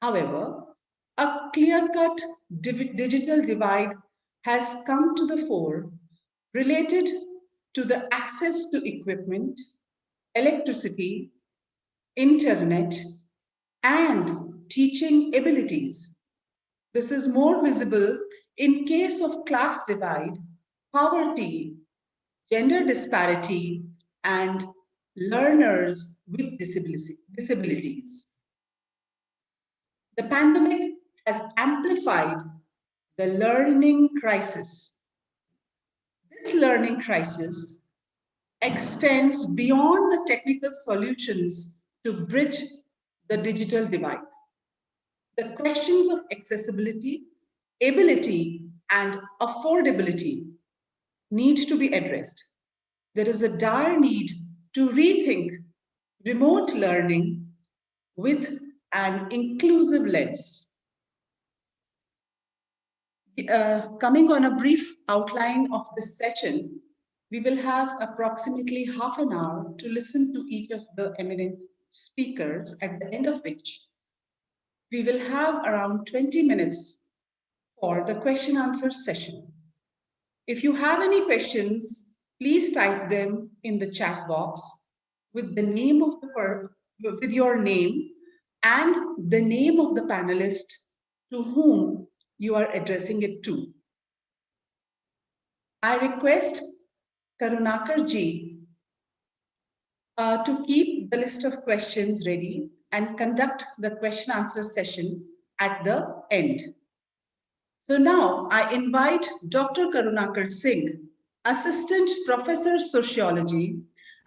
However, a clear-cut digital divide has come to the fore related to the access to equipment, electricity, internet, and teaching abilities. This is more visible in case of class divide, poverty, gender disparity, and learners with disabilities. The pandemic has amplified the learning crisis. This learning crisis extends beyond the technical solutions to bridge the digital divide. The questions of accessibility, ability, and affordability need to be addressed. There is a dire need to rethink remote learning with an inclusive lens. Coming on a brief outline of this session, we will have approximately half an hour to listen to each of the eminent speakers, at the end of which we will have around 20 minutes for the question answer session. If you have any questions, please type them in the chat box with the name of with your name and the name of the panelist to whom you are addressing it to. I request Karunakar ji to keep the list of questions ready and conduct the question answer session at the end. So now I invite Dr. Karunakar Singh, Assistant Professor Sociology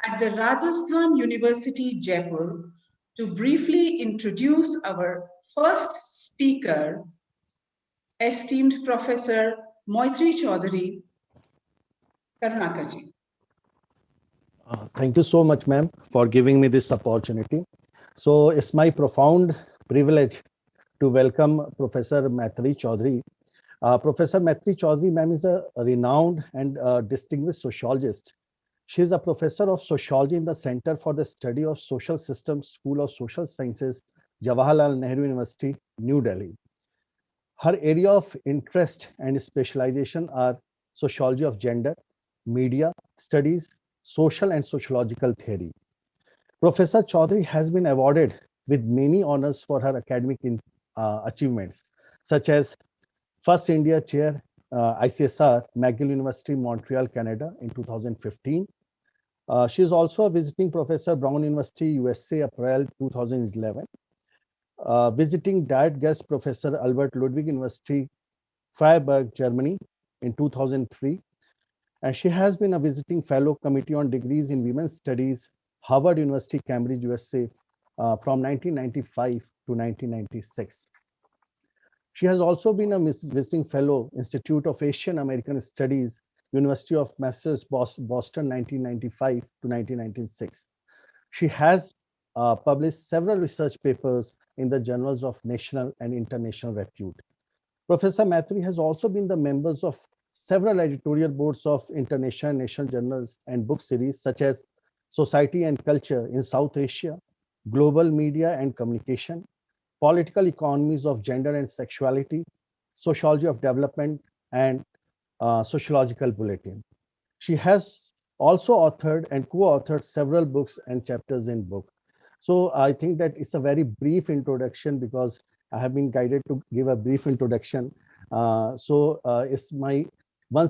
at the Rajasthan University, Jaipur, to briefly introduce our first speaker, esteemed Professor Moitri Chaudhary. Karunakar ji. Thank you so much, ma'am, for giving me this opportunity. So it's my profound privilege to welcome Professor Maitri Chaudhary. Professor Maitri Chaudhary, ma'am, is a renowned and distinguished sociologist. She is a professor of sociology in the Center for the Study of Social Systems, School of Social Sciences, Jawaharlal Nehru University, New Delhi. Her area of interest and specialization are sociology of gender, media studies, social and sociological theory. Professor Chaudhary has been awarded with many honors for her academic achievements, such as First India Chair, ICSR, McGill University, Montreal, Canada in 2015. She is also a visiting professor, Brown University, USA, April 2011. Visiting Diet Guest Professor, Albert Ludwig University, Freiburg, Germany in 2003. And she has been a visiting fellow, Committee on Degrees in Women's Studies, Harvard University, Cambridge, USA, from 1995 to 1996. She has also been a visiting fellow, Institute of Asian American Studies, University of Massachusetts, Boston, 1995 to 1996. She has published several research papers in the journals of national and international repute. Professor Maitri has also been the members of several editorial boards of international and national journals and book series such as Society and Culture in South Asia, Global Media and Communication, Political Economies of Gender and Sexuality, Sociology of Development, and Sociological Bulletin. She has also authored and co-authored several books and chapters in book. So I think that it's a very brief introduction because I have been guided to give a brief introduction. Once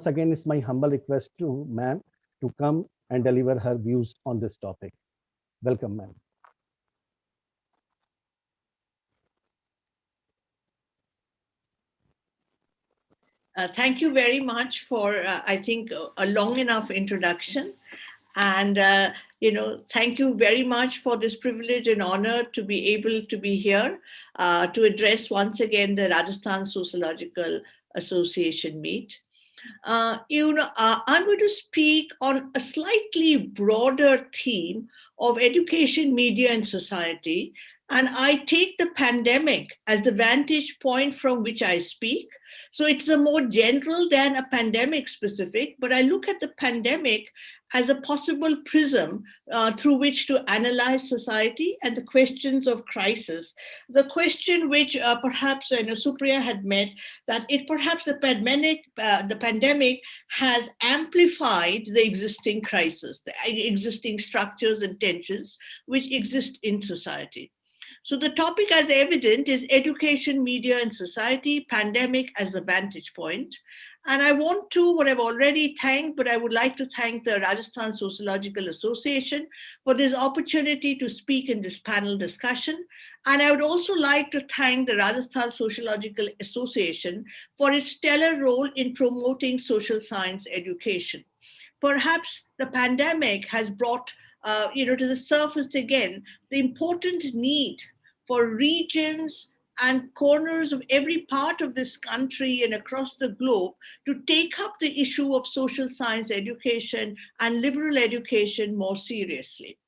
again, it's my humble request to ma'am to come and deliver her views on this topic. Welcome, ma'am. Thank you very much for, I think, a long enough introduction. And, thank you very much for this privilege and honor to be able to be here to address once again the Rajasthan Sociological Association meet. I'm going to speak on a slightly broader theme of education, media, and society. And I take the pandemic as the vantage point from which I speak. So it's a more general than a pandemic specific, but I look at the pandemic as a possible prism through which to analyze society and the questions of crisis. The question which perhaps Supriya had met, that it perhaps the pandemic has amplified the existing crisis, the existing structures and tensions which exist in society. So the topic, as evident, is education, media, and society, pandemic as a vantage point. And I want to, what I've already thanked, but I would like to thank the Rajasthan Sociological Association for this opportunity to speak in this panel discussion. And I would also like to thank the Rajasthan Sociological Association for its stellar role in promoting social science education. Perhaps the pandemic has brought to the surface again the important need for regions and corners of every part of this country and across the globe to take up the issue of social science education and liberal education more seriously.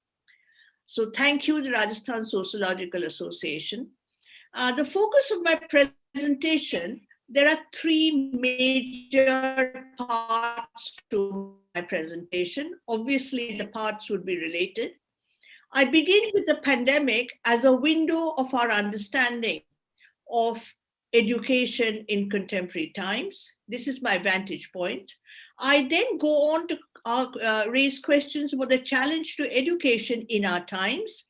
So thank you, the Rajasthan Sociological Association. The focus of my presentation, there are three major parts to my presentation. Obviously, the parts would be related. I begin with the pandemic as a window of our understanding of education in contemporary times. This is my vantage point. I then go on to raise questions about the challenge to education in our times,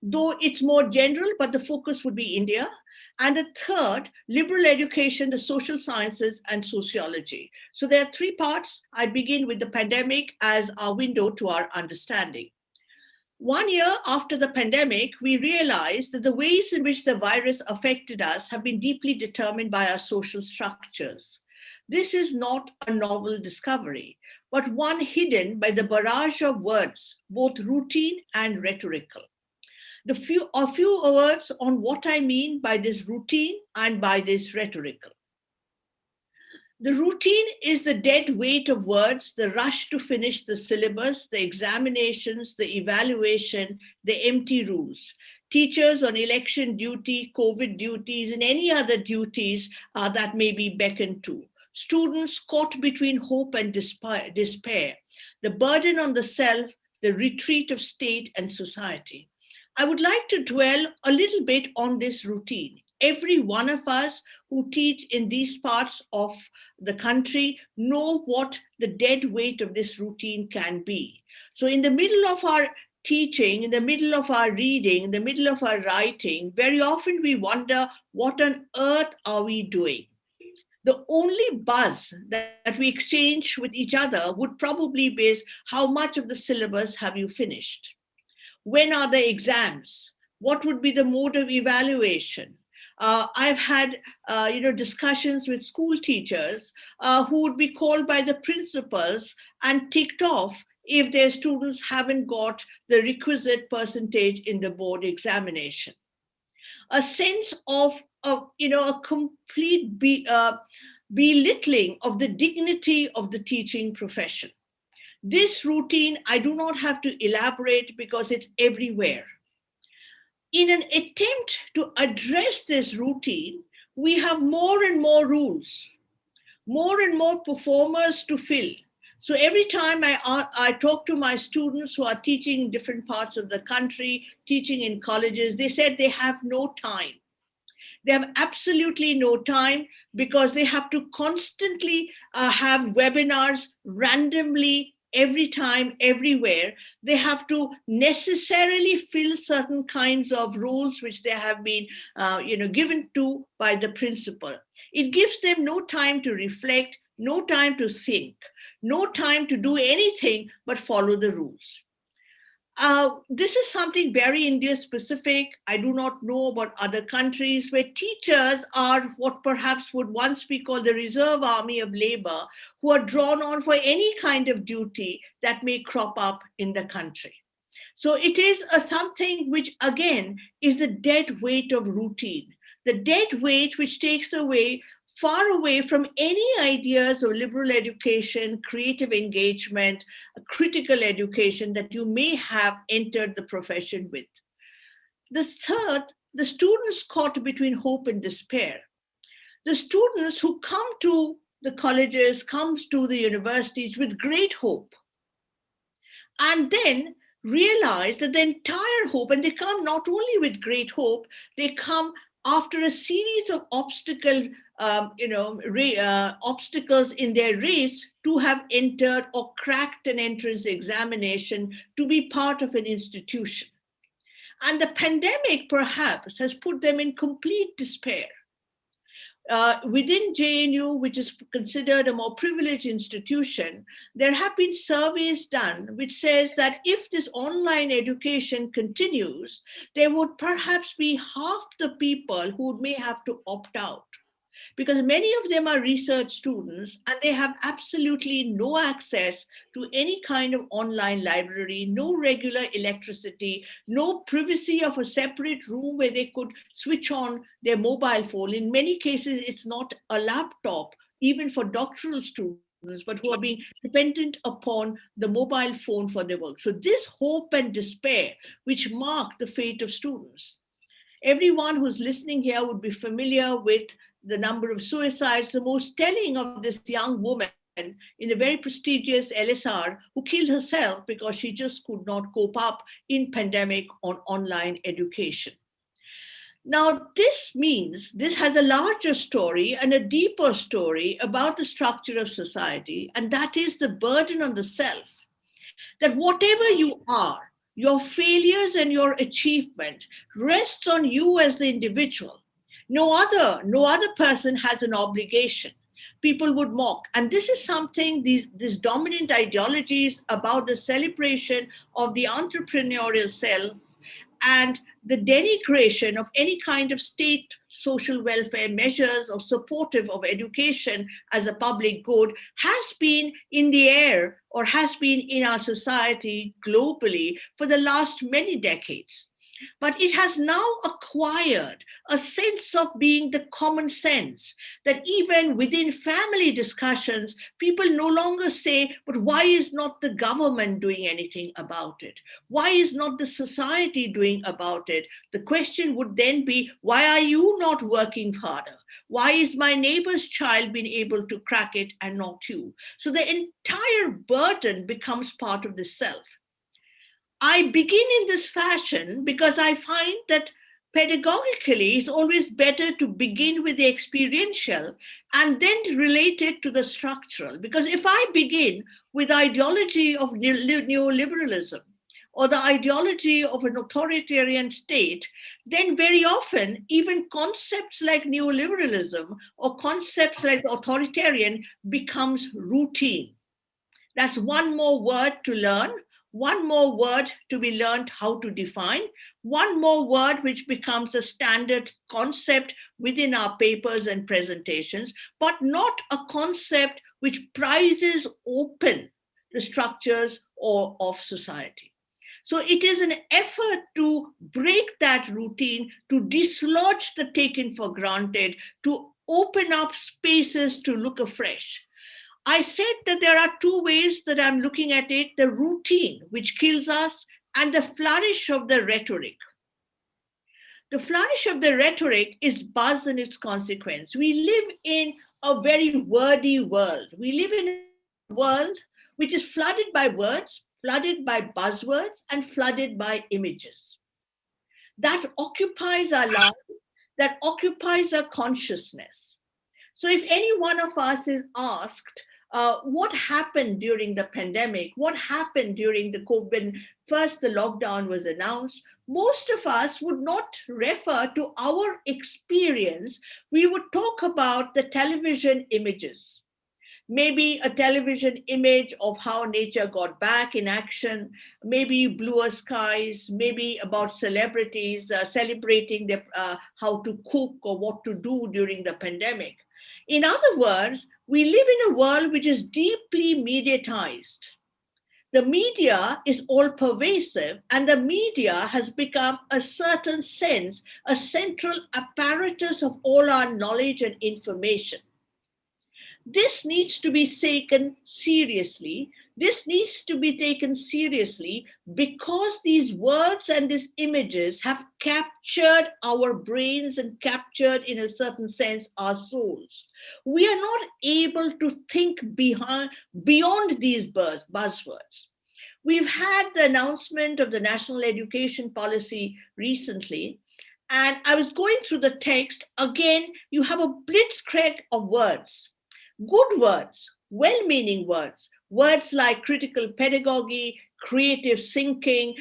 though it's more general, but the focus would be India. And the third, liberal education, the social sciences, and sociology. So there are three parts. I begin with the pandemic as our window to our understanding. 1 year after the pandemic, we realized that the ways in which the virus affected us have been deeply determined by our social structures. This is not a novel discovery, but one hidden by the barrage of words, both routine and rhetorical. A few words on what I mean by this routine and by this rhetorical. The routine is the dead weight of words, the rush to finish the syllabus, the examinations, the evaluation, the empty rules. Teachers on election duty, COVID duties, and any other duties that may be beckoned to. Students caught between hope and despair. The burden on the self, the retreat of state and society. I would like to dwell a little bit on this routine. Every one of us who teach in these parts of the country know what the dead weight of this routine can be. So in the middle of our teaching, in the middle of our reading, in the middle of our writing, very often we wonder, what on earth are we doing? The only buzz that we exchange with each other would probably be, how much of the syllabus have you finished? When are the exams? What would be the mode of evaluation? I've had discussions with school teachers who would be called by the principals and ticked off if their students haven't got the requisite percentage in the board examination. A sense of a complete belittling of the dignity of the teaching profession. This routine, I do not have to elaborate because it's everywhere. In an attempt to address this routine, we have more and more rules, more and more performers to fill. So every time I talk to my students who are teaching in different parts of the country, teaching in colleges, they said they have no time. They have absolutely no time because they have to constantly have webinars randomly every time, everywhere. They have to necessarily fill certain kinds of roles which they have been given to by the principal. It gives them no time to reflect, no time to think, no time to do anything but follow the rules. This is something very India specific. I do not know about other countries where teachers are what perhaps would once be called the reserve army of labor, who are drawn on for any kind of duty that may crop up in the country. So it is something which again is the dead weight of routine, the dead weight which takes away far away from any ideas of liberal education, creative engagement, critical education that you may have entered the profession with. The third, the students caught between hope and despair. The students who come to the colleges, comes to the universities with great hope. and then realize that the entire hope, and they come not only with great hope, they come after a series of obstacles in their race to have entered or cracked an entrance examination to be part of an institution. And the pandemic perhaps has put them in complete despair. Within JNU, which is considered a more privileged institution, there have been surveys done which says that if this online education continues, there would perhaps be half the people who may have to opt out, because many of them are research students and they have absolutely no access to any kind of online library, no regular electricity, no privacy of a separate room where they could switch on their mobile phone. In many cases, it's not a laptop, even for doctoral students, but who are being dependent upon the mobile phone for their work. So this hope and despair, which mark the fate of students. Everyone who's listening here would be familiar with the number of suicides. The most telling of this young woman in a very prestigious LSR who killed herself because she just could not cope up in pandemic on online education. Now, this means this has a larger story and a deeper story about the structure of society, and that is the burden on the self. That whatever you are, your failures and your achievement rests on you as the individual. No other person has an obligation. People would mock. And this is something, these dominant ideologies about the celebration of the entrepreneurial self and the denigration of any kind of state social welfare measures or supportive of education as a public good has been in the air or has been in our society globally for the last many decades. But it has now acquired a sense of being the common sense that even within family discussions, people no longer say, but why is not the government doing anything about it? Why is not the society doing about it? The question would then be, why are you not working harder? Why is my neighbor's child being able to crack it and not you? So the entire burden becomes part of the self. I begin in this fashion because I find that pedagogically it's always better to begin with the experiential and then relate it to the structural. Because if I begin with ideology of neoliberalism or the ideology of an authoritarian state, then very often even concepts like neoliberalism or concepts like authoritarian becomes routine. That's one more word to learn, one more word to be learned how to define, one more word which becomes a standard concept within our papers and presentations, but not a concept which prizes open the structures of society. So it is an effort to break that routine, to dislodge the taken for granted, to open up spaces to look afresh. I said that there are two ways that I'm looking at it: the routine, which kills us, and the flourish of the rhetoric. The flourish of the rhetoric is buzz and its consequence. We live in a very wordy world. We live in a world which is flooded by words, flooded by buzzwords, and flooded by images. That occupies our lives, that occupies our consciousness. So if any one of us is asked, what happened during the pandemic? What happened during the COVID? First, the lockdown was announced. Most of us would not refer to our experience. We would talk about the television images. Maybe a television image of how nature got back in action, maybe bluer skies, maybe about celebrities celebrating how to cook or what to do during the pandemic. In other words, we live in a world which is deeply mediatized. The media is all pervasive, and the media has become a certain sense, a central apparatus of all our knowledge and information. This needs to be taken seriously. This needs to be taken seriously because these words and these images have captured our brains and captured, in a certain sense, our souls. We are not able to think beyond these buzzwords. We've had the announcement of the National Education Policy recently, and I was going through the text. Again, you have a blitzkrieg of words, good words, well-meaning words, words like critical pedagogy, creative thinking,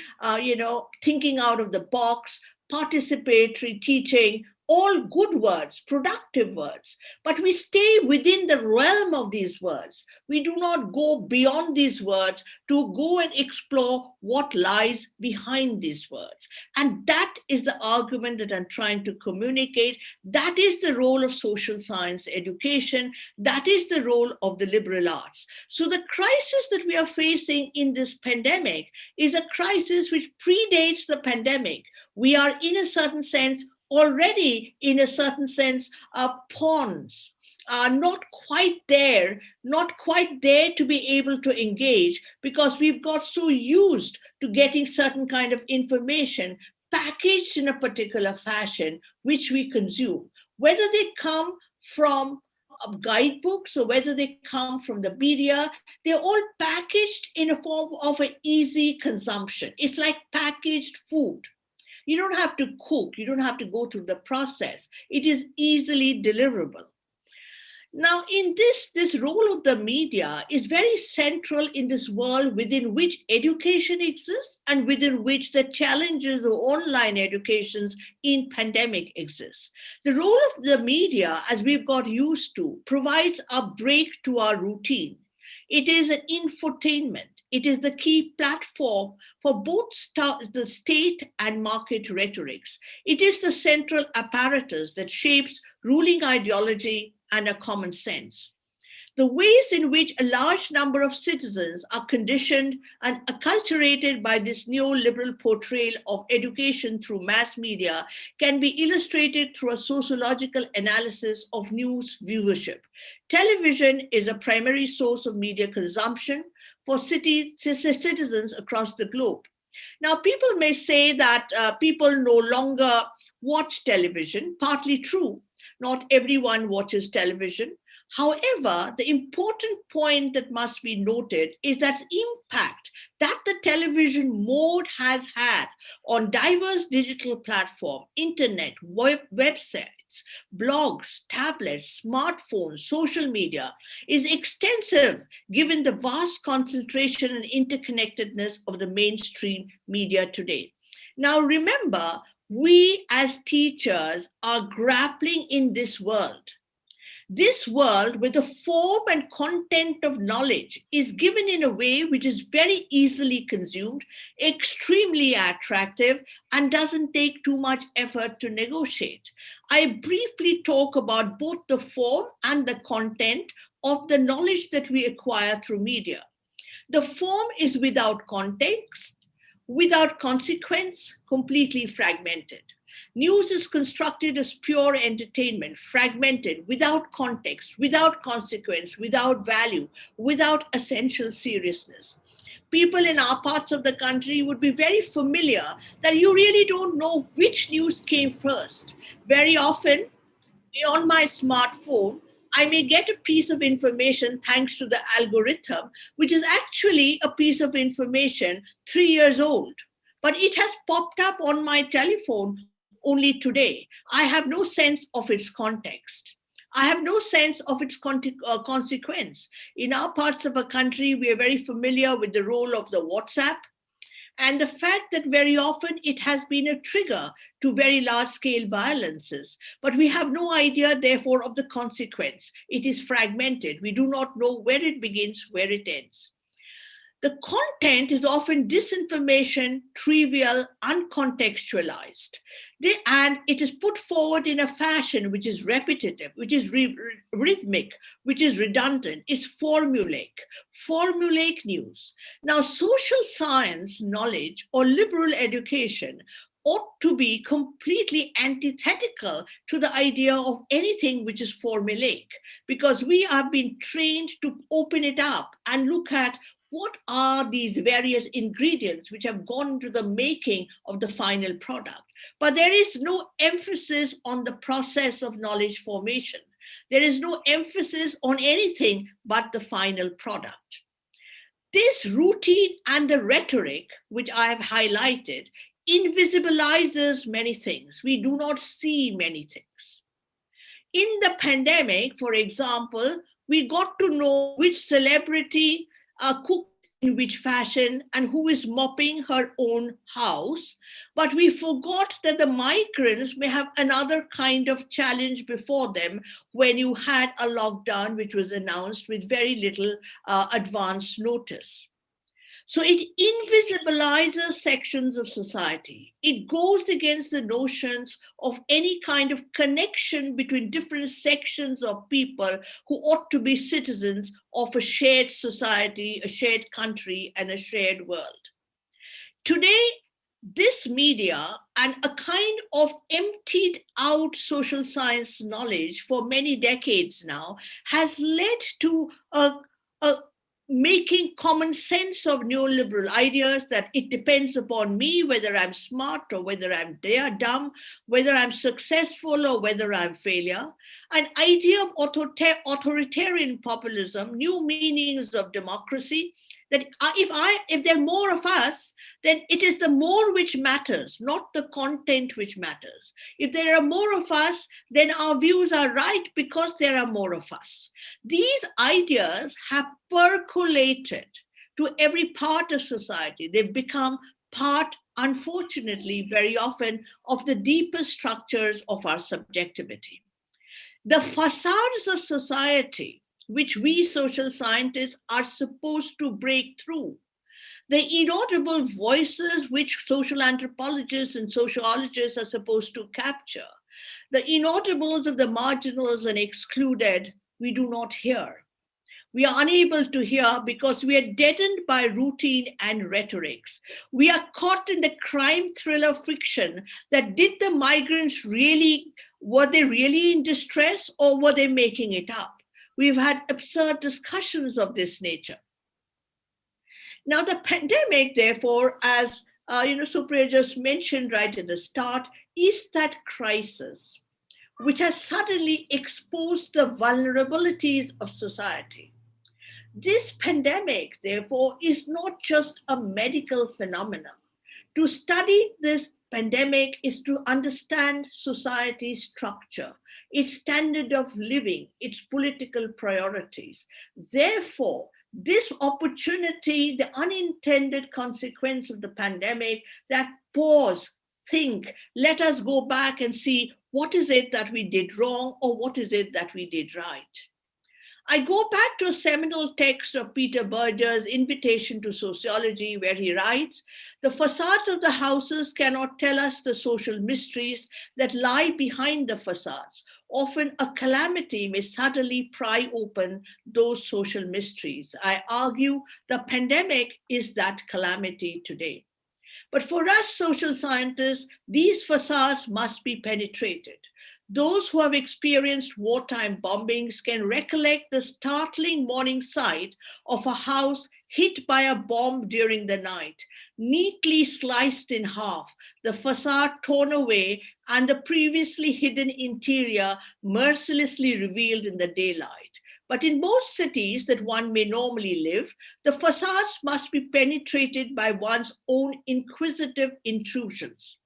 thinking out of the box, participatory teaching, all good words, productive words. But we stay within the realm of these words. We do not go beyond these words to go and explore what lies behind these words. And that is the argument that I'm trying to communicate. That is the role of social science education. That is the role of the liberal arts. So the crisis that we are facing in this pandemic is a crisis which predates the pandemic. We are, in a certain sense, already, in a certain sense, pawns, are not quite there to be able to engage, because we've got so used to getting certain kind of information packaged in a particular fashion, which we consume, whether they come from guidebooks or whether they come from the media. They're all packaged in a form of an easy consumption. It's like packaged food. You don't have to cook. You don't have to go through the process. It is easily deliverable. Now, in this role of the media is very central in this world within which education exists and within which the challenges of online educations in pandemic exists. The role of the media, as we've got used to, provides a break to our routine. It is an infotainment. It is the key platform for both the state and market rhetorics. It is the central apparatus that shapes ruling ideology and a common sense. The ways in which a large number of citizens are conditioned and acculturated by this neoliberal portrayal of education through mass media can be illustrated through a sociological analysis of news viewership. Television is a primary source of media consumption for citizens across the globe. Now, people may say that people no longer watch television, partly true. Not everyone watches television. However, the important point that must be noted is that impact that the television mode has had on diverse digital platforms, internet, websites, blogs, tablets, smartphones, social media, is extensive given the vast concentration and interconnectedness of the mainstream media today. Now, remember, we as teachers are grappling in this world. This world, with the form and content of knowledge, is given in a way which is very easily consumed, extremely attractive, and doesn't take too much effort to negotiate. I briefly talk about both the form and the content of the knowledge that we acquire through media. The form is without context, without consequence, completely fragmented. News is constructed as pure entertainment, fragmented, without context, without consequence, without value, without essential seriousness. People in our parts of the country would be very familiar that you really don't know which news came first. Very often, on my smartphone, I may get a piece of information thanks to the algorithm, which is actually a piece of information 3 years old. But it has popped up on my telephone only today. I have no sense of its context. I have no sense of its consequence. In our parts of the country, we are very familiar with the role of the WhatsApp and the fact that very often it has been a trigger to very large-scale violences. But we have no idea, therefore, of the consequence. It is fragmented. We do not know where it begins, where it ends. The content is often disinformation, trivial, uncontextualized. And it is put forward in a fashion which is repetitive, which is rhythmic, which is redundant. It's formulaic news. Now, social science knowledge or liberal education ought to be completely antithetical to the idea of anything which is formulaic, because we have been trained to open it up and look at what are these various ingredients which have gone into the making of the final product. But there is no emphasis on the process of knowledge formation. There is no emphasis on anything but the final product. This routine and the rhetoric, which I have highlighted, invisibilizes many things. We do not see many things. In the pandemic, for example, we got to know which celebrity cooks in which fashion and who is mopping her own house. But we forgot that the migrants may have another kind of challenge before them when you had a lockdown which was announced with very little advance notice. So it invisibilizes sections of society. It goes against the notions of any kind of connection between different sections of people who ought to be citizens of a shared society, a shared country, and a shared world. Today, this media and a kind of emptied out social science knowledge for many decades now has led to a making common sense of neoliberal ideas that it depends upon me whether I'm smart or whether I'm dumb, whether I'm successful or whether I'm failure. An idea of authoritarian populism, new meanings of democracy, that if there are more of us, then it is the more which matters, not the content which matters. If there are more of us, then our views are right because there are more of us. These ideas have percolated to every part of society. They've become part, unfortunately, very often, of the deepest structures of our subjectivity. The facades of society, which we social scientists are supposed to break through, the inaudible voices which social anthropologists and sociologists are supposed to capture, the inaudibles of the marginals and excluded, we do not hear. We are unable to hear because we are deadened by routine and rhetorics. We are caught in the crime thriller fiction that did the migrants really, were they really in distress or were they making it up? We've had absurd discussions of this nature. Now, the pandemic, therefore, as Supriya just mentioned right at the start, is that crisis which has suddenly exposed the vulnerabilities of society. This pandemic, therefore, is not just a medical phenomenon. To study this pandemic is to understand society's structure, its standard of living, its political priorities. Therefore, this opportunity, the unintended consequence of the pandemic, that pause, think, let us go back and see what is it that we did wrong or what is it that we did right. I go back to a seminal text of Peter Berger's Invitation to Sociology, where he writes, "The facades of the houses cannot tell us the social mysteries that lie behind the facades. Often a calamity may suddenly pry open those social mysteries." I argue the pandemic is that calamity today. But for us social scientists, these facades must be penetrated. Those who have experienced wartime bombings can recollect the startling morning sight of a house hit by a bomb during the night, neatly sliced in half, the facade torn away, and the previously hidden interior mercilessly revealed in the daylight. But in most cities that one may normally live, the facades must be penetrated by one's own inquisitive intrusions.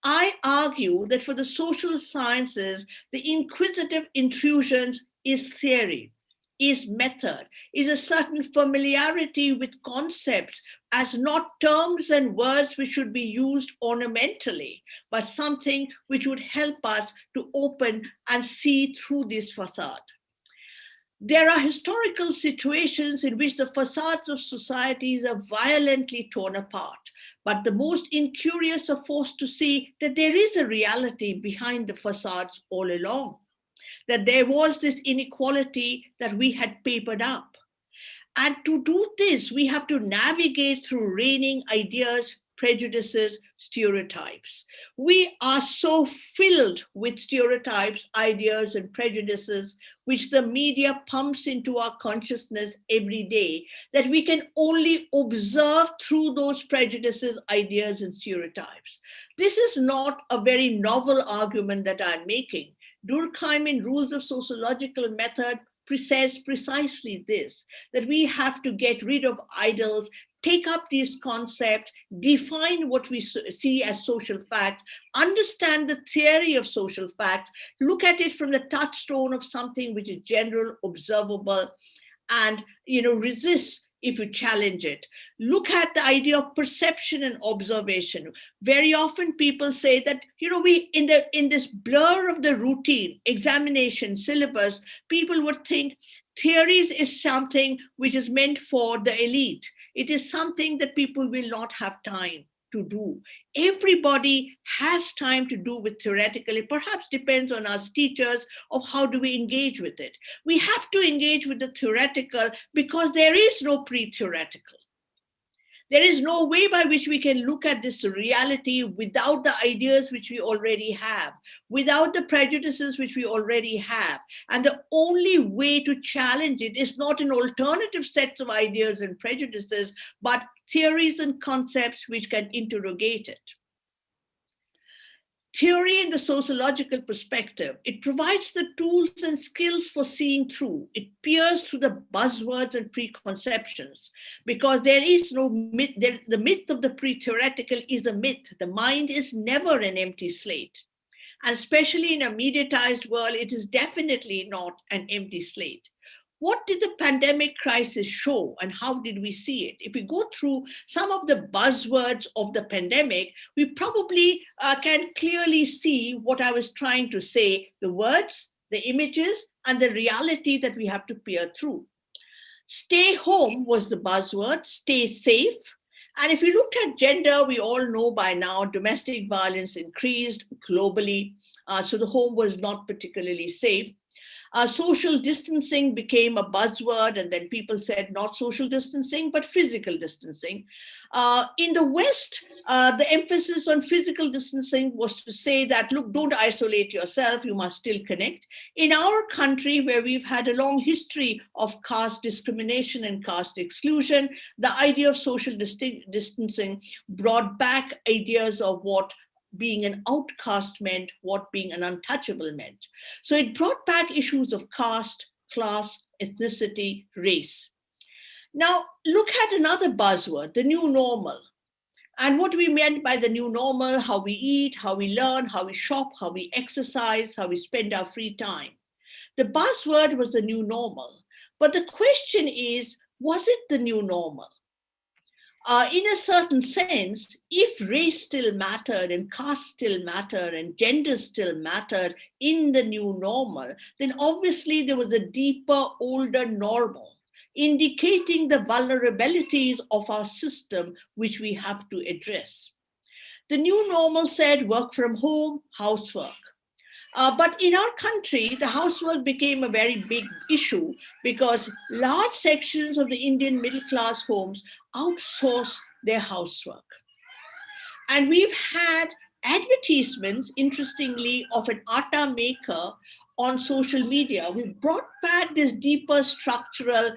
I argue that for the social sciences, the inquisitive intrusions is theory, is method, is a certain familiarity with concepts as not terms and words which should be used ornamentally, but something which would help us to open and see through this facade. There are historical situations in which the facades of societies are violently torn apart, but the most incurious are forced to see that there is a reality behind the facades all along, that there was this inequality that we had papered up. And to do this, we have to navigate through reigning ideas, prejudices, stereotypes. We are so filled with stereotypes, ideas, and prejudices, which the media pumps into our consciousness every day, that we can only observe through those prejudices, ideas, and stereotypes. This is not a very novel argument that I'm making. Durkheim in Rules of Sociological Method says precisely this, that we have to get rid of idols, take up these concepts, define what we see as social facts, understand the theory of social facts, look at it from the touchstone of something which is general, observable, and resist if you challenge it. Look at the idea of perception and observation. Very often people say that we in this blur of the routine, examination, syllabus, people would think theories is something which is meant for the elite. It is something that people will not have time to do. Everybody has time to do with theoretical. It perhaps depends on us teachers of how do we engage with it. We have to engage with the theoretical because there is no pre-theoretical. There is no way by which we can look at this reality without the ideas which we already have, without the prejudices which we already have. And the only way to challenge it is not an alternative sets of ideas and prejudices, but theories and concepts which can interrogate it. Theory in the sociological perspective, it provides the tools and skills for seeing through. It peers through the buzzwords and preconceptions because there is no myth. The myth of the pre-theoretical is a myth. The mind is never an empty slate. And especially in a mediatized world, it is definitely not an empty slate. What did the pandemic crisis show and how did we see it? If we go through some of the buzzwords of the pandemic, we probably can clearly see what I was trying to say, the words, the images, and the reality that we have to peer through. Stay home was the buzzword, stay safe. And if you looked at gender, we all know by now domestic violence increased globally. So the home was not particularly safe. Social distancing became a buzzword, and then people said not social distancing, but physical distancing. In the West, the emphasis on physical distancing was to say that, look, don't isolate yourself, you must still connect. In our country, where we've had a long history of caste discrimination and caste exclusion, the idea of social distancing brought back ideas of what being an outcast meant, what being an untouchable meant. So it brought back issues of caste, class, ethnicity, race. Now, look at another buzzword, the new normal. And what we meant by the new normal, how we eat, how we learn, how we shop, how we exercise, how we spend our free time. The buzzword was the new normal. But the question is, was it the new normal? In a certain sense, if race still mattered and caste still mattered and gender still mattered in the new normal, then obviously there was a deeper, older normal, indicating the vulnerabilities of our system, which we have to address. The new normal said work from home, housework. But in our country, the housework became a very big issue because large sections of the Indian middle class homes outsource their housework. And we've had advertisements, interestingly, of an atta maker on social media who brought back this deeper structural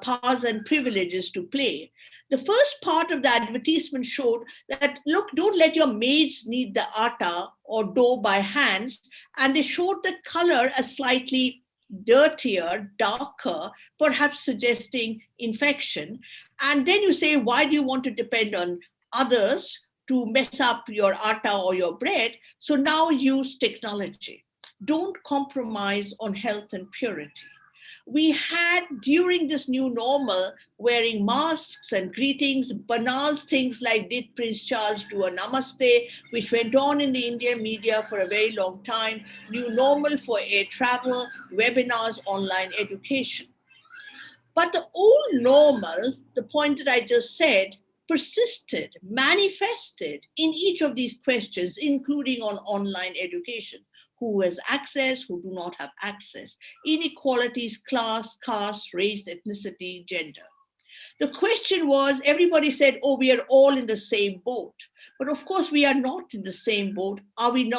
powers and privileges to play. The first part of the advertisement showed that, look, don't let your maids knead the atta or dough by hands. And they showed the color as slightly dirtier, darker, perhaps suggesting infection. And then you say, why do you want to depend on others to mess up your atta or your bread? So now use technology. Don't compromise on health and purity. We had, during this new normal, wearing masks and greetings, banal things like did Prince Charles do a namaste, which went on in the Indian media for a very long time, new normal for air travel, webinars, online education. But the old normal, the point that I just said, persisted, manifested in each of these questions, including on online education. Who has access, who do not have access, inequalities, class, caste, race, ethnicity, gender. The question was, everybody said, oh, we are all in the same boat. But of course, we are not in the same boat. Are we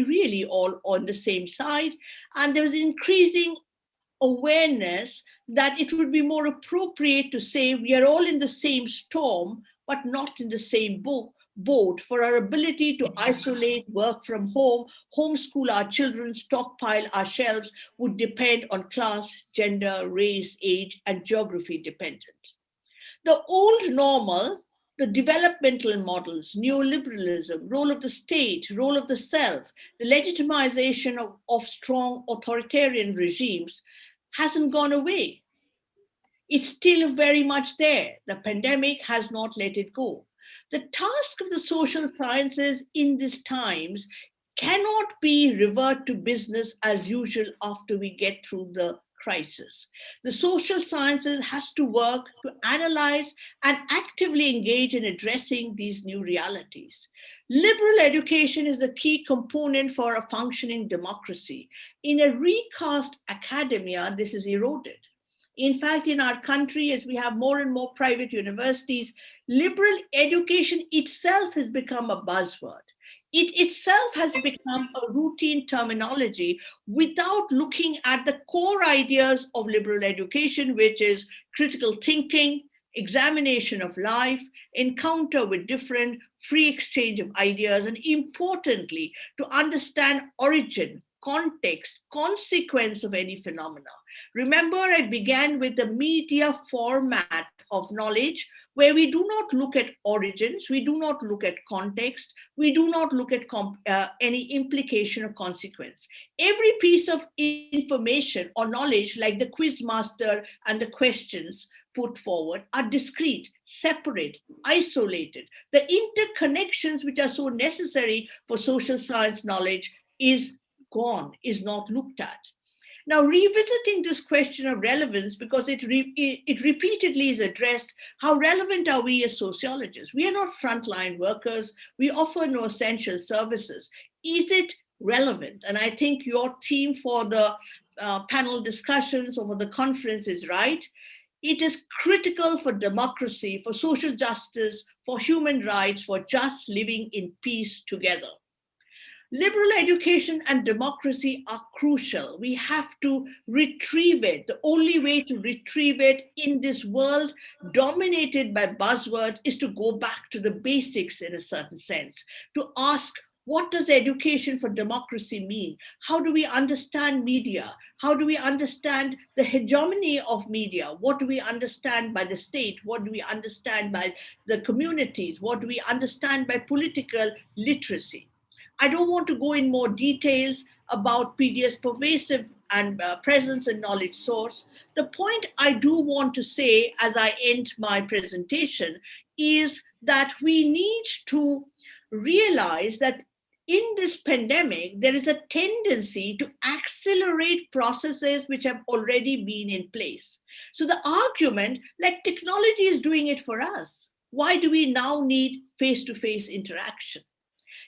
really all on the same side? And there was increasing awareness that it would be more appropriate to say we are all in the same storm, but not in the same boat, vote for our ability to isolate, work from home, homeschool our children, stockpile our shelves would depend on class, gender, race, age, and geography dependent. The old normal, the developmental models, neoliberalism, role of the state, role of the self, the legitimization of strong authoritarian regimes hasn't gone away. It's still very much there. The pandemic has not let it go. The task of the social sciences in these times cannot be revert to business as usual after we get through the crisis. The social sciences has to work to analyze and actively engage in addressing these new realities. Liberal education is a key component for a functioning democracy. In a recast academia, this is eroded. In fact, in our country, as we have more and more private universities, liberal education itself has become a buzzword. It itself has become a routine terminology without looking at the core ideas of liberal education, which is critical thinking, examination of life, encounter with different, free exchange of ideas, and importantly, to understand origin, context, consequence of any phenomena. Remember, I began with the media format of knowledge, where we do not look at origins, we do not look at context, we do not look at any implication or consequence. Every piece of information or knowledge, like the quiz master and the questions put forward, are discrete, separate, isolated. The interconnections which are so necessary for social science knowledge is gone, is not looked at. Now, revisiting this question of relevance, because it repeatedly is addressed, how relevant are we as sociologists? We are not frontline workers. We offer no essential services. Is it relevant? And I think your theme for the panel discussions over the conference is right. It is critical for democracy, for social justice, for human rights, for just living in peace together. Liberal education and democracy are crucial. We have to retrieve it. The only way to retrieve it in this world dominated by buzzwords is to go back to the basics in a certain sense, to ask, what does education for democracy mean? How do we understand media? How do we understand the hegemony of media? What do we understand by the state? What do we understand by the communities? What do we understand by political literacy? I don't want to go in more details about PD's pervasive and presence and knowledge source. The point I do want to say as I end my presentation is that we need to realize that in this pandemic, there is a tendency to accelerate processes which have already been in place. So the argument, like technology is doing it for us, why do we now need face-to-face interaction?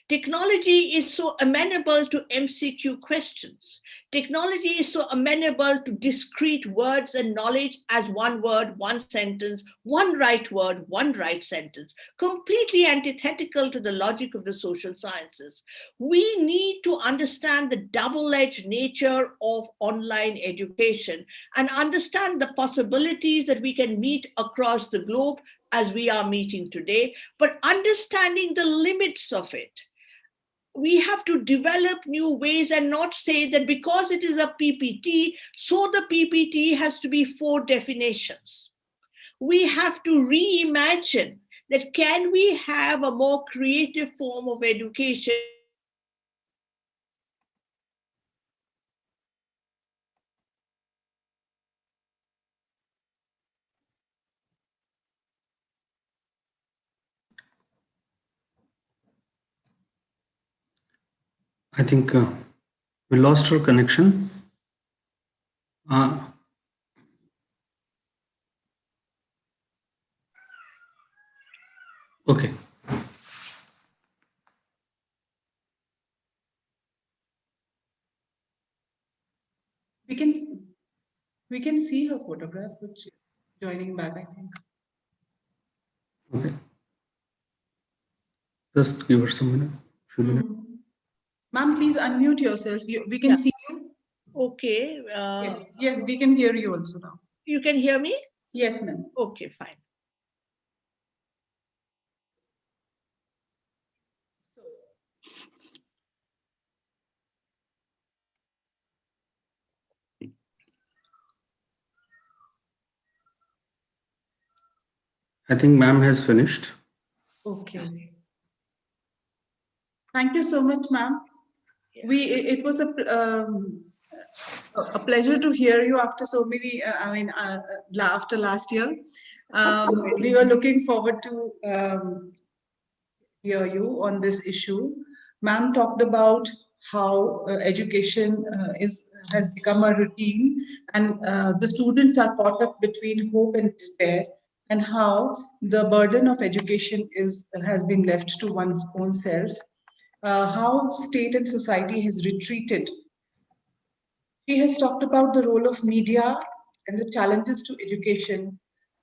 Technology is so amenable to MCQ questions. Technology is so amenable to discrete words and knowledge as one word, one sentence, one right word, one right sentence, completely antithetical to the logic of the social sciences. We need to understand the double-edged nature of online education and understand the possibilities that we can meet across the globe as we are meeting today, but understanding the limits of it. We have to develop new ways and not say that because it is a PPT, so the PPT has to be 4 definitions. We have to reimagine that can we have a more creative form of education I think we lost our connection. Okay. We can see her photograph, but she's joining back, I think. Okay. Just give her some minute. Few minutes. Ma'am, please unmute yourself. We can see you. Okay. Yes. Yeah, we can hear you also now. You can hear me? Yes, ma'am. Okay, fine. I think ma'am has finished. Okay. Thank you so much, ma'am. It was a pleasure to hear you after so many, after last year. We were looking forward to hear you on this issue. Ma'am talked about how education has become a routine, and the students are caught up between hope and despair, and how the burden of education has been left to one's own self. How state and society has retreated. She has talked about the role of media and the challenges to education,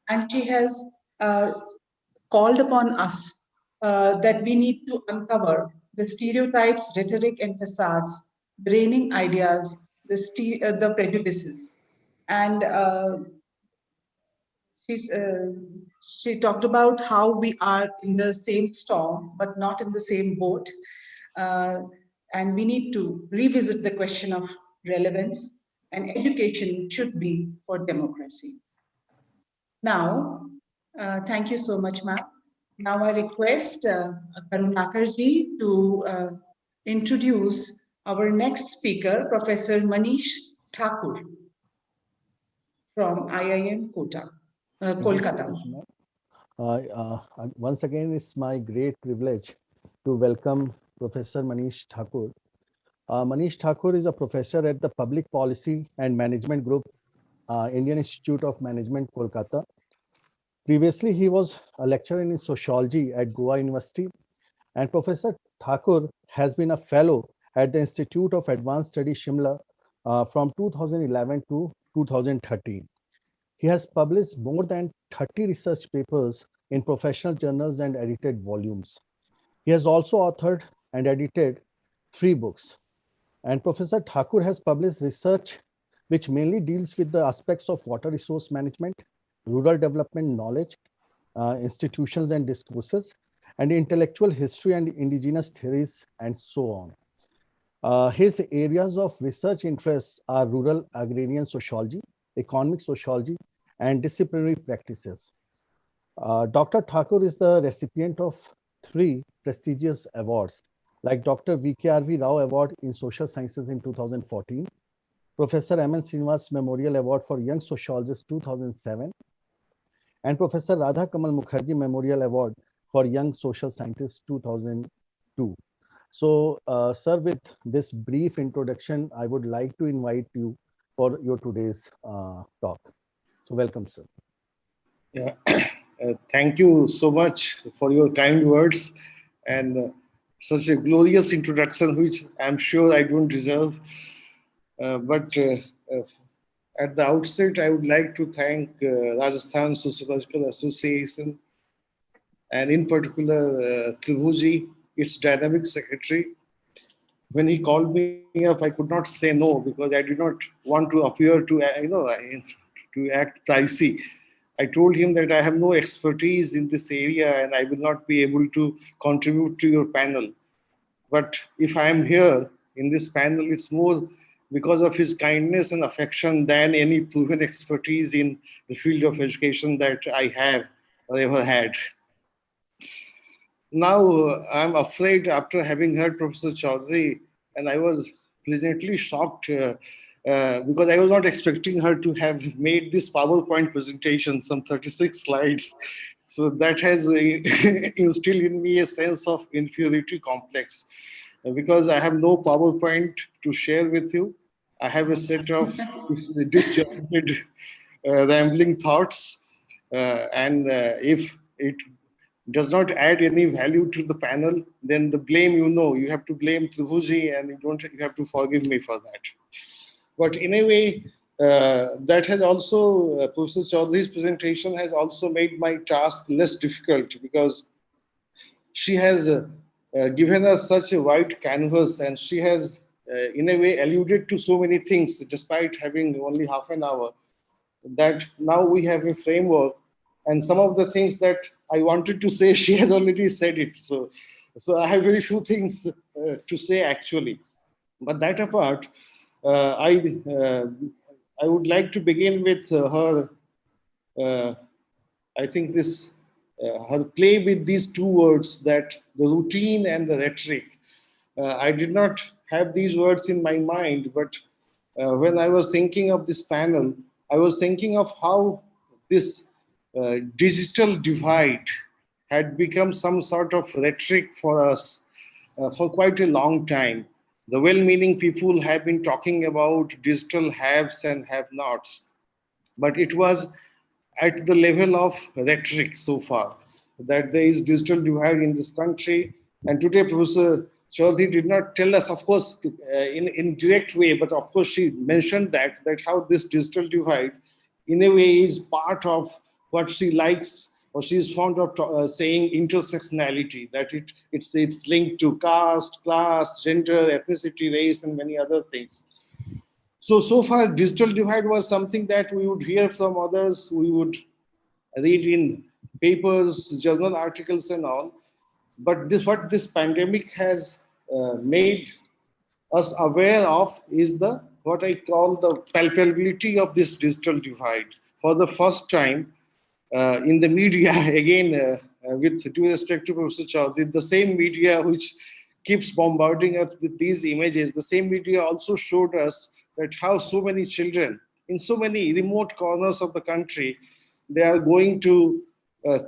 and she has uh, called upon us that we need to uncover the stereotypes, rhetoric, and facades, the reigning ideas, the prejudices. And she's, uh, she talked about how we are in the same storm, but not in the same boat. Uh, and we need to revisit the question of relevance, and education should be for democracy. Now, thank you so much, ma'am. Now I request Karunakarji to introduce our next speaker, Professor Manish Thakur from IIM Thank you so Kolkata. much, ma'am. Once again, it's my great privilege to welcome Professor Manish Thakur. Manish Thakur is a professor at the Public Policy and Management Group, Indian Institute of Management, Kolkata. Previously, he was a lecturer in sociology at Goa University, and Professor Thakur has been a fellow at the Institute of Advanced Studies, Shimla, from 2011 to 2013. He has published more than 30 research papers in professional journals and edited volumes. He has also authored and edited 3 books. And Professor Thakur has published research which mainly deals with the aspects of water resource management, rural development knowledge, institutions and discourses, and intellectual history and indigenous theories, and so on. His areas of research interests are rural agrarian sociology, economic sociology, and disciplinary practices. Dr. Thakur is the recipient of 3 prestigious awards, like Dr. V.K.R.V. Rao Award in Social Sciences in 2014, Professor M.N. Srinivas Memorial Award for Young Sociologist 2007, and Professor Radha Kamal Mukherjee Memorial Award for Young Social Scientist 2002. So, sir, with this brief introduction, I would like to invite you for your today's talk. So, welcome, sir. Yeah. Thank you so much for your kind words and such a glorious introduction, which I'm sure I don't deserve. But at the outset, I would like to thank Rajasthan Sociological Association, and in particular Tribhuji, its dynamic secretary. When he called me up, I could not say no because I did not want to appear to, to act pricey. I told him that I have no expertise in this area and I will not be able to contribute to your panel. But if I am here in this panel, it's more because of his kindness and affection than any proven expertise in the field of education that I have or ever had. Now, I'm afraid after having heard Professor Chaudhary, and I was pleasantly shocked because I was not expecting her to have made this PowerPoint presentation, some 36 slides. So that has instilled in me a sense of inferiority complex because I have no PowerPoint to share with you. I have a set of disjointed, rambling thoughts. If it does not add any value to the panel, then the blame, you have to blame Tribhuji and you have to forgive me for that. But in a way, that has also, Professor Chaudhary's presentation has also made my task less difficult because she has given us such a wide canvas and she has, in a way, alluded to so many things despite having only half an hour, that now we have a framework, and some of the things that I wanted to say, she has already said it. So I have very few things to say actually. But that apart, I would like to begin with her, I think this her play with these two words, that the routine and the rhetoric. I did not have these words in my mind, but when I was thinking of this panel, I was thinking of how this digital divide had become some sort of rhetoric for us for quite a long time. The well-meaning people have been talking about digital haves and have-nots, but it was at the level of rhetoric so far, that there is digital divide in this country. And today, Professor Chaudhary did not tell us, of course, in direct way, but of course she mentioned that how this digital divide, in a way, is part of what she likes, or she is fond of saying intersectionality, that it's linked to caste, class, gender, ethnicity, race, and many other things. So far, digital divide was something that we would hear from others, we would read in papers, journal articles, and all. But what this pandemic has made us aware of is what I call the palpability of this digital divide. For the first time in the media, again, with due respect to Professor Chaudhary, the same media which keeps bombarding us with these images, the same media also showed us that how so many children in so many remote corners of the country, they are going to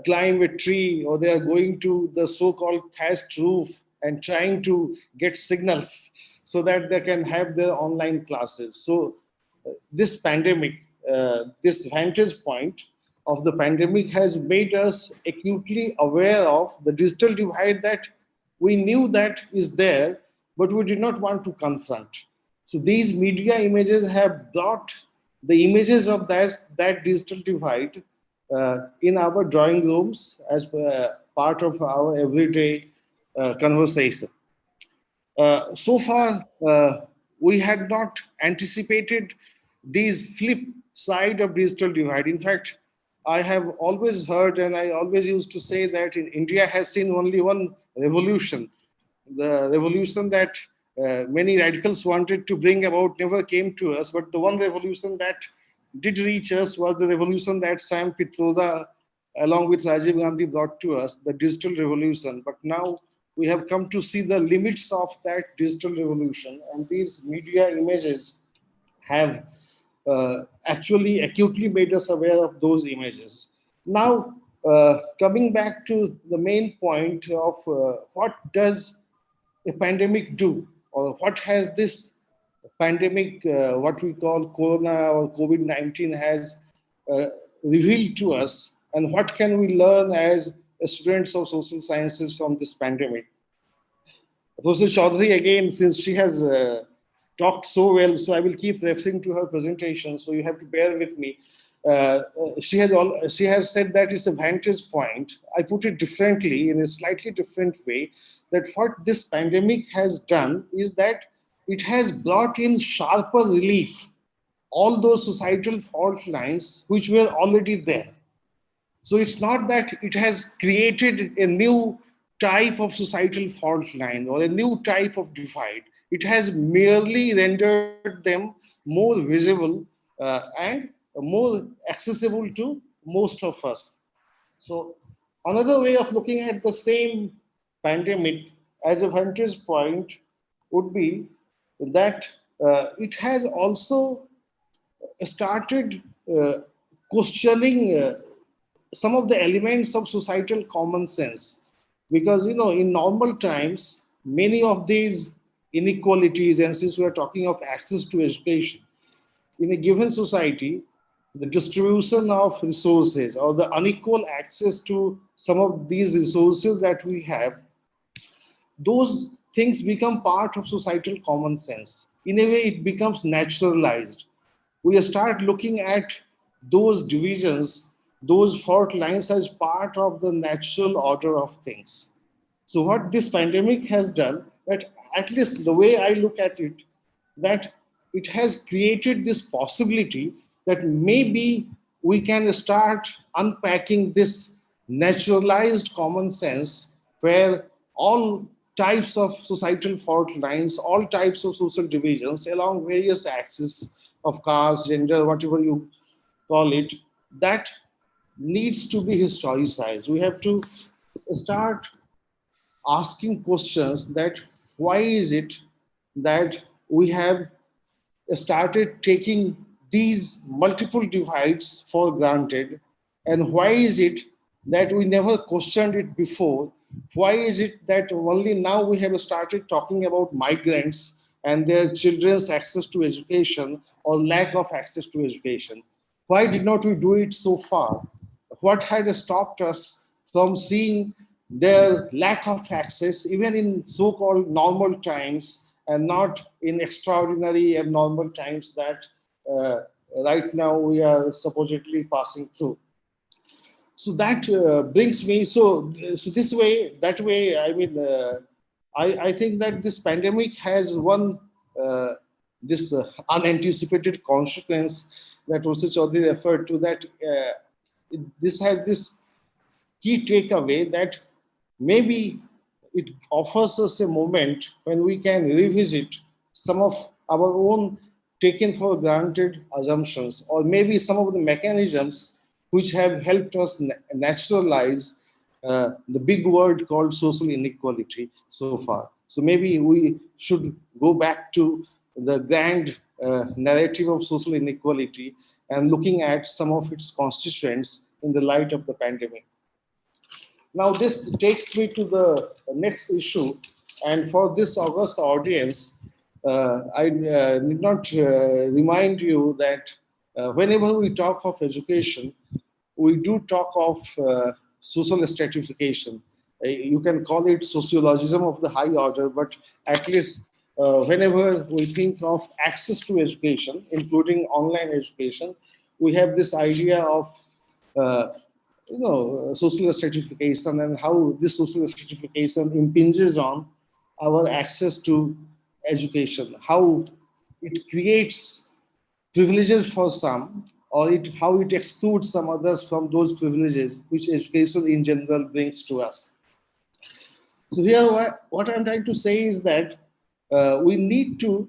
climb a tree, or they are going to the so-called thatched roof and trying to get signals so that they can have their online classes. So this pandemic, this vantage point of the pandemic has made us acutely aware of the digital divide that we knew that is there, but we did not want to confront. So these media images have brought the images of that digital divide in our drawing rooms as part of our everyday conversation. So far, we had not anticipated these flip side of digital divide. In fact, I have always heard, and I always used to say, that in India has seen only one revolution. The revolution that many radicals wanted to bring about never came to us, but the one revolution that did reach us was the revolution that Sam Pitroda, along with Rajiv Gandhi, brought to us, the digital revolution. But now we have come to see the limits of that digital revolution, and these media images have actually acutely made us aware of those images. Now, coming back to the main point of what does a pandemic do, or what has this pandemic, what we call Corona or COVID-19, has revealed to us, and what can we learn as students of social sciences from this pandemic. Professor Chaudhary, again, since she has talked so well, so I will keep referring to her presentation, so you have to bear with me. She has said that it's a vantage point. I put it differently, in a slightly different way, that what this pandemic has done is that it has brought in sharper relief all those societal fault lines which were already there. So it's not that it has created a new type of societal fault line or a new type of divide. It has merely rendered them more visible and more accessible to most of us. So another way of looking at the same pandemic as a vantage point would be that it has also started questioning some of the elements of societal common sense. Because, in normal times, many of these inequalities, and since we are talking of access to education, in a given society, the distribution of resources or the unequal access to some of these resources that we have, those things become part of societal common sense. In a way, it becomes naturalized. We start looking at those divisions, those fault lines, as part of the natural order of things. So what this pandemic has done, that at least the way I look at it, that it has created this possibility that maybe we can start unpacking this naturalized common sense, where all types of societal fault lines, all types of social divisions along various axes of caste, gender, whatever you call it, that needs to be historicized. We have to start asking questions that why is it that we have started taking these multiple divides for granted, and why is it that we never questioned it before? Why is it that only now we have started talking about migrants and their children's access to education or lack of access to education? Why did not we do it so far? What had stopped us from seeing their lack of access even in so-called normal times and not in extraordinary abnormal times that right now we are supposedly passing through? So that brings me, so this way, that way, I mean, I think that this pandemic has one, this unanticipated consequence that Professor Chaudhary referred to, that this has this key takeaway that maybe it offers us a moment when we can revisit some of our own taken for granted assumptions, or maybe some of the mechanisms which have helped us naturalize the big word called social inequality so far. So maybe we should go back to the grand narrative of social inequality and looking at some of its constituents in the light of the pandemic. Now, this takes me to the next issue. And for this august audience, I need not remind you that whenever we talk of education, we do talk of social stratification. You can call it sociologism of the high order, but at least whenever we think of access to education, including online education, we have this idea of social stratification and how this social stratification impinges on our access to education, how it creates privileges for some, or how it excludes some others from those privileges which education in general brings to us. So here, what I'm trying to say is that we need to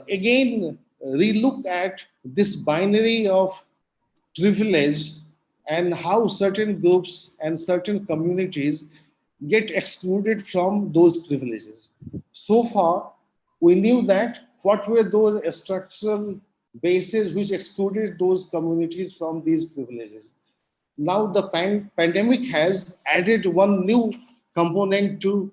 again relook at this binary of privilege and how certain groups and certain communities get excluded from those privileges. So far, we knew that what were those structural bases which excluded those communities from these privileges. Now the pandemic has added one new component to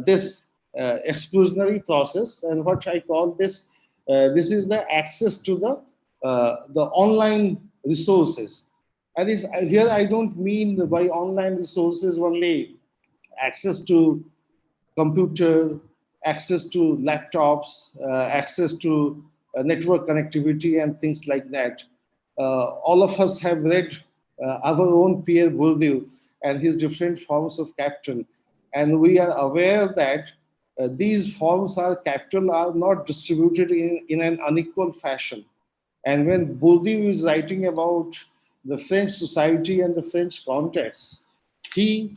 this exclusionary process, and what I call this, this is the access to the online resources. And here I don't mean by online resources only access to computer, access to laptops, access to network connectivity and things like that. All of us have read our own Pierre Bourdieu and his different forms of capital. And we are aware that these forms of capital are not distributed in an unequal fashion. And when Bourdieu is writing about the French society and the French context, he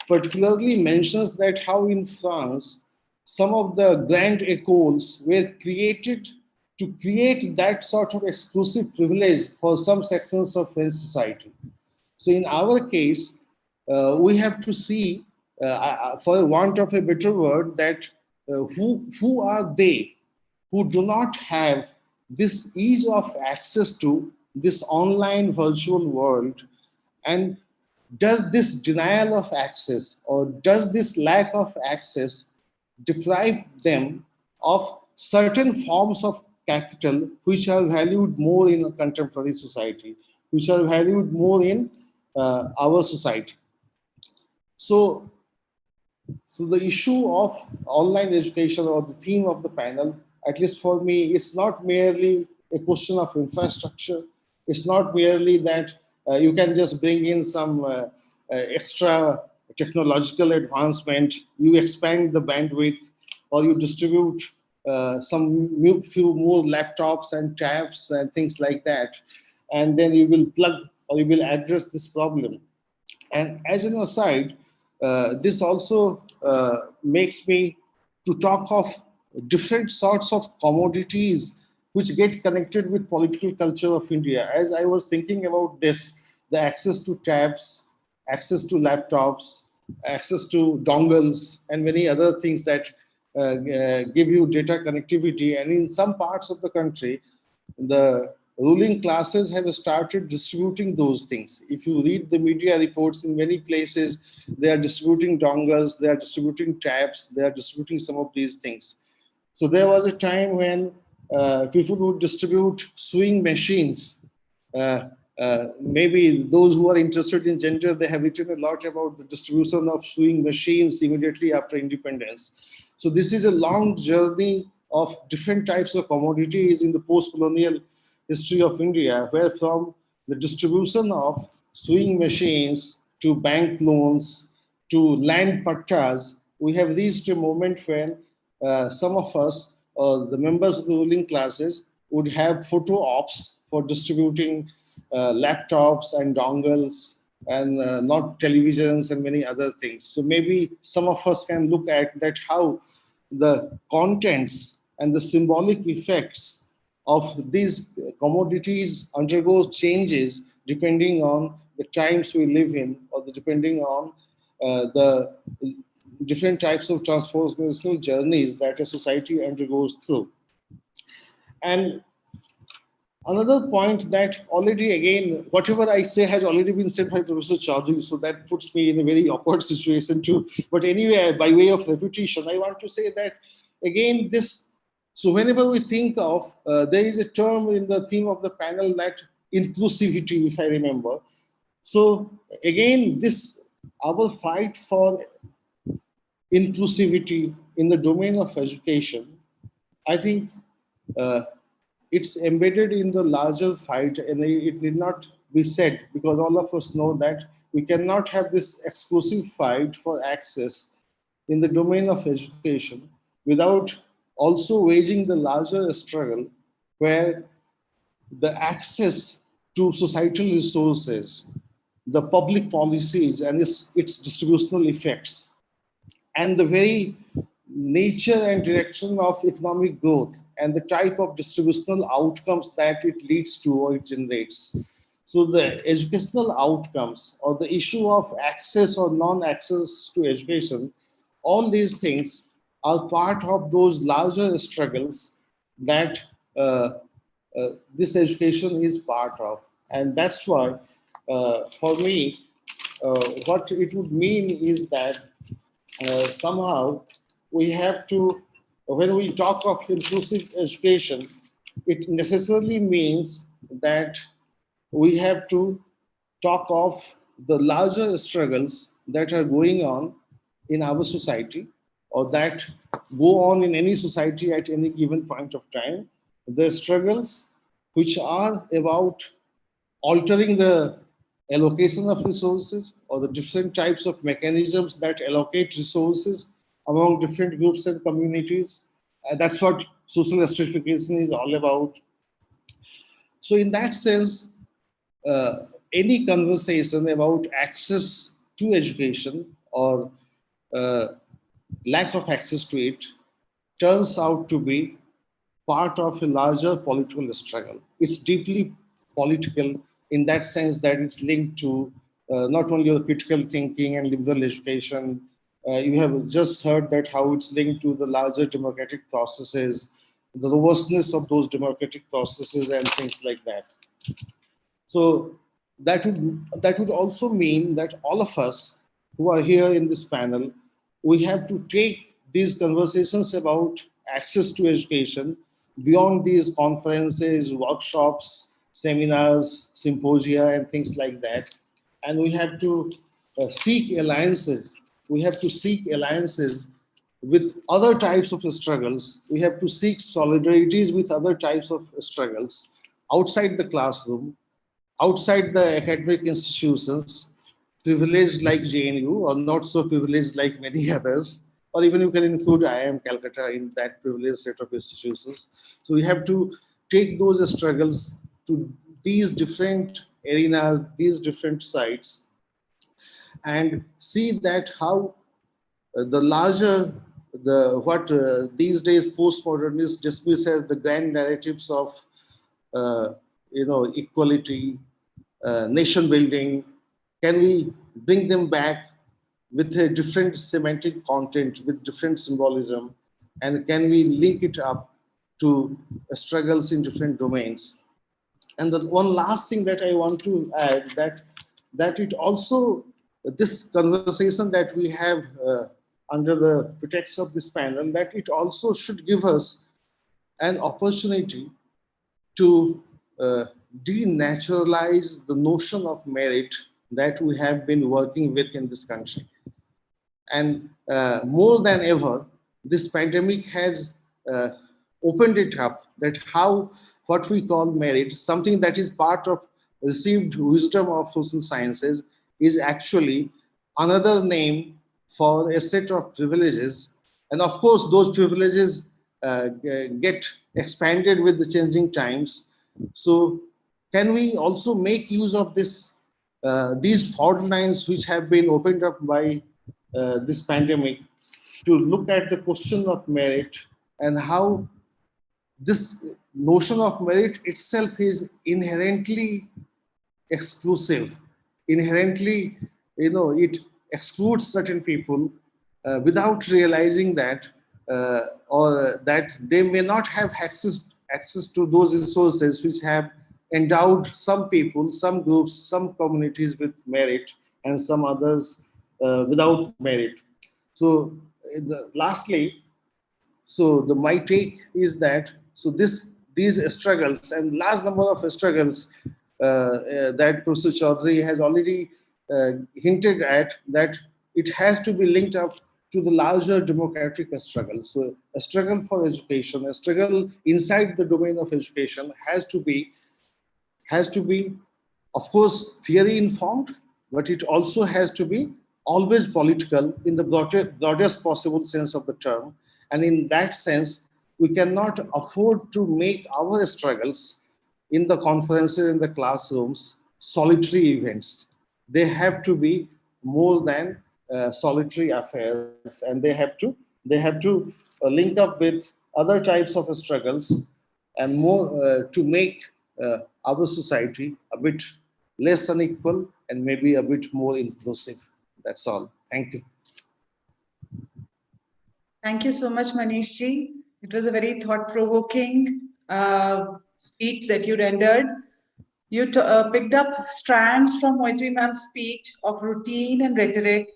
particularly mentions that how in France, some of the grand écoles were created to create that sort of exclusive privilege for some sections of French society. So in our case, we have to see, for want of a better word, that who are they who do not have this ease of access to this online virtual world, and does this denial of access or does this lack of access deprive them of certain forms of capital which are valued more in a contemporary society, which are valued more in our society? So the issue of online education, or the theme of the panel, at least for me, it's not merely a question of infrastructure. It's not merely that you can just bring in some extra technological advancement, you expand the bandwidth, or you distribute few more laptops and tabs and things like that, and then you will plug or you will address this problem. And as an aside, this also makes me to talk of different sorts of commodities which get connected with political culture of India. As I was thinking about this, the access to tabs, access to laptops, access to dongles, and many other things that give you data connectivity. And in some parts of the country, the ruling classes have started distributing those things. If you read the media reports, in many places, they are distributing dongles, they are distributing tabs, they are distributing some of these things. So there was a time when people would distribute sewing machines. Maybe those who are interested in gender, they have written a lot about the distribution of sewing machines immediately after independence. So this is a long journey of different types of commodities in the post-colonial history of India, where from the distribution of sewing machines to bank loans to land pattas, we have reached a moment when some of us, the members of the ruling classes, would have photo ops for distributing laptops and dongles and not televisions and many other things. So maybe some of us can look at that, how the contents and the symbolic effects of these commodities undergo changes depending on the times we live in, or depending on the different types of transformational journeys that a society undergoes through. And another point that already, again, whatever I say has already been said by Professor Chaudhary, so that puts me in a very awkward situation too. But anyway, by way of repetition, I want to say that, again, so whenever we think of, there is a term in the theme of the panel, that inclusivity, if I remember. So again, our fight for inclusivity in the domain of education, I think it's embedded in the larger fight, and it need not be said, because all of us know that we cannot have this exclusive fight for access in the domain of education without also waging the larger struggle where the access to societal resources, the public policies and its distributional effects, and the very nature and direction of economic growth and the type of distributional outcomes that it leads to or it generates. So the educational outcomes, or the issue of access or non-access to education, all these things are part of those larger struggles that this education is part of. And that's why, for me, what it would mean is that somehow we have to, when we talk of inclusive education, it necessarily means that we have to talk of the larger struggles that are going on in our society, or that go on in any society at any given point of time. The struggles which are about altering the allocation of resources, or the different types of mechanisms that allocate resources among different groups and communities. That's what social stratification is all about. So in that sense, any conversation about access to education or lack of access to it turns out to be part of a larger political struggle. It's deeply political in that sense that it's linked to not only the critical thinking and liberal education. You have just heard that how it's linked to the larger democratic processes, the robustness of those democratic processes and things like that. So that would also mean that all of us who are here in this panel, we have to take these conversations about access to education beyond these conferences, workshops, seminars, symposia, and things like that. And we have to seek alliances. We have to seek alliances with other types of struggles. We have to seek solidarities with other types of struggles outside the classroom, outside the academic institutions, privileged like JNU or not so privileged like many others, or even you can include IIM Calcutta in that privileged set of institutions. So we have to take those struggles to these different arenas, these different sites, and see that how the larger, what these days postmodernists dismiss as the grand narratives of equality, nation building? Can we bring them back with a different semantic content, with different symbolism? And can we link it up to struggles in different domains? And the one last thing that I want to add, that it also, this conversation that we have under the pretext of this panel, that it also should give us an opportunity to denaturalize the notion of merit that we have been working with in this country. And more than ever, this pandemic has opened it up, that how what we call merit, something that is part of received wisdom of social sciences, is actually another name for a set of privileges. And of course, those privileges get expanded with the changing times. So can we also make use of this, these fault lines which have been opened up by this pandemic, to look at the question of merit, and how this notion of merit itself is inherently exclusive, inherently, it excludes certain people without realizing that, or that they may not have access to those resources which have endowed some people, some groups, some communities with merit, and some others without merit. So lastly, so my take is that, so these struggles, and large number of struggles that Professor Chaudhary has already hinted at, that it has to be linked up to the larger democratic struggle. So a struggle for education, a struggle inside the domain of education has to be, of course, theory informed, but it also has to be always political in the broadest possible sense of the term. And in that sense, we cannot afford to make our struggles in the conferences, in the classrooms, solitary events. They have to be more than solitary affairs, and they have to link up with other types of struggles, and more to make our society a bit less unequal and maybe a bit more inclusive. That's all. Thank you. Thank you so much, Manish ji. It was a very thought-provoking speech that you rendered. You picked up strands from Moitri ma'am's speech of routine and rhetoric.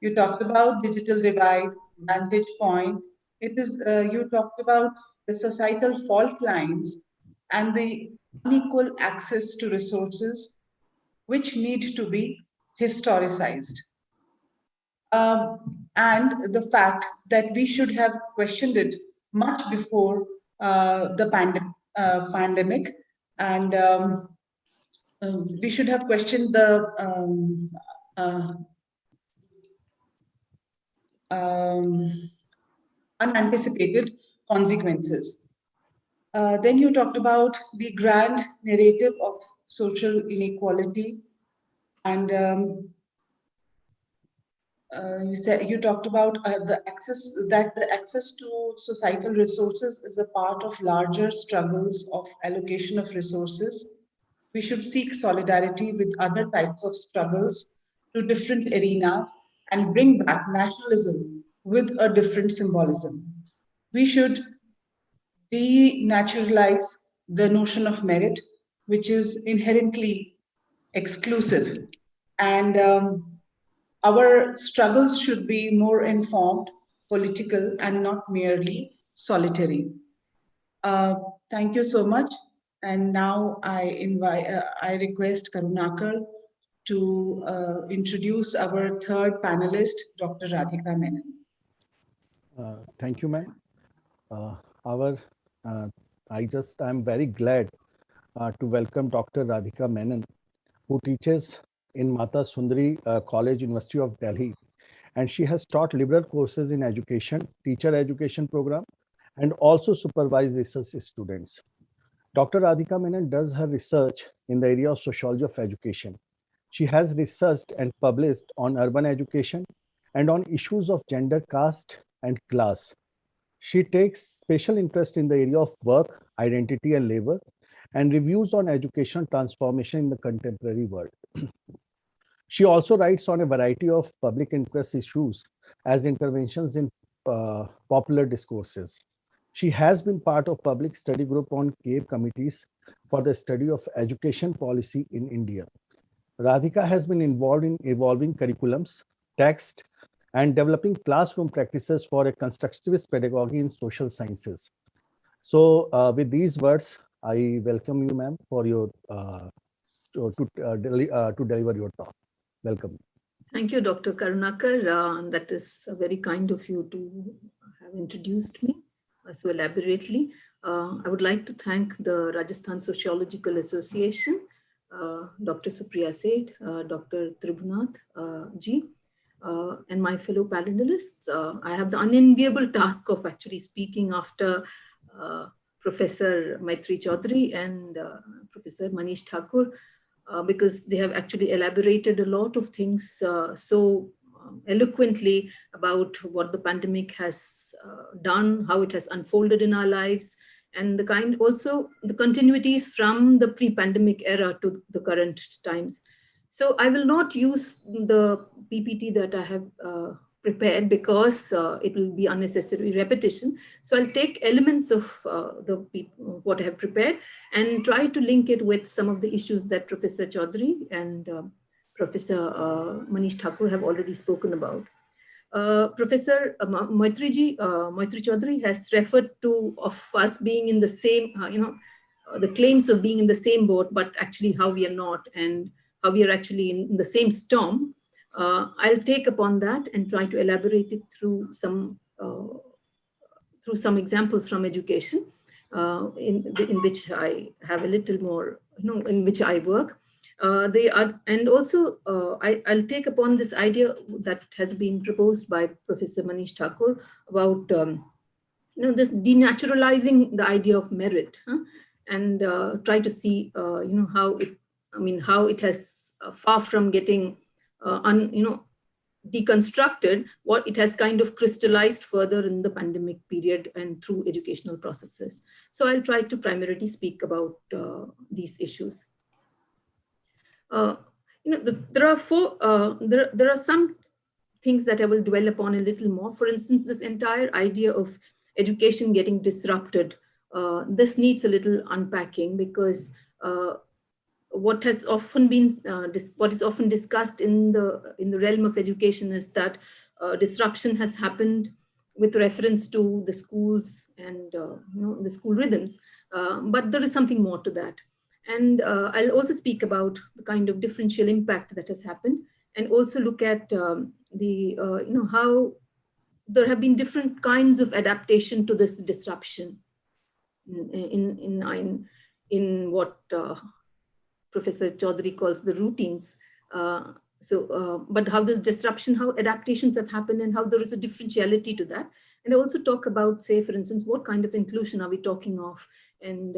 You talked about digital divide, vantage point. You talked about the societal fault lines and the unequal access to resources, which need to be historicized. And the fact that we should have questioned it much before the pandemic, and we should have questioned the uh, um, unanticipated consequences. Then you talked about the grand narrative of social inequality, and you talked about the access to societal resources is a part of larger struggles of allocation of resources. We should seek solidarity with other types of struggles to different arenas and bring back nationalism with a different symbolism. We should denaturalize the notion of merit, which is inherently exclusive. And our struggles should be more informed, political, and not merely solitary. Uh, Thank you so much. And now I request Karunakar to introduce our third panelist, Dr. Radhika Menon. Thank you, ma'am. Our I'm very glad to welcome Dr. Radhika Menon, who teaches in Mata Sundari College, University of Delhi, and she has taught liberal courses in education, teacher education program, and also supervised research students. Dr. Radhika Menon does her research in the area of sociology of education. She has researched and published on urban education and on issues of gender, caste, and class. She takes special interest in the area of work, identity, and labor, and reviews on education transformation in the contemporary world. She also writes on a variety of public interest issues as interventions in popular discourses. She has been part of public study group on CAVE committees for the study of education policy in India. Radhika has been involved in evolving curriculums, text, and developing classroom practices for a constructivist pedagogy in social sciences. So with these words, I welcome you, ma'am, for your to deliver your talk. Welcome. Thank you, Dr. Karunakar. That is very kind of you to have introduced me so elaborately. I would like to thank the Rajasthan Sociological Association, Dr. Supriya Seth, Dr. Tribhunath ji, and my fellow panelists. I have the unenviable task of actually speaking after Professor Maitri Chaudhary and Professor Manish Thakur, because they have actually elaborated a lot of things so eloquently about what the pandemic has done, how it has unfolded in our lives, and also the continuities from the pre-pandemic era to the current times. So I will not use the PPT that I have prepared because it will be unnecessary repetition. So I'll take elements of what I have prepared and try to link it with some of the issues that Professor Chaudhary and Professor Manish Thakur have already spoken about. Professor Maitri Chaudhary has referred to of us being in the same, the claims of being in the same boat, but actually how we are not, and how we are actually in the same storm. I'll take upon that and try to elaborate it through some examples from education, in which I have a little more, in which I work. And also I'll take upon this idea that has been proposed by Professor Manish Thakur about this denaturalizing the idea of merit, and try to see how it has far from getting deconstructed, what it has kind of crystallized further in the pandemic period and through educational processes. So I'll try to primarily speak about these issues. There are some things that I will dwell upon a little more. For instance, this entire idea of education getting disrupted, this needs a little unpacking, because what is often discussed in the realm of education is that disruption has happened with reference to the schools and the school rhythms, but there is something more to that. And I'll also speak about the kind of differential impact that has happened, and also look at how there have been different kinds of adaptation to this disruption in what Professor Chaudhary calls the routines. But how this disruption, how adaptations have happened, and how there is a differentiality to that. And I also talk about, say, for instance, what kind of inclusion are we talking of, and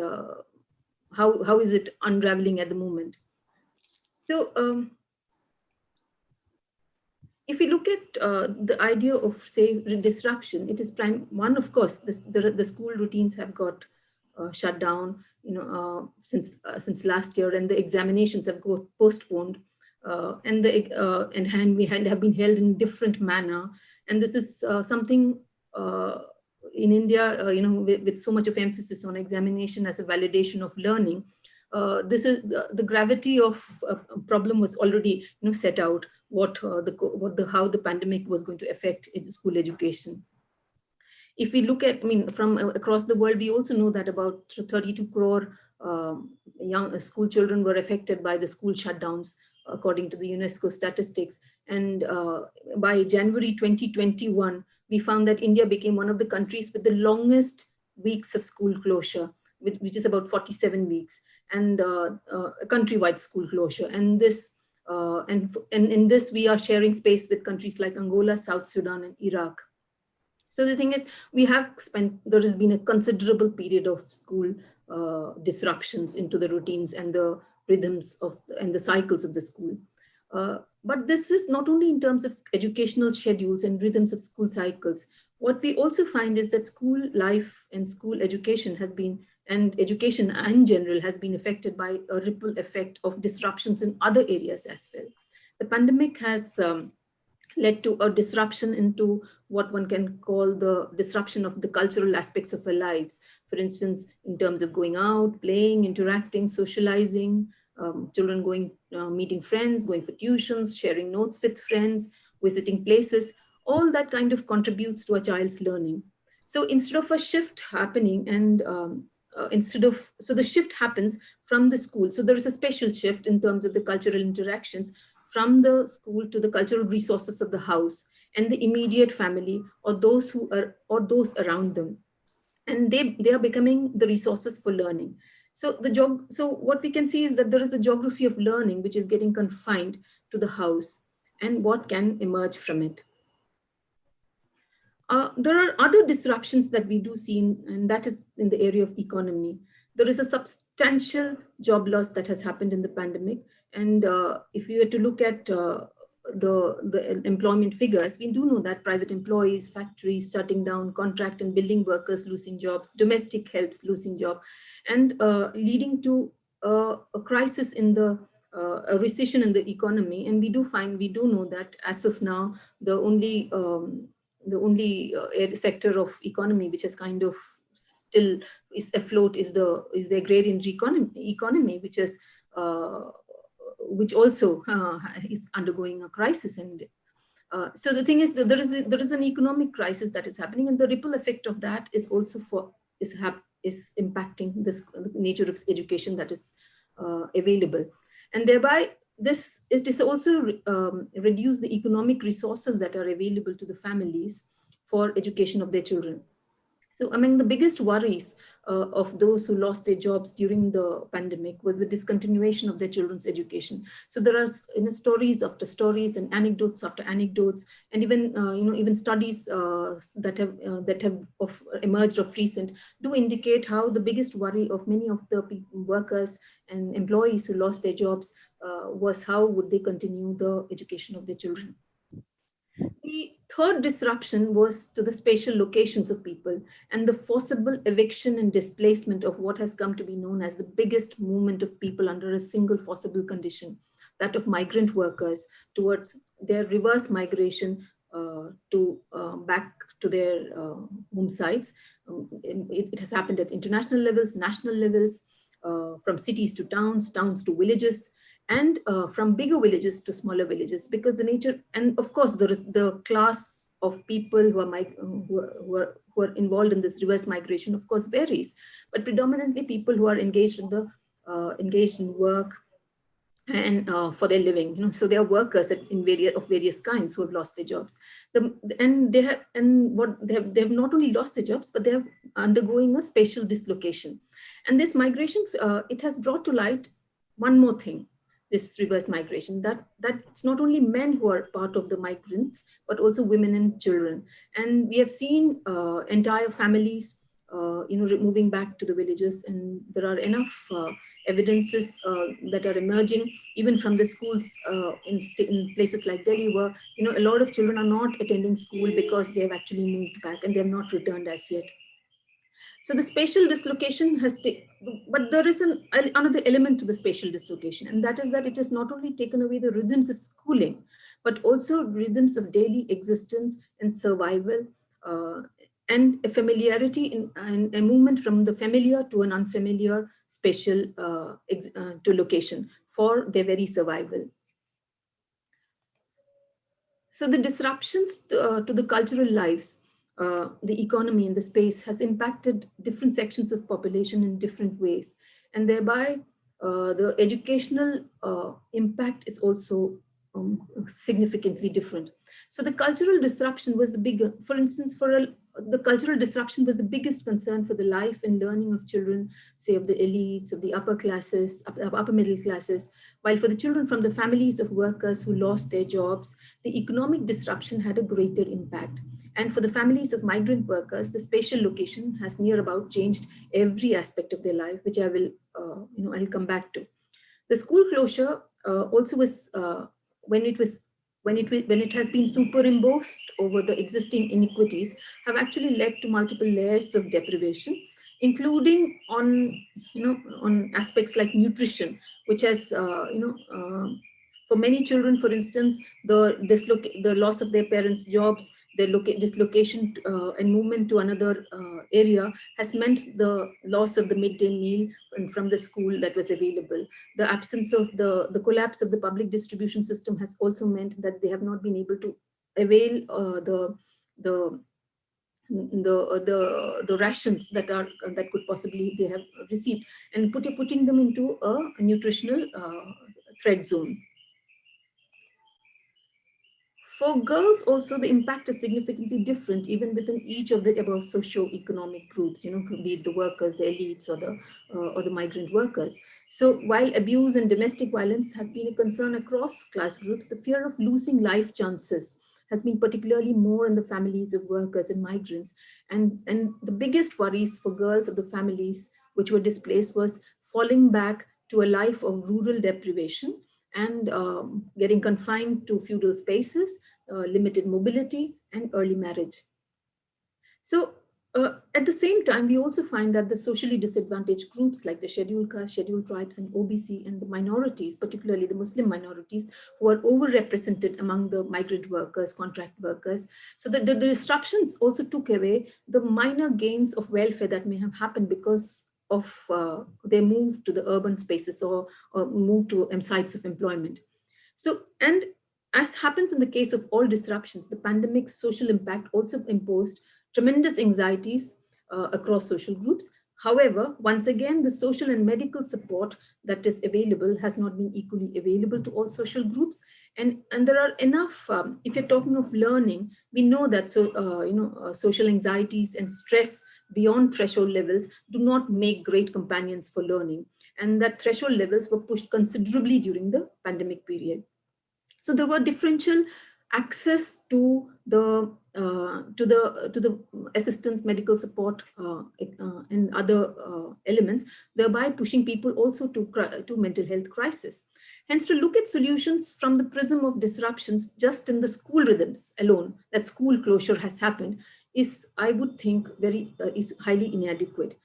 how is it unraveling at the moment. So if we look at the idea of, say, disruption, it is one, of course, the school routines have got shut down, since last year, and the examinations have got postponed, and we have been held in different manner. And this is something in India, with so much of emphasis on examination as a validation of learning. This is the gravity of a problem was already set out, how the pandemic was going to affect school education. If we look at, from across the world, we also know that about 32 crore young school children were affected by the school shutdowns, according to the UNESCO statistics. And by January 2021, we found that India became one of the countries with the longest weeks of school closure, which is about 47 weeks, and a countrywide school closure. And this, and in this, we are sharing space with countries like Angola, South Sudan, and Iraq. So the thing is, there has been a considerable period of school disruptions into the routines and the rhythms and the cycles of the school. But this is not only in terms of educational schedules and rhythms of school cycles. What we also find is that school life and school education has been and education in general has been affected by a ripple effect of disruptions in other areas as well. The pandemic has led to a disruption into what one can call the disruption of the cultural aspects of our lives. For instance, in terms of going out, playing, interacting, socializing, children going, meeting friends, going for tuitions, sharing notes with friends, visiting places, all that kind of contributes to a child's learning. So instead of a shift happening and so the shift happens from the school. So there is a special shift in terms of the cultural interactions from the school to the cultural resources of the house and the immediate family or those who are or those around them. And they are becoming the resources for learning. So so what we can see is that there is a geography of learning which is getting confined to the house and what can emerge from it. There are other disruptions that we do see, and that is in the area of economy. There is a substantial job loss that has happened in the pandemic. And if you were to look at the employment figures, we do know that private employees, factories shutting down, contract and building workers losing jobs, domestic helps losing job, and leading to a crisis in a recession in the economy. And we do know that as of now, the only sector of economy which is kind of still is afloat is the agrarian economy, which also is undergoing a crisis. And so the thing is that there is an economic crisis that is happening, and the ripple effect of that is also is impacting the nature of education that is available, and thereby this also reduce the economic resources that are available to the families for education of their children. So among the biggest worries of those who lost their jobs during the pandemic was the discontinuation of their children's education. So there are stories after stories and anecdotes after anecdotes, and even even studies that have emerged of recent do indicate how the biggest worry of many of the workers and employees who lost their jobs was how would they continue the education of their children. The third disruption was to the spatial locations of people and the forcible eviction and displacement of what has come to be known as the biggest movement of people under a single forcible condition, that of migrant workers towards their reverse migration back to their home sites. It has happened at international levels, national levels, from cities to towns to villages, and from bigger villages to smaller villages, because the nature, and of course there is the class of people who are involved in this reverse migration, of course varies, but predominantly people who are engaged in work and for their living. So they are workers of various kinds who have lost their jobs. They have not only lost their jobs, but they are undergoing a spatial dislocation. And this migration, it has brought to light one more thing. This reverse migration, that it's not only men who are part of the migrants, but also women and children. And we have seen entire families, moving back to the villages, and there are enough evidences that are emerging, even from the schools in places like Delhi, where a lot of children are not attending school because they have actually moved back and they have not returned as yet. So the spatial dislocation but there is another element to the spatial dislocation, and that is that it has not only taken away the rhythms of schooling, but also rhythms of daily existence and survival, and a familiarity and a movement from the familiar to an unfamiliar spatial to location for their very survival. So the disruptions to the cultural lives, the economy and the space has impacted different sections of population in different ways. And thereby the educational impact is also significantly different. So the cultural disruption was the bigger, for instance, the cultural disruption was the biggest concern for the life and learning of children, say of the elites, of the upper classes, upper middle classes, while for the children from the families of workers who lost their jobs, the economic disruption had a greater impact. And for the families of migrant workers, the spatial location has near about changed every aspect of their life, which I will, I'll come back to. The school closure also was, when it has been superimposed over the existing inequities, have actually led to multiple layers of deprivation including on, on aspects like nutrition, which has, for many children, for instance, the loss of their parents' jobs, their dislocation and movement to another area has meant the loss of the midday meal from the school that was available. The absence of the collapse of the public distribution system has also meant that they have not been able to avail the rations that could possibly they have received, and putting them into a nutritional threat zone. For girls also, the impact is significantly different even within each of the above socio-economic groups, be it the workers, the elites, or the migrant workers. So while abuse and domestic violence has been a concern across class groups, the fear of losing life chances has been particularly more in the families of workers and migrants. And the biggest worries for girls of the families which were displaced was falling back to a life of rural deprivation and getting confined to feudal spaces, limited mobility, and early marriage. So at the same time, we also find that the socially disadvantaged groups like the scheduled castes, scheduled tribes, and OBC, and the minorities, particularly the Muslim minorities, who are overrepresented among the migrant workers, contract workers. So the disruptions also took away the minor gains of welfare that may have happened because of their move to the urban spaces or move to sites of employment. So, and as happens in the case of all disruptions, the pandemic's social impact also imposed tremendous anxieties across social groups. However, once again, the social and medical support that is available has not been equally available to all social groups. And there are enough, if you're talking of learning, we know that social anxieties and stress beyond threshold levels do not make great companions for learning. And that threshold levels were pushed considerably during the pandemic period. So there were differential access to the assistance, medical support, and other elements, thereby pushing people also to mental health crisis. Hence, to look at solutions from the prism of disruptions just in the school rhythms alone, that school closure has happened, is, I would think, is highly inadequate.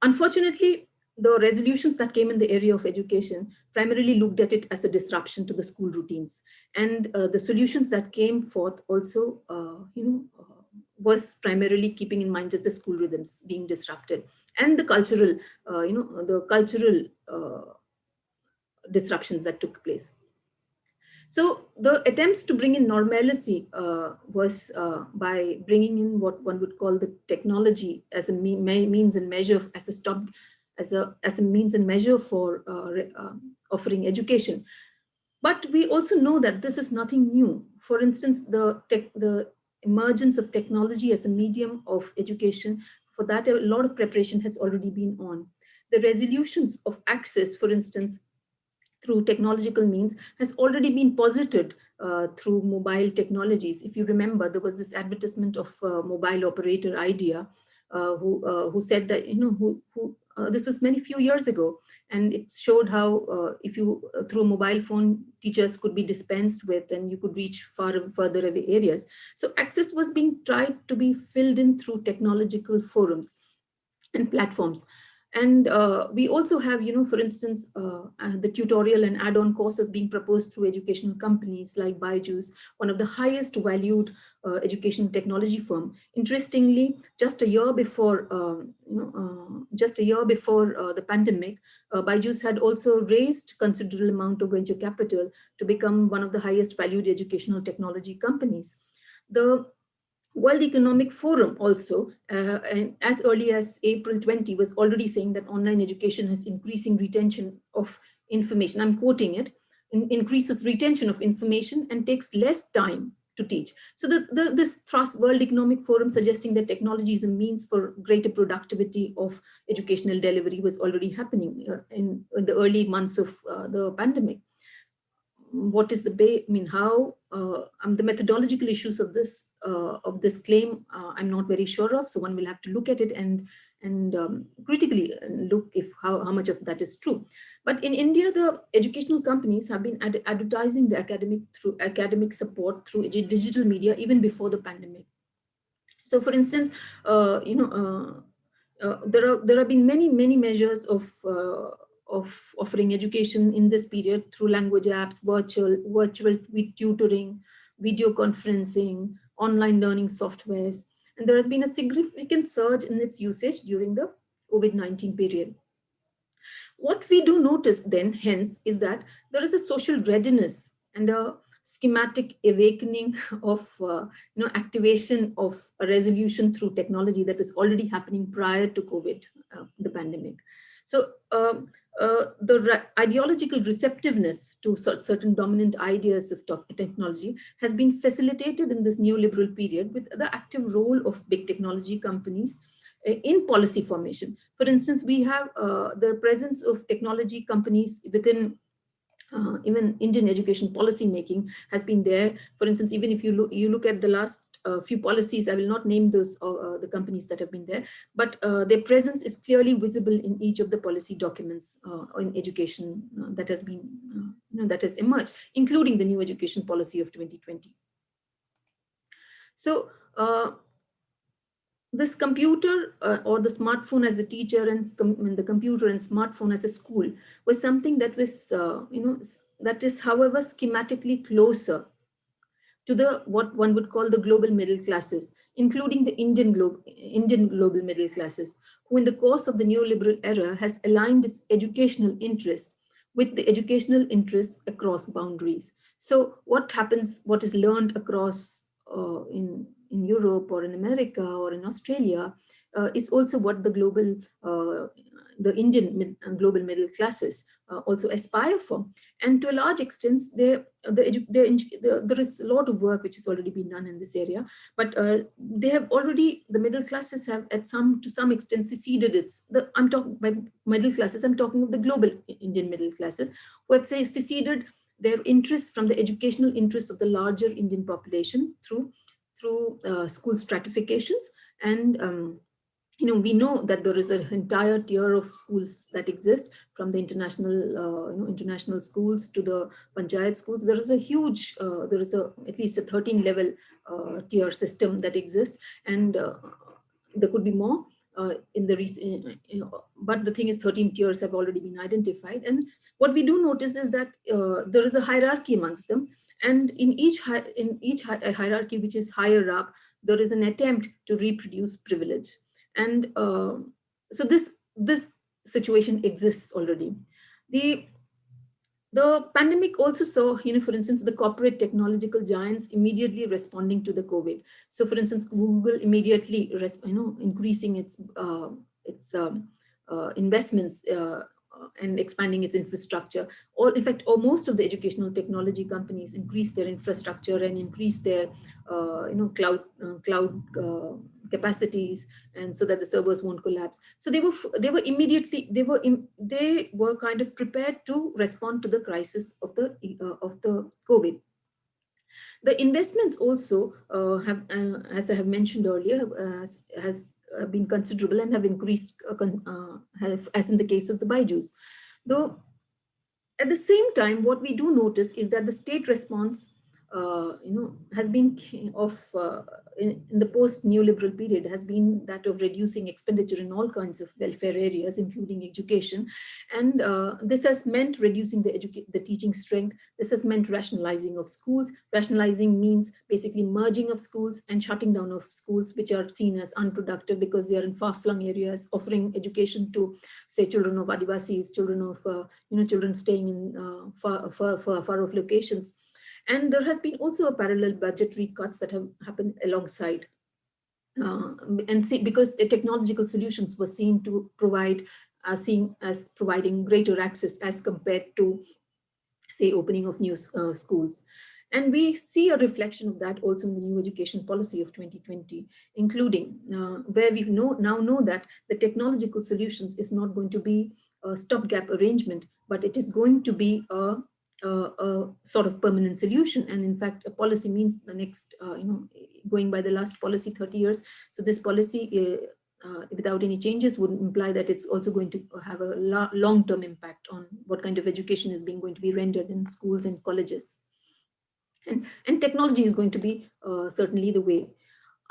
Unfortunately, the resolutions that came in the area of education primarily looked at it as a disruption to the school routines. And the solutions that came forth also, was primarily keeping in mind just the school rhythms being disrupted and the cultural, disruptions that took place. So the attempts to bring in normalcy was by bringing in what one would call the technology as a means and measure, as a means and measure for offering education. But we also know that this is nothing new. For instance, the emergence of technology as a medium of education, for that a lot of preparation has already been on. The resolutions of access, for instance, through technological means has already been posited through mobile technologies. If you remember, there was this advertisement of mobile operator Idea, who said that, this was many few years ago, and it showed how if you through a mobile phone, teachers could be dispensed with and you could reach far further away areas. So access was being tried to be filled in through technological forums and platforms. And we also have, for instance, the tutorial and add-on courses being proposed through educational companies like Byju's, one of the highest valued educational technology firm. Interestingly, just a year before, the pandemic, Byju's had also raised considerable amount of venture capital to become one of the highest valued educational technology companies. The World Economic Forum also, and as early as April 20, was already saying that online education is increasing retention of information. I'm quoting it, increases retention of information and takes less time to teach. So this thrust World Economic Forum suggesting that technology is a means for greater productivity of educational delivery was already happening in the early months of the pandemic. What is how the methodological issues of this claim I'm not very sure of, so one will have to look at it and critically look how much of that is true. But in India, the educational companies have been advertising the academic support through digital media even before the pandemic. So for instance, there have been many measures of offering education in this period through language apps, virtual tutoring, video conferencing, online learning softwares, and there has been a significant surge in its usage during the COVID-19 period. What we do notice then, hence, is that there is a social readiness and a schematic awakening of activation of a resolution through technology that was already happening prior to COVID, the pandemic. So the ideological receptiveness to certain dominant ideas of technology has been facilitated in this neoliberal period with the active role of big technology companies in policy formation. For instance, we have the presence of technology companies within even Indian education policy making has been there. For instance, even if you look at the last few policies, I will not name those the companies that have been there, but their presence is clearly visible in each of the policy documents in education that has been that has emerged, including the new education policy of 2020. So this computer or the smartphone as a teacher and the computer and smartphone as a school was something that was, that is, however, schematically closer to the what one would call the global middle classes, including the Indian global middle classes, who in the course of the neoliberal era has aligned its educational interests with the educational interests across boundaries. So what happens, what is learned across in Europe or in America or in Australia is also what the global, the Indian global middle classes also aspire for. And to a large extent, there is a lot of work which has already been done in this area, but they have already, the middle classes have to some extent seceded I'm talking by middle classes, I'm talking of the global Indian middle classes, who have seceded their interests from the educational interests of the larger Indian population through school stratifications. And we know that there is an entire tier of schools that exist, from the international schools to the panchayat schools. There is a huge, there is at least a 13 level tier system that exists, and there could be more in the recent, but the thing is 13 tiers have already been identified. And what we do notice is that there is a hierarchy amongst them. And in each hierarchy which is higher up, there is an attempt to reproduce privilege. And so this situation exists already. The pandemic also saw, for instance, the corporate technological giants immediately responding to the COVID. So, for instance, Google immediately, increasing its investments and expanding its infrastructure. Or, in fact, most of the educational technology companies increased their infrastructure and increased their, cloud capacities, and so that the servers won't collapse. So they were kind of prepared to respond to the crisis of the COVID. The investments also have, as I have mentioned earlier, has been considerable and have increased, as in the case of the Byju's. Though at the same time, what we do notice is that the state response, has been in the post-neoliberal period has been that of reducing expenditure in all kinds of welfare areas, including education. And this has meant reducing the teaching strength. This has meant rationalizing of schools. Rationalizing means basically merging of schools and shutting down of schools which are seen as unproductive because they are in far-flung areas, offering education to, say, children of Adivasis, children of, children staying in far-off locations. And there has been also a parallel budgetary cuts that have happened alongside. Because technological solutions were seen to provide, seen as providing greater access as compared to, say, opening of new schools. And we see a reflection of that also in the new education policy of 2020, including where we now know that the technological solutions is not going to be a stopgap arrangement, but it is going to be a sort of permanent solution. And in fact, a policy means the next, going by the last policy 30 years. So this policy, without any changes, would imply that it's also going to have a long-term impact on what kind of education is going to be rendered in schools and colleges. And technology is going to be certainly the way.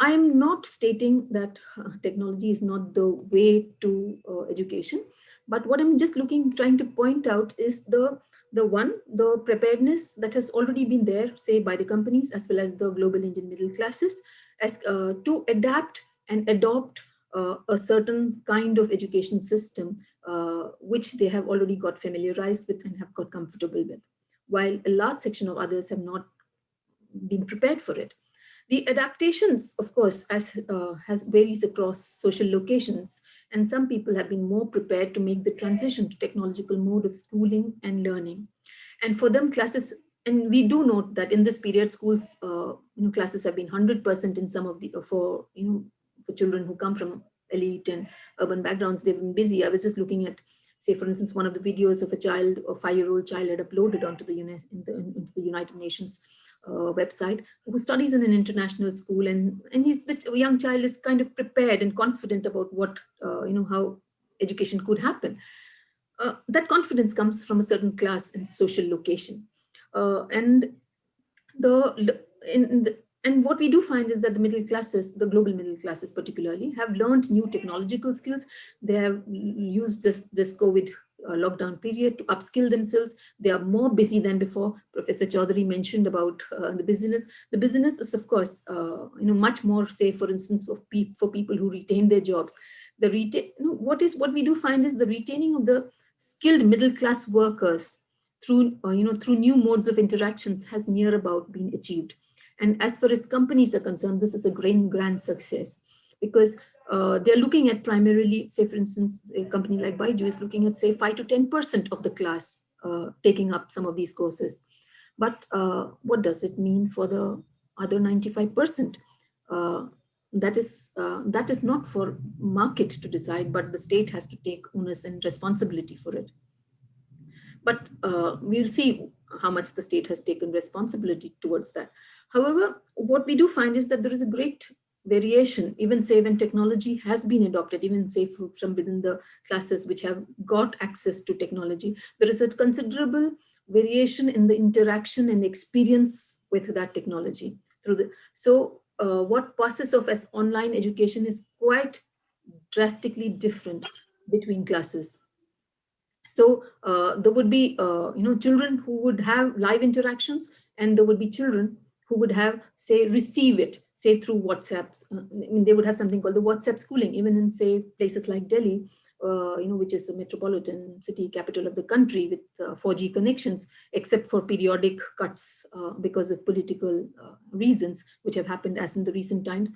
I am not stating that technology is not the way to education, but what I'm just trying to point out is the preparedness that has already been there, say by the companies as well as the global Indian middle classes, as to adapt and adopt a certain kind of education system, which they have already got familiarized with and have got comfortable with, while a large section of others have not been prepared for it. The adaptations, of course, has varies across social locations, and some people have been more prepared to make the transition to technological mode of schooling and learning. And for them, classes, and we do note that in this period, schools, classes have been 100% in some of the for children who come from elite and urban backgrounds. They've been busy. I was just looking at, say, for instance, one of the videos of a 5-year-old child had uploaded onto into the United Nations website, who studies in an international school, and the young child is kind of prepared and confident about what how education could happen. That confidence comes from a certain class and social location, and what we do find is that the middle classes, the global middle classes particularly, have learned new technological skills. They have used this COVID lockdown period to upskill themselves. They are more busy than before. Professor Chaudhary mentioned about the business. The business is, of course, much more, say, for instance, for people who retain their jobs. What we do find is the retaining of the skilled middle class workers through new modes of interactions has near about been achieved. And as far as companies are concerned, this is a grand success, because they're looking at primarily, say, for instance, a company like Baidu is looking at, say, 5 to 10% of the class taking up some of these courses. But what does it mean for the other 95%? That is not for market to decide, but the state has to take onus and responsibility for it. But we'll see how much the state has taken responsibility towards that. However, what we do find is that there is a great variation, even say when technology has been adopted, even say from within the classes which have got access to technology, there is a considerable variation in the interaction and experience with that technology. What passes off as online education is quite drastically different between classes. So there would be children who would have live interactions, and there would be children who would have, say, receive it, say, through WhatsApps. They would have something called the WhatsApp schooling, even in, say, places like Delhi, which is a metropolitan city capital of the country with 4G connections, except for periodic cuts because of political reasons, which have happened as in the recent times.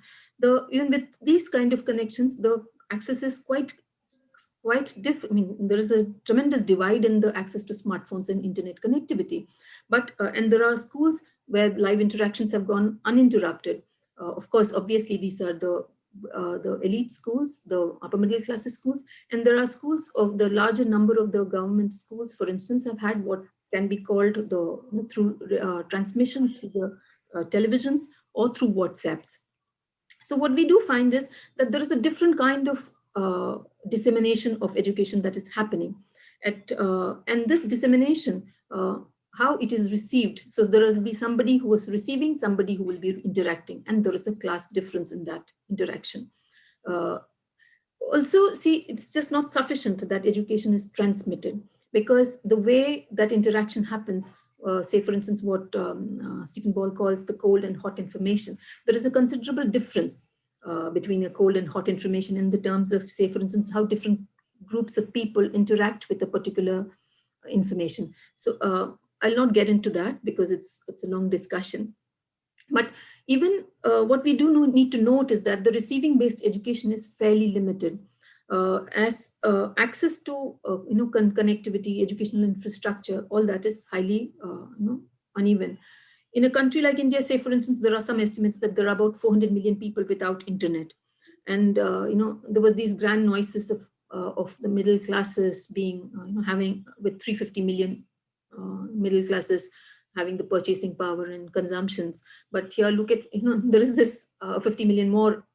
Even with these kind of connections, the access is quite different. I mean, there is a tremendous divide in the access to smartphones and internet connectivity. But and there are schools where live interactions have gone uninterrupted. Of course, obviously, these are the elite schools, the upper middle classes schools, and there are schools of the larger number of the government schools, for instance, have had what can be called through transmissions through the televisions or through WhatsApps. So what we do find is that there is a different kind of dissemination of education that is happening, and this dissemination, how it is received. So there will be somebody who is receiving, somebody who will be interacting, and there is a class difference in that interaction. Also, see, it's just not sufficient that education is transmitted, because the way that interaction happens, say, for instance, what Stephen Ball calls the cold and hot information, there is a considerable difference between a cold and hot information in the terms of, say, for instance, how different groups of people interact with a particular information. So I'll not get into that because it's a long discussion. But even what we do need to note is that the receiving-based education is fairly limited, as access to connectivity, educational infrastructure, all that is highly uneven. In a country like India, say, for instance, there are some estimates that there are about 400 million people without internet. And, there was these grand noises of the middle classes being, having with 350 million middle classes having the purchasing power and consumptions. But here, look at, there is this 50 million more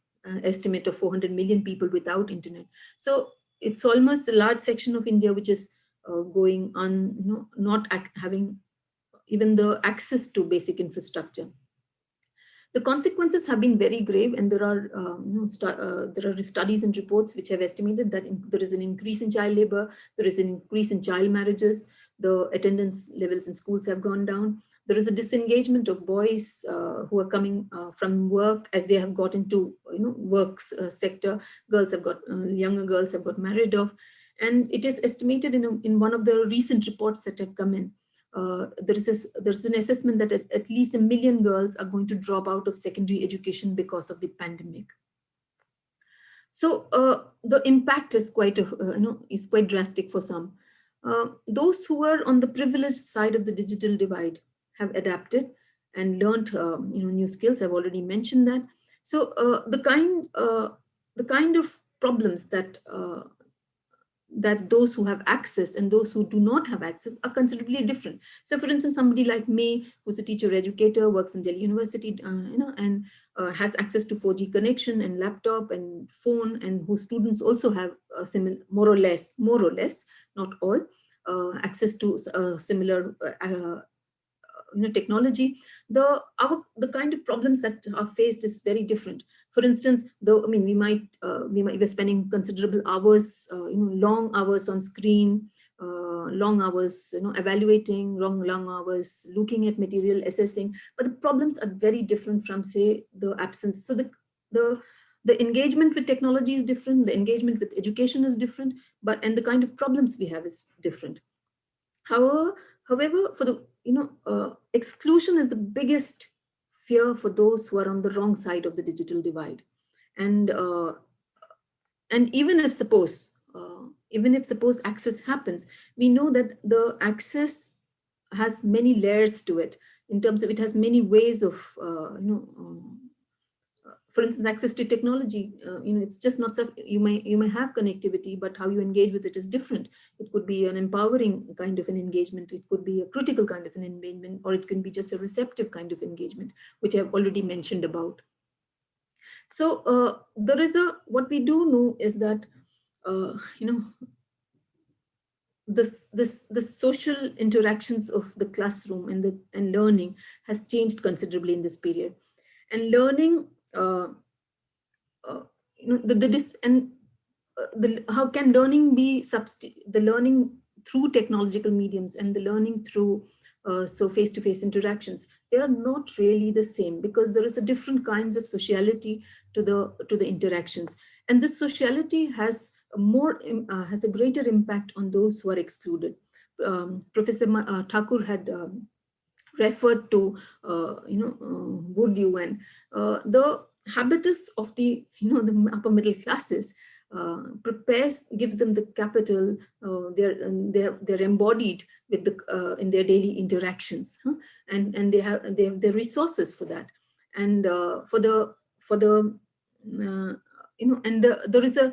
estimate of 400 million people without internet. So it's almost a large section of India which is going on, not having even the access to basic infrastructure. The consequences have been very grave, and there are studies and reports which have estimated that there is an increase in child labor, there is an increase in child marriages, the attendance levels in schools have gone down. There is a disengagement of boys who are coming from work as they have got into works sector. Younger girls have got married off, and it is estimated in one of the recent reports that have come in. There's an assessment that at least 1 million girls are going to drop out of secondary education because of the pandemic. So the impact is quite drastic for some. Those who are on the privileged side of the digital divide have adapted and learned new skills. I've already mentioned that. So the kind of problems that those who have access and those who do not have access are considerably different. So for instance, somebody like me, who's a teacher educator, works in Delhi University, and has access to 4G connection and laptop and phone, and whose students also have similar, more or less, not all, access to similar technology. The kind of problems that are faced is very different. For instance, though, we might be spending considerable hours, long hours on screen, long hours, evaluating, long hours looking at material, assessing. But the problems are very different from, say, the absence. So the engagement with technology is different. The engagement with education is different. And the kind of problems we have is different. However, for the exclusion is the biggest fear for those who are on the wrong side of the digital divide, and even if suppose access happens, we know that the access has many layers to it, in terms of it has many ways of for instance, access to technology, it's just not, you may have connectivity, but how you engage with it is different. It could be an empowering kind of an engagement. It could be a critical kind of an engagement, or it can be just a receptive kind of engagement, which I've already mentioned about. So there is what we do know is that, the social interactions of the classroom and learning has changed considerably in this period. And learning, how can learning be the learning through technological mediums and the learning through so face-to-face interactions? They are not really the same, because there is a different kinds of sociality to the interactions, and this sociality has a greater impact on those who are excluded. Professor Thakur had referred to Bourdieu, and the habitus of the upper middle classes gives them the capital. They're embodied with in their daily interactions, and they have the resources for that, and there is a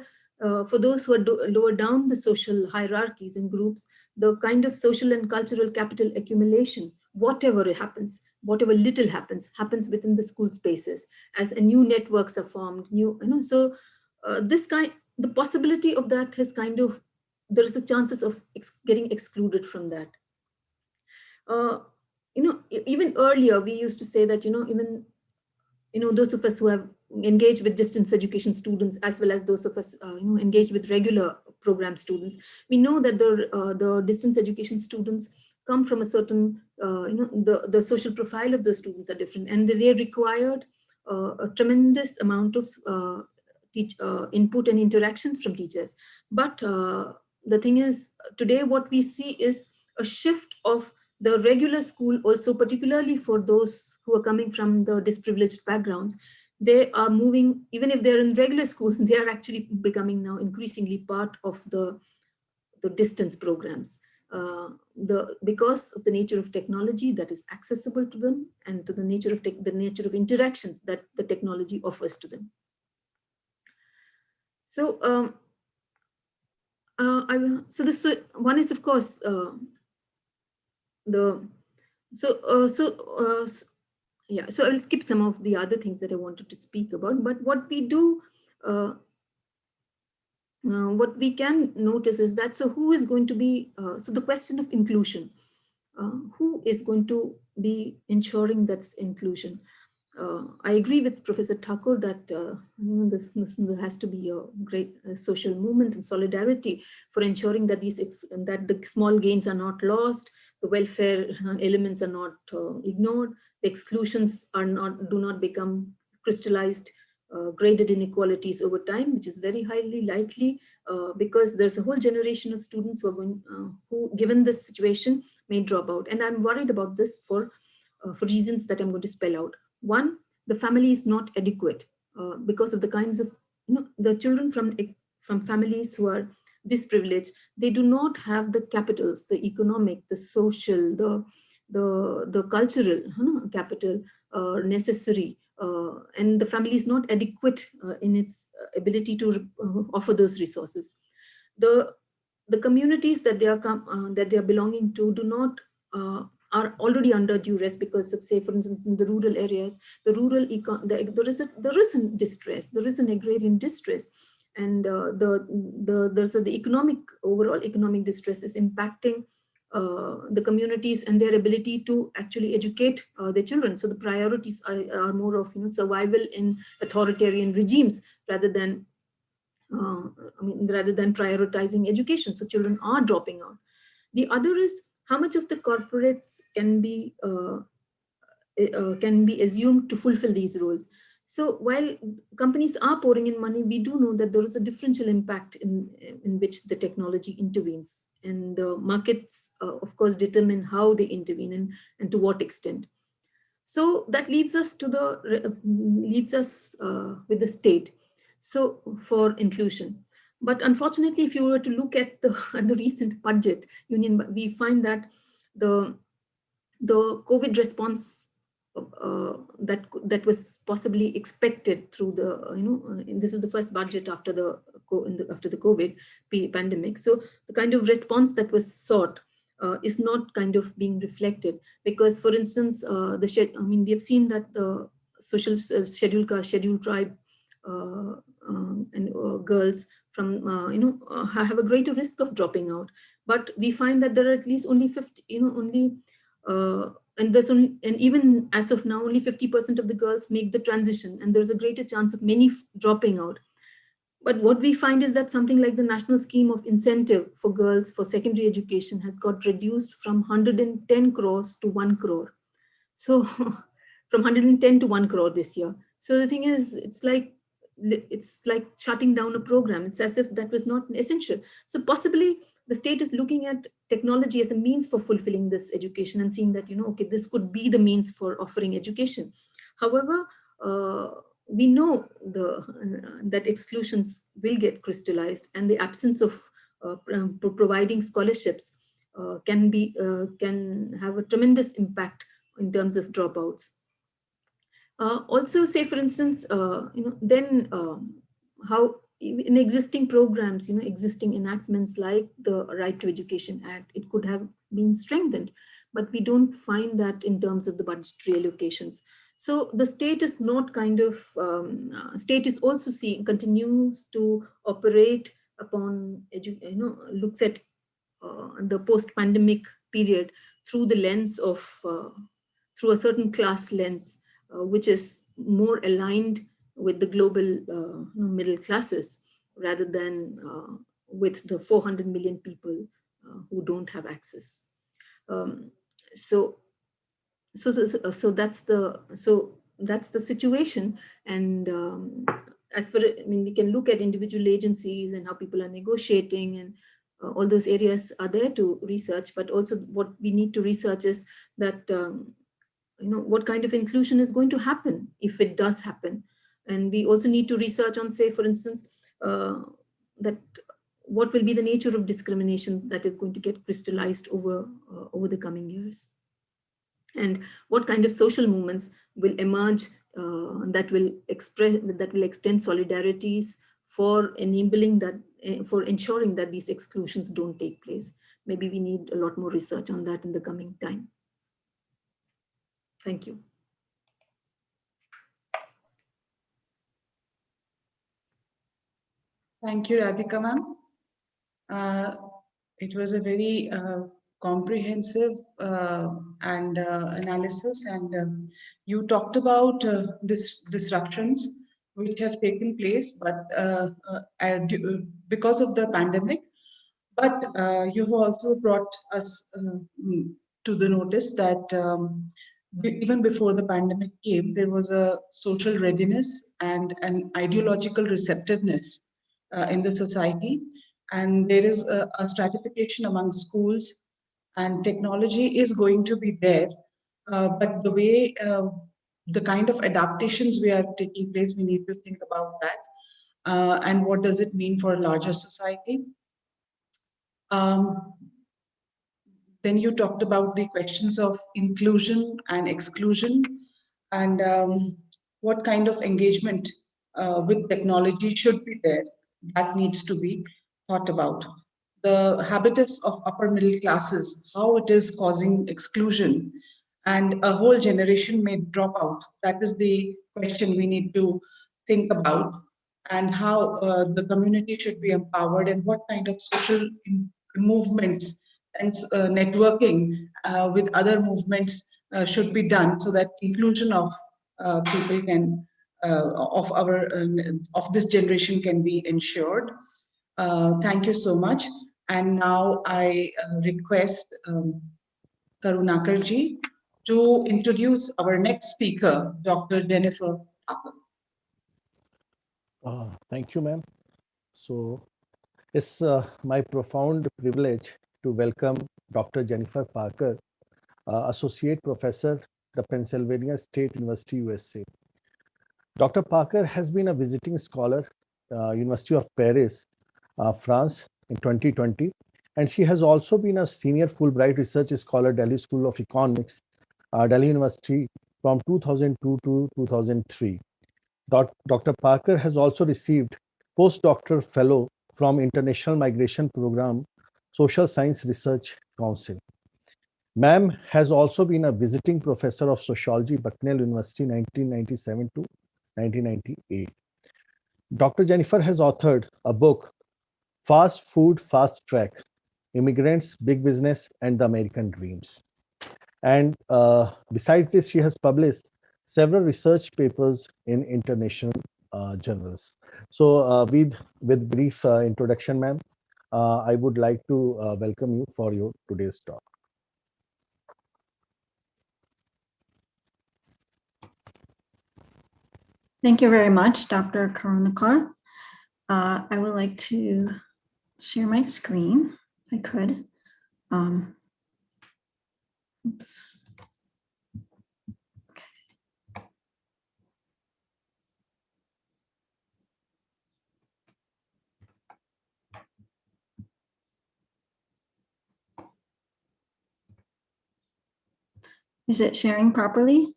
for those who are lower down the social hierarchies and groups, the kind of social and cultural capital accumulation, whatever little happens within the school spaces, as new networks are formed, so the possibility of that has there is a chances of getting excluded from that. Even earlier we used to say that, even those of us who have engaged with distance education students, as well as those of us engaged with regular program students, we know that the distance education students come from a certain, the social profile of the students are different, and they required a tremendous amount of input and interactions from teachers. But the thing is, today what we see is a shift of the regular school also, particularly for those who are coming from the disprivileged backgrounds. They are moving, even if they're in regular schools, they are actually becoming now increasingly part of the distance programs. Because of the nature of technology that is accessible to them, and to the nature of interactions that the technology offers to them. So, so this one is, of course, yeah. So I will skip some of the other things that I wanted to speak about. But what we do, what we can notice is that, so who is going to be, so the question of inclusion, who is going to be ensuring that's inclusion? I agree with Professor Thakur that there has to be a great social movement and solidarity for ensuring that that the small gains are not lost, the welfare elements are not ignored, the exclusions do not become crystallized, graded inequalities over time, which is very highly likely because there's a whole generation of students who, given this situation, may drop out. And I'm worried about this for reasons that I'm going to spell out. One, the family is not adequate because of the kinds of, the children from families who are disprivileged, they do not have the capitals, the economic, the social, the cultural capital necessary, and the family is not adequate in its ability to offer those resources. The communities that they are belonging to do not are already under duress because of, say, for instance, in the rural areas, there is a distress, there is an agrarian distress, and the overall economic distress is impacting the communities and their ability to actually educate their children. So the priorities are more of survival in authoritarian regimes rather than prioritizing education. So children are dropping out. The other is how much of the corporates can be assumed to fulfill these roles. So while companies are pouring in money, we do know that there is a differential impact in which the technology intervenes, and the markets, of course, determine how they intervene and to what extent. So that leaves us with the state. So for inclusion. But unfortunately, if you were to look at the recent budget, we find that the COVID response that was possibly expected through this is the first budget after the COVID pandemic. So the kind of response that was sought is not kind of being reflected, because, for instance, we have seen that the social scheduled caste, scheduled tribe and girls from have a greater risk of dropping out. But we find that there are at least only 50, and even as of now, only 50% of the girls make the transition, and there's a greater chance of many dropping out. But what we find is that something like the national scheme of incentive for girls for secondary education has got reduced from 110 crores to 1 crore. So from 110 to 1 crore this year. So the thing is, it's like shutting down a program. It's as if that was not essential. So possibly the state is looking at technology as a means for fulfilling this education and seeing that, okay, this could be the means for offering education. However, we know that exclusions will get crystallized, and the absence of providing scholarships can have a tremendous impact in terms of dropouts. Also, say, for instance, how in existing programs, existing enactments like the Right to Education Act, it could have been strengthened, but we don't find that in terms of the budgetary allocations. So the state is not state is also continues to operate upon, looks at the post-pandemic period through the lens of, through a certain class lens, which is more aligned with the global middle classes rather than with the 400 million people who don't have access. So that's the situation. And we can look at individual agencies and how people are negotiating, and all those areas are there to research. But also what we need to research is that what kind of inclusion is going to happen if it does happen. And we also need to research on, say, for instance, that what will be the nature of discrimination that is going to get crystallized over the coming years, and what kind of social movements will emerge that will extend solidarities for enabling that, for ensuring that these exclusions don't take place. Maybe we need a lot more research on that in the coming time. Thank you. Thank you, Radhika ma'am. It was a very comprehensive analysis, and you talked about disruptions which have taken place, but because of the pandemic. But you've also brought us to the notice that even before the pandemic came, there was a social readiness and an ideological receptiveness in the society. And there is a stratification among schools, and technology is going to be there. But the way, the kind of adaptations we are taking place, we need to think about that. And what does it mean for a larger society? Um, then you talked about the questions of inclusion and exclusion, and what kind of engagement with technology should be there. That needs to be thought about. The habitus of upper middle classes, how it is causing exclusion, and a whole generation may drop out. That is the question we need to think about, and how the community should be empowered, and what kind of social movements and networking with other movements should be done, so that inclusion of people can of this generation can be ensured. Thank you so much. And now I request Karunakar ji to introduce our next speaker, Dr. Jennifer Parker. Thank you, ma'am. So it's my profound privilege to welcome Dr. Jennifer Parker, Associate Professor, the Pennsylvania State University, USA. Dr. Parker has been a visiting scholar, University of Paris, France in 2020, and she has also been a senior Fulbright Research Scholar, Delhi School of Economics, Delhi University from 2002 to 2003. Dr. Parker has also received postdoctoral fellow from International Migration Program, Social Science Research Council. Ma'am has also been a visiting professor of sociology, Bucknell University, 1997 to 1998. Dr. Jennifer has authored a book, Fast Food, Fast Track, Immigrants, Big Business, and the American Dreams. And besides this, she has published several research papers in international journals. So with brief introduction, ma'am, I would like to welcome you for your today's talk. Thank you very much, Dr. Karunakar. I would like to share my screen, if I could. Oops. Okay. Is it sharing properly?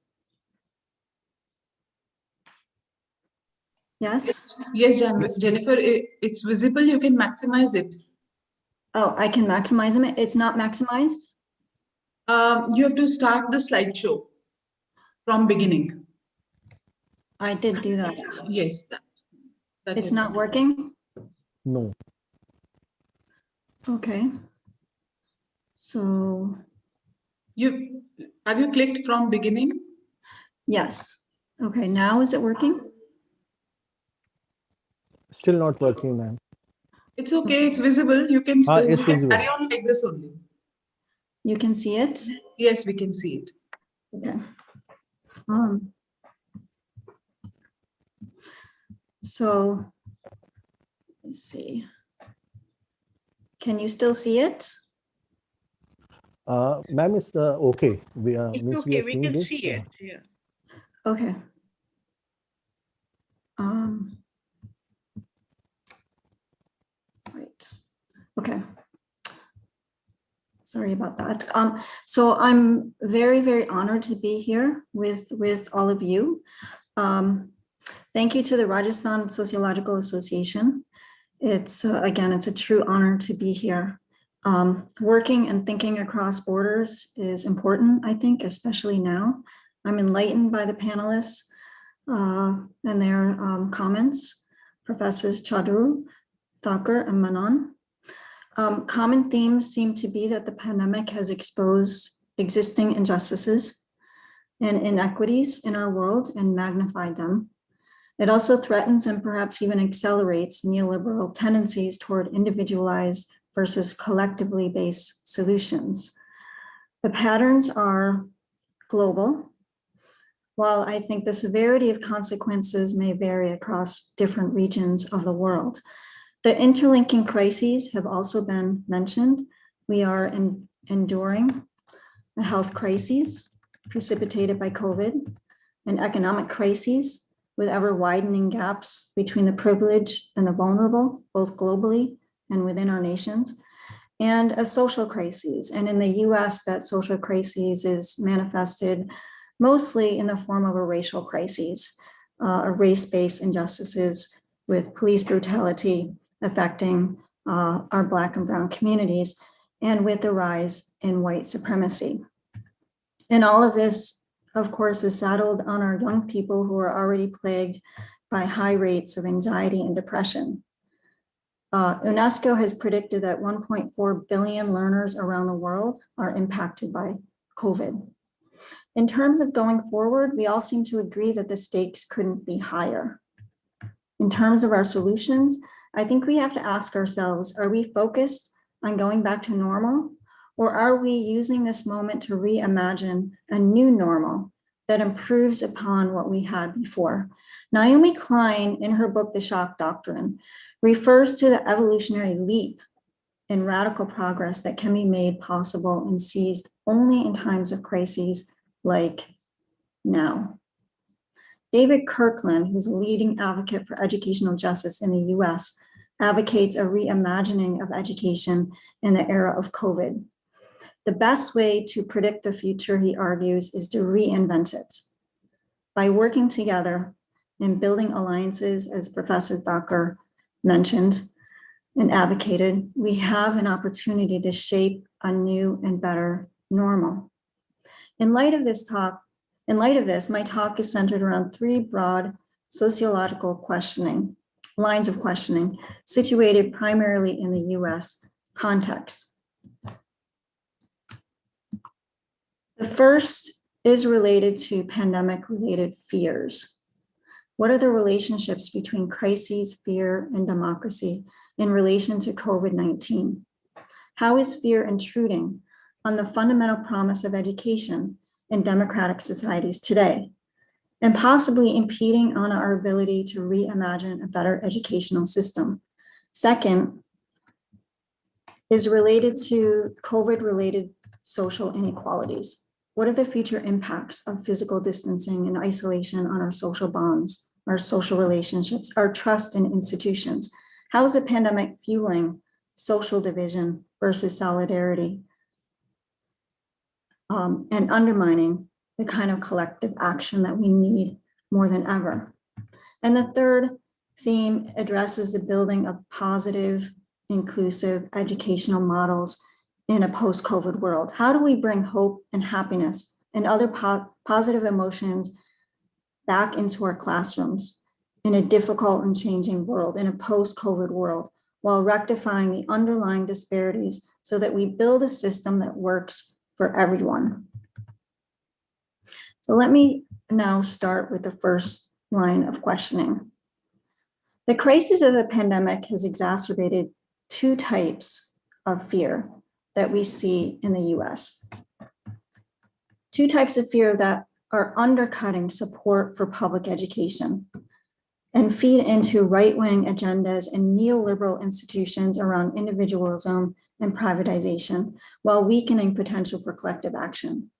Yes? Yes, Jennifer, it's visible. You can maximize it. Oh, I can maximize it. It's not maximized? You have to start the slideshow from beginning. I did do that. Yes. That It's not working? No. Okay. So. Have you clicked from beginning? Yes. Okay, now is it working? Still not working, ma'am. It's okay. It's visible. You can still carry on like this only. You can see it? Yes, we can see it. Okay. So let's see. Can you still see it? Ma'am, it's okay. We can see it. Yeah. Okay. Right. Okay. Sorry about that. So I'm very, very honored to be here with all of you. Thank you to the Rajasthan Sociological Association. It's again, it's a true honor to be here. Working and thinking across borders is important, I think, especially now. I'm enlightened by the panelists and their comments, Professors Chadru, Thakur, and Manon. Common themes seem to be that the pandemic has exposed existing injustices and inequities in our world and magnified them. It also threatens and perhaps even accelerates neoliberal tendencies toward individualized versus collectively based solutions. The patterns are global. While I think the severity of consequences may vary across different regions of the world, the interlinking crises have also been mentioned. We are enduring a health crisis precipitated by COVID, an economic crisis with ever widening gaps between the privileged and the vulnerable, both globally and within our nations, and a social crisis. And in the US, that social crisis is manifested mostly in the form of a racial crisis, race-based injustices with police brutality affecting our Black and Brown communities, and with the rise in white supremacy. And all of this, of course, is saddled on our young people who are already plagued by high rates of anxiety and depression. UNESCO has predicted that 1.4 billion learners around the world are impacted by COVID. In terms of going forward, we all seem to agree that the stakes couldn't be higher. In terms of our solutions, I think we have to ask ourselves, are we focused on going back to normal? Or are we using this moment to reimagine a new normal that improves upon what we had before? Naomi Klein, in her book, The Shock Doctrine, refers to the evolutionary leap in radical progress that can be made possible and seized only in times of crises like now. David Kirkland, who's a leading advocate for educational justice in the US, advocates a reimagining of education in the era of COVID. The best way to predict the future, he argues, is to reinvent it. By working together and building alliances, as Professor Thakur mentioned and advocated, we have an opportunity to shape a new and better normal. In light of this, my talk is centered around three broad sociological lines of questioning, situated primarily in the US context. The first is related to pandemic-related fears. What are the relationships between crises, fear, and democracy in relation to COVID-19? How is fear intruding on the fundamental promise of education in democratic societies today, and possibly impeding on our ability to reimagine a better educational system? Second is related to COVID-related social inequalities. What are the future impacts of physical distancing and isolation on our social bonds, our social relationships, our trust in institutions? How is the pandemic fueling social division versus solidarity, and undermining the kind of collective action that we need more than ever? And the third theme addresses the building of positive, inclusive educational models in a post-COVID world. How do we bring hope and happiness and other positive emotions back into our classrooms in a difficult and changing world, in a post-COVID world, while rectifying the underlying disparities so that we build a system that works for everyone? So let me now start with the first line of questioning. The crisis of the pandemic has exacerbated two types of fear that we see in the US. Two types of fear that are undercutting support for public education and feed into right-wing agendas and neoliberal institutions around individualism and privatization, while weakening potential for collective action.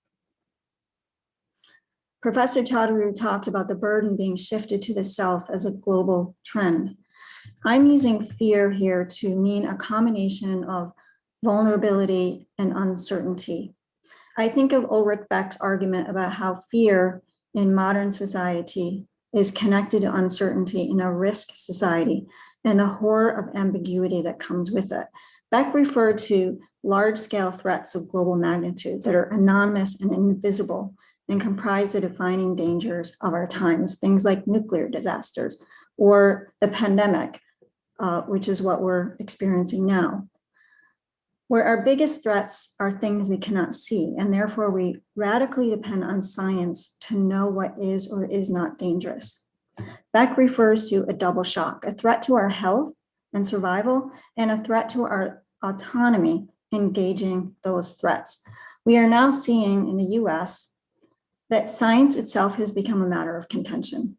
Professor Chaudhary talked about the burden being shifted to the self as a global trend. I'm using fear here to mean a combination of vulnerability and uncertainty. I think of Ulrich Beck's argument about how fear in modern society is connected to uncertainty in a risk society and the horror of ambiguity that comes with it. Beck referred to large-scale threats of global magnitude that are anonymous and invisible and comprise the defining dangers of our times, things like nuclear disasters or the pandemic, which is what we're experiencing now. where our biggest threats are things we cannot see, and therefore we radically depend on science to know what is or is not dangerous. Beck refers to a double shock, a threat to our health and survival, and a threat to our autonomy engaging those threats. We are now seeing in the US that science itself has become a matter of contention.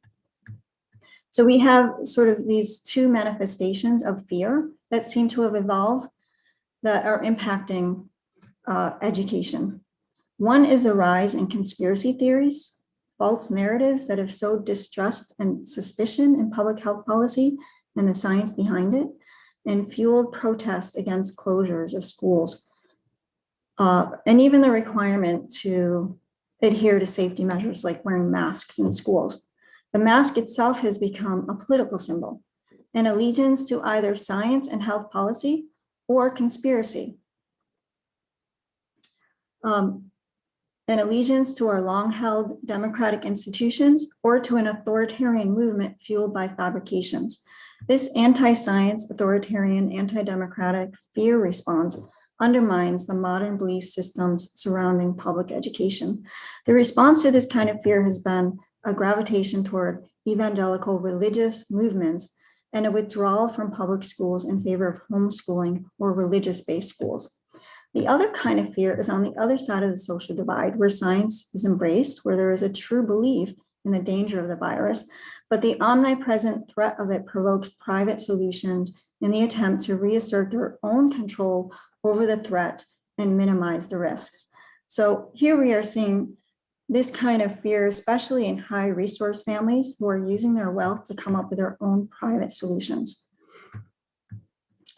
So we have sort of these two manifestations of fear that seem to have evolved that are impacting education. One is a rise in conspiracy theories, false narratives that have sowed distrust and suspicion in public health policy and the science behind it, and fueled protests against closures of schools, and even the requirement to adhere to safety measures like wearing masks in schools. The mask itself has become a political symbol, an allegiance to either science and health policy or conspiracy. An allegiance to our long-held democratic institutions or to an authoritarian movement fueled by fabrications. This anti-science, authoritarian, anti-democratic fear response undermines the modern belief systems surrounding public education. The response to this kind of fear has been a gravitation toward evangelical religious movements and a withdrawal from public schools in favor of homeschooling or religious-based schools. The other kind of fear is on the other side of the social divide, where science is embraced, where there is a true belief in the danger of the virus, but the omnipresent threat of it provokes private solutions in the attempt to reassert their own control over the threat and minimize the risks. So here we are seeing this kind of fear, especially in high resource families who are using their wealth to come up with their own private solutions.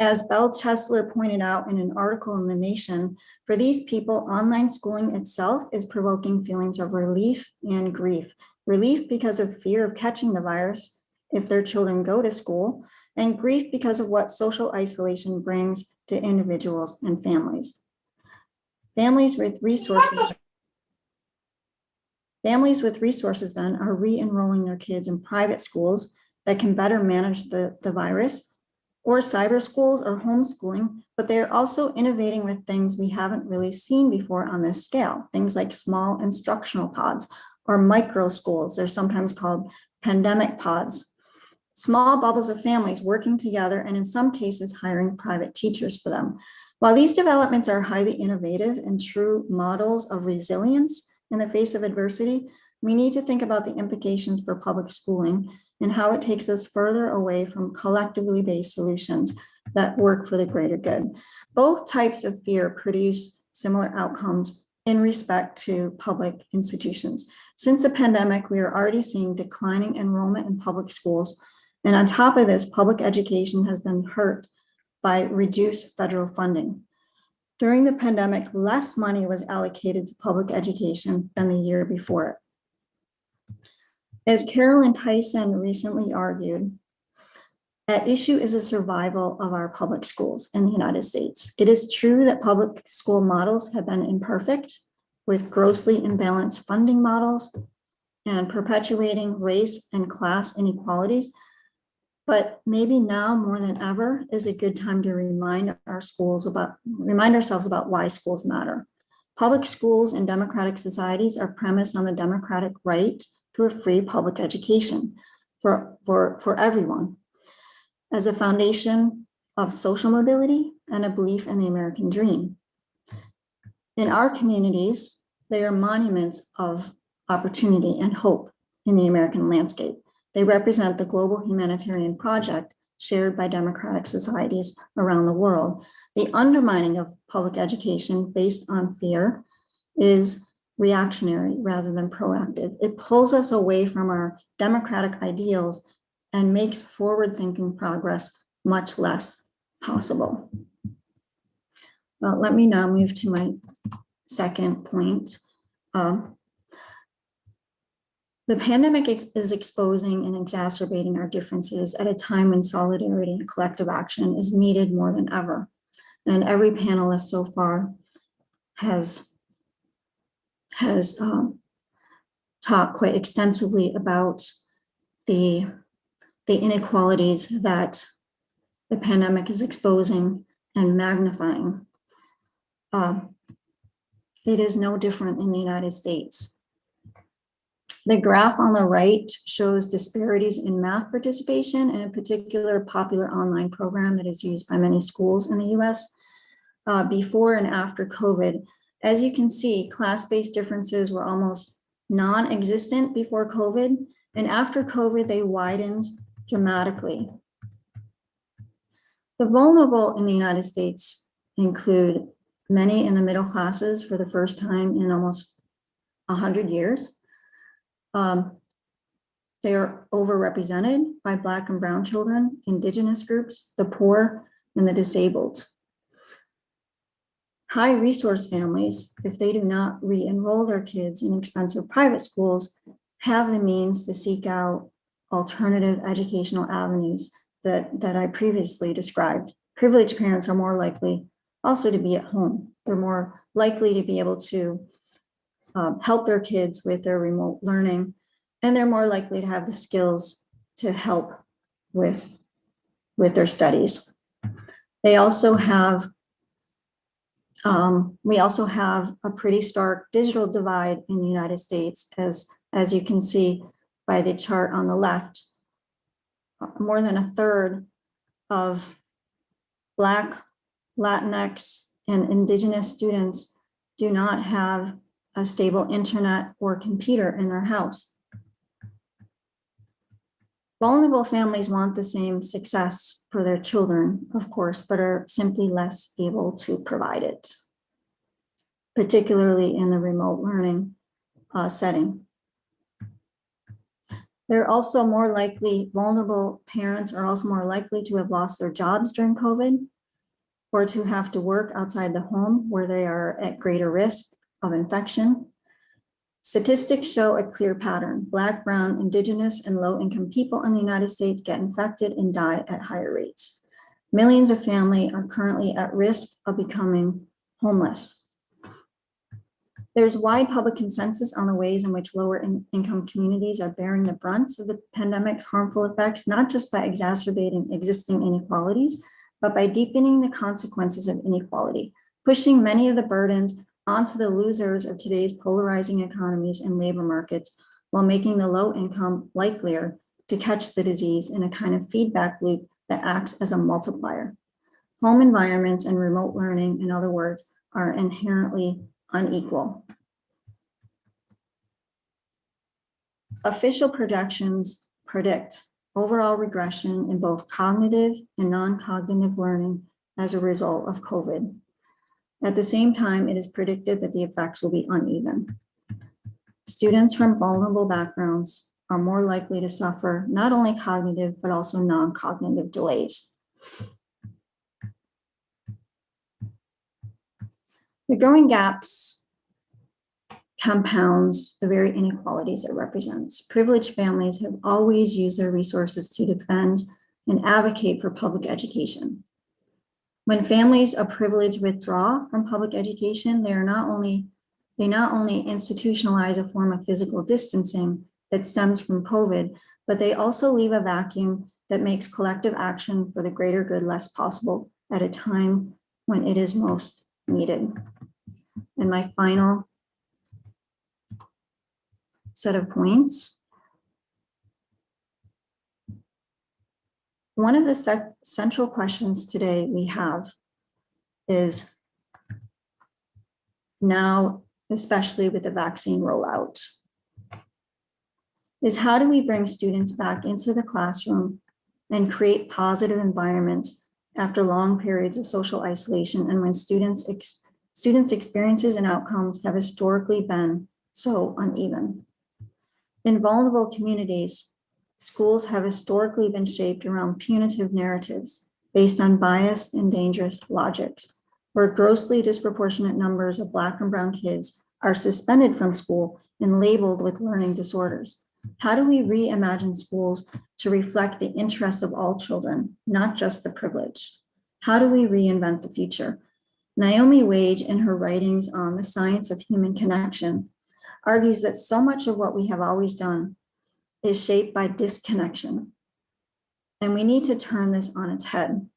As Belle Chesler pointed out in an article in The Nation, for these people, online schooling itself is provoking feelings of relief and grief. Relief because of fear of catching the virus if their children go to school, and grief because of what social isolation brings to individuals and families. Families with resources then are re-enrolling their kids in private schools that can better manage the virus, or cyber schools or homeschooling, but they're also innovating with things we haven't really seen before on this scale, things like small instructional pods or micro schools. They're sometimes called pandemic pods. Small bubbles of families working together and in some cases hiring private teachers for them. While these developments are highly innovative and true models of resilience in the face of adversity, we need to think about the implications for public schooling and how it takes us further away from collectively based solutions that work for the greater good. Both types of fear produce similar outcomes in respect to public institutions. Since the pandemic, we are already seeing declining enrollment in public schools. And on top of this, public education has been hurt by reduced federal funding. During the pandemic, less money was allocated to public education than the year before it. As Carolyn Tyson recently argued, at issue is the survival of our public schools in the United States. It is true that public school models have been imperfect, with grossly imbalanced funding models and perpetuating race and class inequalities. But maybe now more than ever is a good time to remind ourselves about why schools matter. Public schools and democratic societies are premised on the democratic right to a free public education for everyone, as a foundation of social mobility and a belief in the American dream. In our communities, they are monuments of opportunity and hope in the American landscape. They represent the global humanitarian project shared by democratic societies around the world. The undermining of public education based on fear is reactionary rather than proactive. It pulls us away from our democratic ideals and makes forward-thinking progress much less possible. Well, let me now move to my second point. The pandemic is exposing and exacerbating our differences at a time when solidarity and collective action is needed more than ever. And every panelist so far has talked quite extensively about the inequalities that the pandemic is exposing and magnifying. It is no different in the United States. The graph on the right shows disparities in math participation in a particular popular online program that is used by many schools in the US before and after COVID. As you can see, class-based differences were almost non-existent before COVID, and after COVID, they widened dramatically. The vulnerable in the United States include many in the middle classes for the first time in almost 100 years. They are overrepresented by Black and Brown children, Indigenous groups, the poor, and the disabled. High resource families, if they do not re-enroll their kids in expensive private schools, have the means to seek out alternative educational avenues that I previously described. Privileged parents are more likely also to be at home. They're more likely to be able to help their kids with their remote learning, and they're more likely to have the skills to help with their studies. They also have, we also have a pretty stark digital divide in the United States, as you can see by the chart on the left. More than a third of Black, Latinx, and Indigenous students do not have a stable internet or computer in their house. Vulnerable families want the same success for their children, of course, but are simply less able to provide it, particularly in the remote learning setting. They're also more likely, vulnerable parents are also more likely to have lost their jobs during COVID, or to have to work outside the home where they are at greater risk of infection. Statistics show a clear pattern. Black, Brown, Indigenous, and low-income people in the United States get infected and die at higher rates. Millions of families are currently at risk of becoming homeless. There's wide public consensus on the ways in which lower income communities are bearing the brunt of the pandemic's harmful effects, not just by exacerbating existing inequalities, but by deepening the consequences of inequality, pushing many of the burdens onto the losers of today's polarizing economies and labor markets, while making the low income likelier to catch the disease in a kind of feedback loop that acts as a multiplier. Home environments and remote learning, in other words, are inherently unequal. Official projections predict overall regression in both cognitive and non-cognitive learning as a result of COVID. At the same time, it is predicted that the effects will be uneven. Students from vulnerable backgrounds are more likely to suffer not only cognitive, but also non-cognitive delays. The growing gaps compounds the very inequalities it represents. Privileged families have always used their resources to defend and advocate for public education. When families of privilege withdraw from public education, they not only institutionalize a form of physical distancing that stems from COVID, but they also leave a vacuum that makes collective action for the greater good less possible at a time when it is most needed. And my final set of points. One of the central questions today we have is now, especially with the vaccine rollout, is how do we bring students back into the classroom and create positive environments after long periods of social isolation and when students' experiences and outcomes have historically been so uneven. In vulnerable communities, schools have historically been shaped around punitive narratives based on biased and dangerous logics, where grossly disproportionate numbers of Black and Brown kids are suspended from school and labeled with learning disorders. How do we reimagine schools to reflect the interests of all children, not just the privileged? How do we reinvent the future? Naomi Wage, in her writings on the science of human connection, argues that so much of what we have always done is shaped by disconnection. And we need to turn this on its head.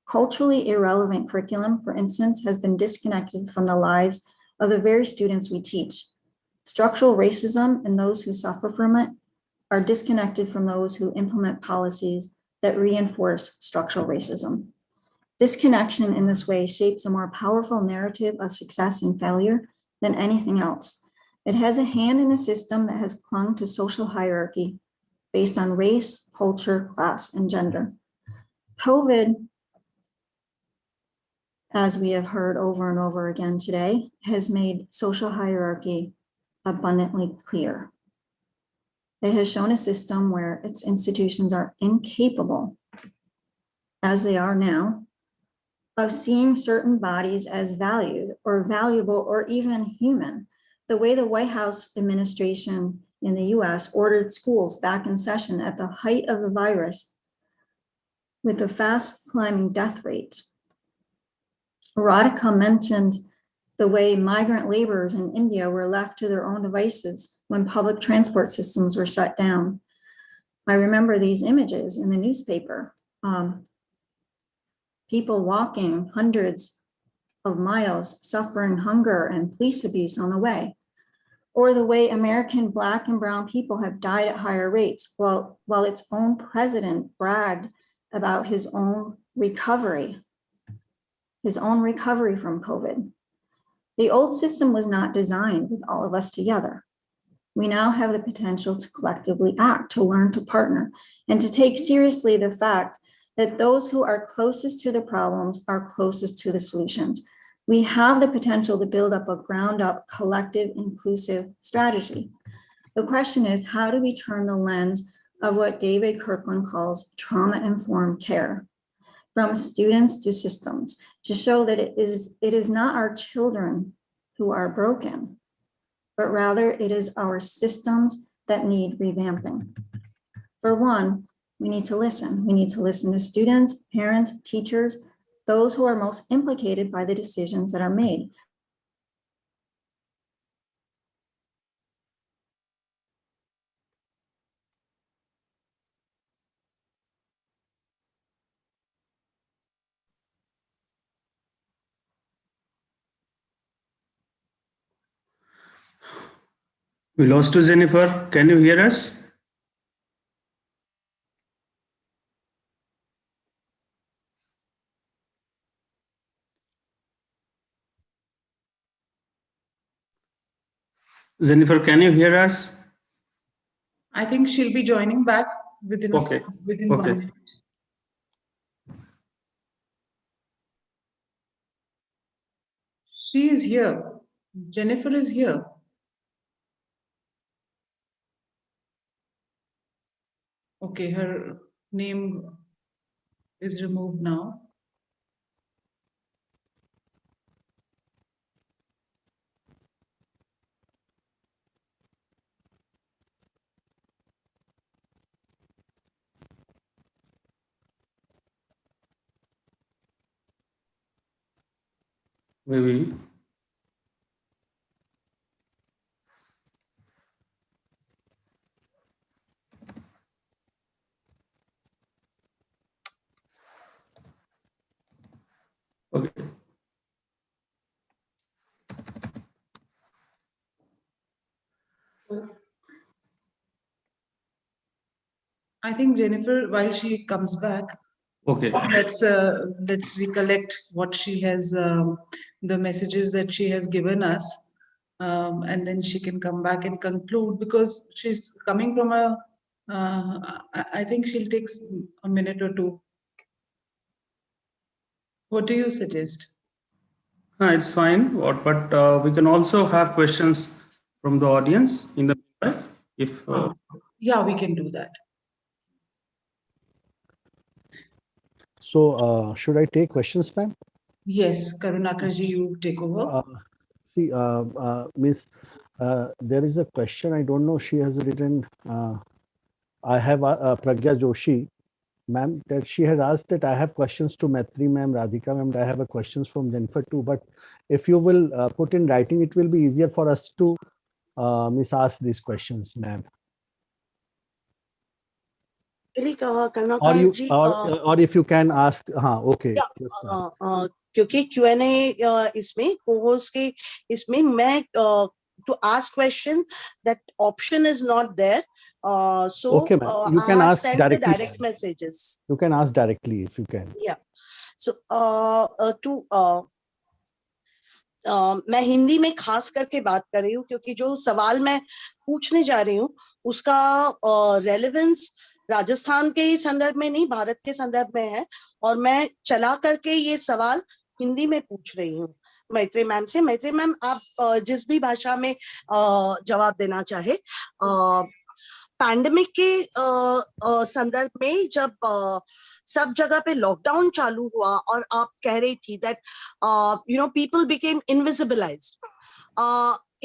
Culturally irrelevant curriculum, for instance, has been disconnected from the lives of the very students we teach. Structural racism and those who suffer from it are disconnected from those who implement policies that reinforce structural racism. Disconnection in this way shapes a more powerful narrative of success and failure than anything else. It has a hand in a system that has clung to social hierarchy based on race, culture, class, and gender. COVID, as we have heard over and over again today, has made social hierarchy abundantly clear. It has shown a system where its institutions are incapable, as they are now, of seeing certain bodies as valued or valuable or even human. The way the White House administration in the US ordered schools back in session at the height of the virus with the fast climbing death rate. Radhika mentioned the way migrant laborers in India were left to their own devices when public transport systems were shut down. I remember these images in the newspaper. People walking hundreds of miles, suffering hunger and police abuse on the way, or the way American Black and Brown people have died at higher rates, while its own president bragged about his own recovery from COVID. The old system was not designed with all of us together. We now have the potential to collectively act, to learn to partner, and to take seriously the fact that those who are closest to the problems are closest to the solutions. We have the potential to build up a ground-up, collective, inclusive strategy. The question is, how do we turn the lens of what David Kirkland calls trauma-informed care from students to systems to show that it is not our children who are broken, but rather it is our systems that need revamping. For one, we need to listen. We need to listen to students, parents, teachers, those who are most implicated by the decisions that are made. We lost you, Jennifer. Can you hear us? Jennifer, can you hear us? I think she'll be joining back within Okay. 1 minute. She is here. Jennifer is here. Okay, her name is removed now. Maybe. Okay. I think Jennifer, while she comes back, Okay. let's recollect what she has, the messages that she has given us, and then she can come back and conclude, because she's coming from a. I think she'll take a minute or two. What do you suggest? It's fine. But we can also have questions from the audience in the meanwhile. If Yeah, we can do that. So should I take questions, ma'am? Yes, Karunakarji, you take over. See, Miss, there is a question. I don't know. She has written. I have Pragya Joshi, ma'am, that she has asked that I have questions to Maitri ma'am, Radhika ma'am. I have a questions from Jennifer too. But if you will put in writing, it will be easier for us to ask these questions, ma'am. or you or if you can ask, okay. क्योंकि Q&A इसमें co-host के इसमें मैं to ask question, that option is not there. So okay, you can I have ask sent directly. the direct messages. You can ask directly if you can. Yeah. So मैं हिंदी में खास करके बात कर रही हूँ क्योंकि जो सवाल मैं पूछने जा रही हूँ उसका रेलेवेंस राजस्थान के ही संदर्भ में नहीं, भारत के संदर्भ में है, और मैं चला करके ये सवाल हिंदी में पूछ रही हूँ मैत्री मैम से। मैत्री मैम, आप जिस भी भाषा में जवाब देना चाहे। पैंडेमिक के संदर्भ में जब सब जगह पे लॉकडाउन चालू हुआ और आप कह रही थी that people became invisibilized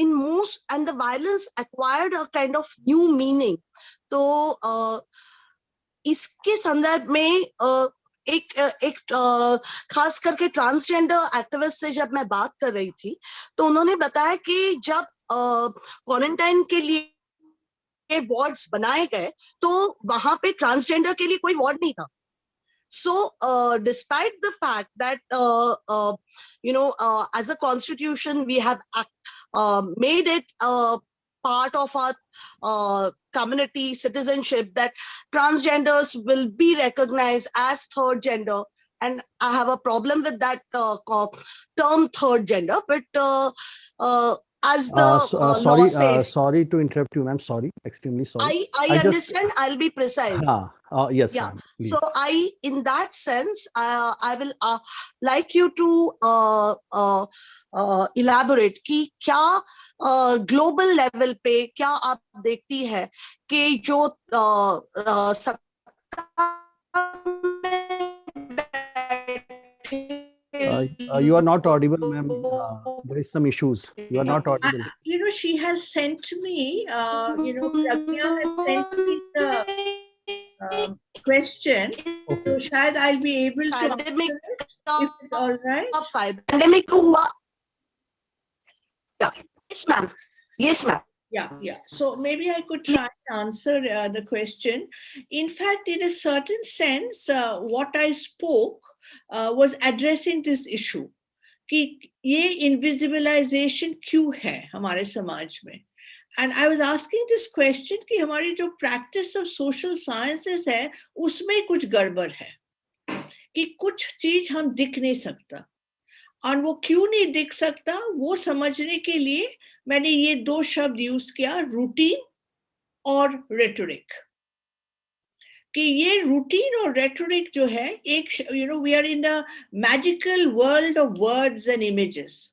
in most, and the violence acquired a kind of new meaning. तो इसके संदर्भ में एक खास करके ट्रांसजेंडर एक्टिविस्ट से जब मैं बात कर रही थी तो उन्होंने बताया कि जब क्वारंटाइन के लिए वार्ड्स बनाए गए तो वहां पे ट्रांसजेंडर के लिए कोई वार्ड नहीं था। So despite the fact that as a constitution we have made it part of our community citizenship that transgenders will be recognized as third gender, and I have a problem with that term third gender, but as the law says, sorry to interrupt you, ma'am. Sorry, extremely sorry. I understand. I'll be precise. Yes, yeah. Please. So in that sense, I will like you to elaborate कि क्या global level पे क्या आप देखती है कि जो you are not audible, ma'am. There is some issues. You are not audible. She has sent me, Pragya has sent me the question. Okay. So shayad I'll be able to Pandemic answer it, if it's all right. Pandemic हुआ. Yeah. Yes, ma'am. Yes, ma'am. Yeah. So maybe I could try and answer the question. In fact, in a certain sense, what I spoke was addressing this issue. कि ये invisibilization क्यों है हमारे समाज में? And I was asking this question कि हमारी जो practice of social sciences है उसमें कुछ गड़बड़ है कि कुछ चीज हम दिख नहीं सकता, और वो क्यों नहीं दिख सकता वो समझने के लिए मैंने ये दो शब्द यूज किया, रूटीन और रेटोरिक। कि ये रूटीन और रेटोरिक जो है एक we are in the magical world of words and images,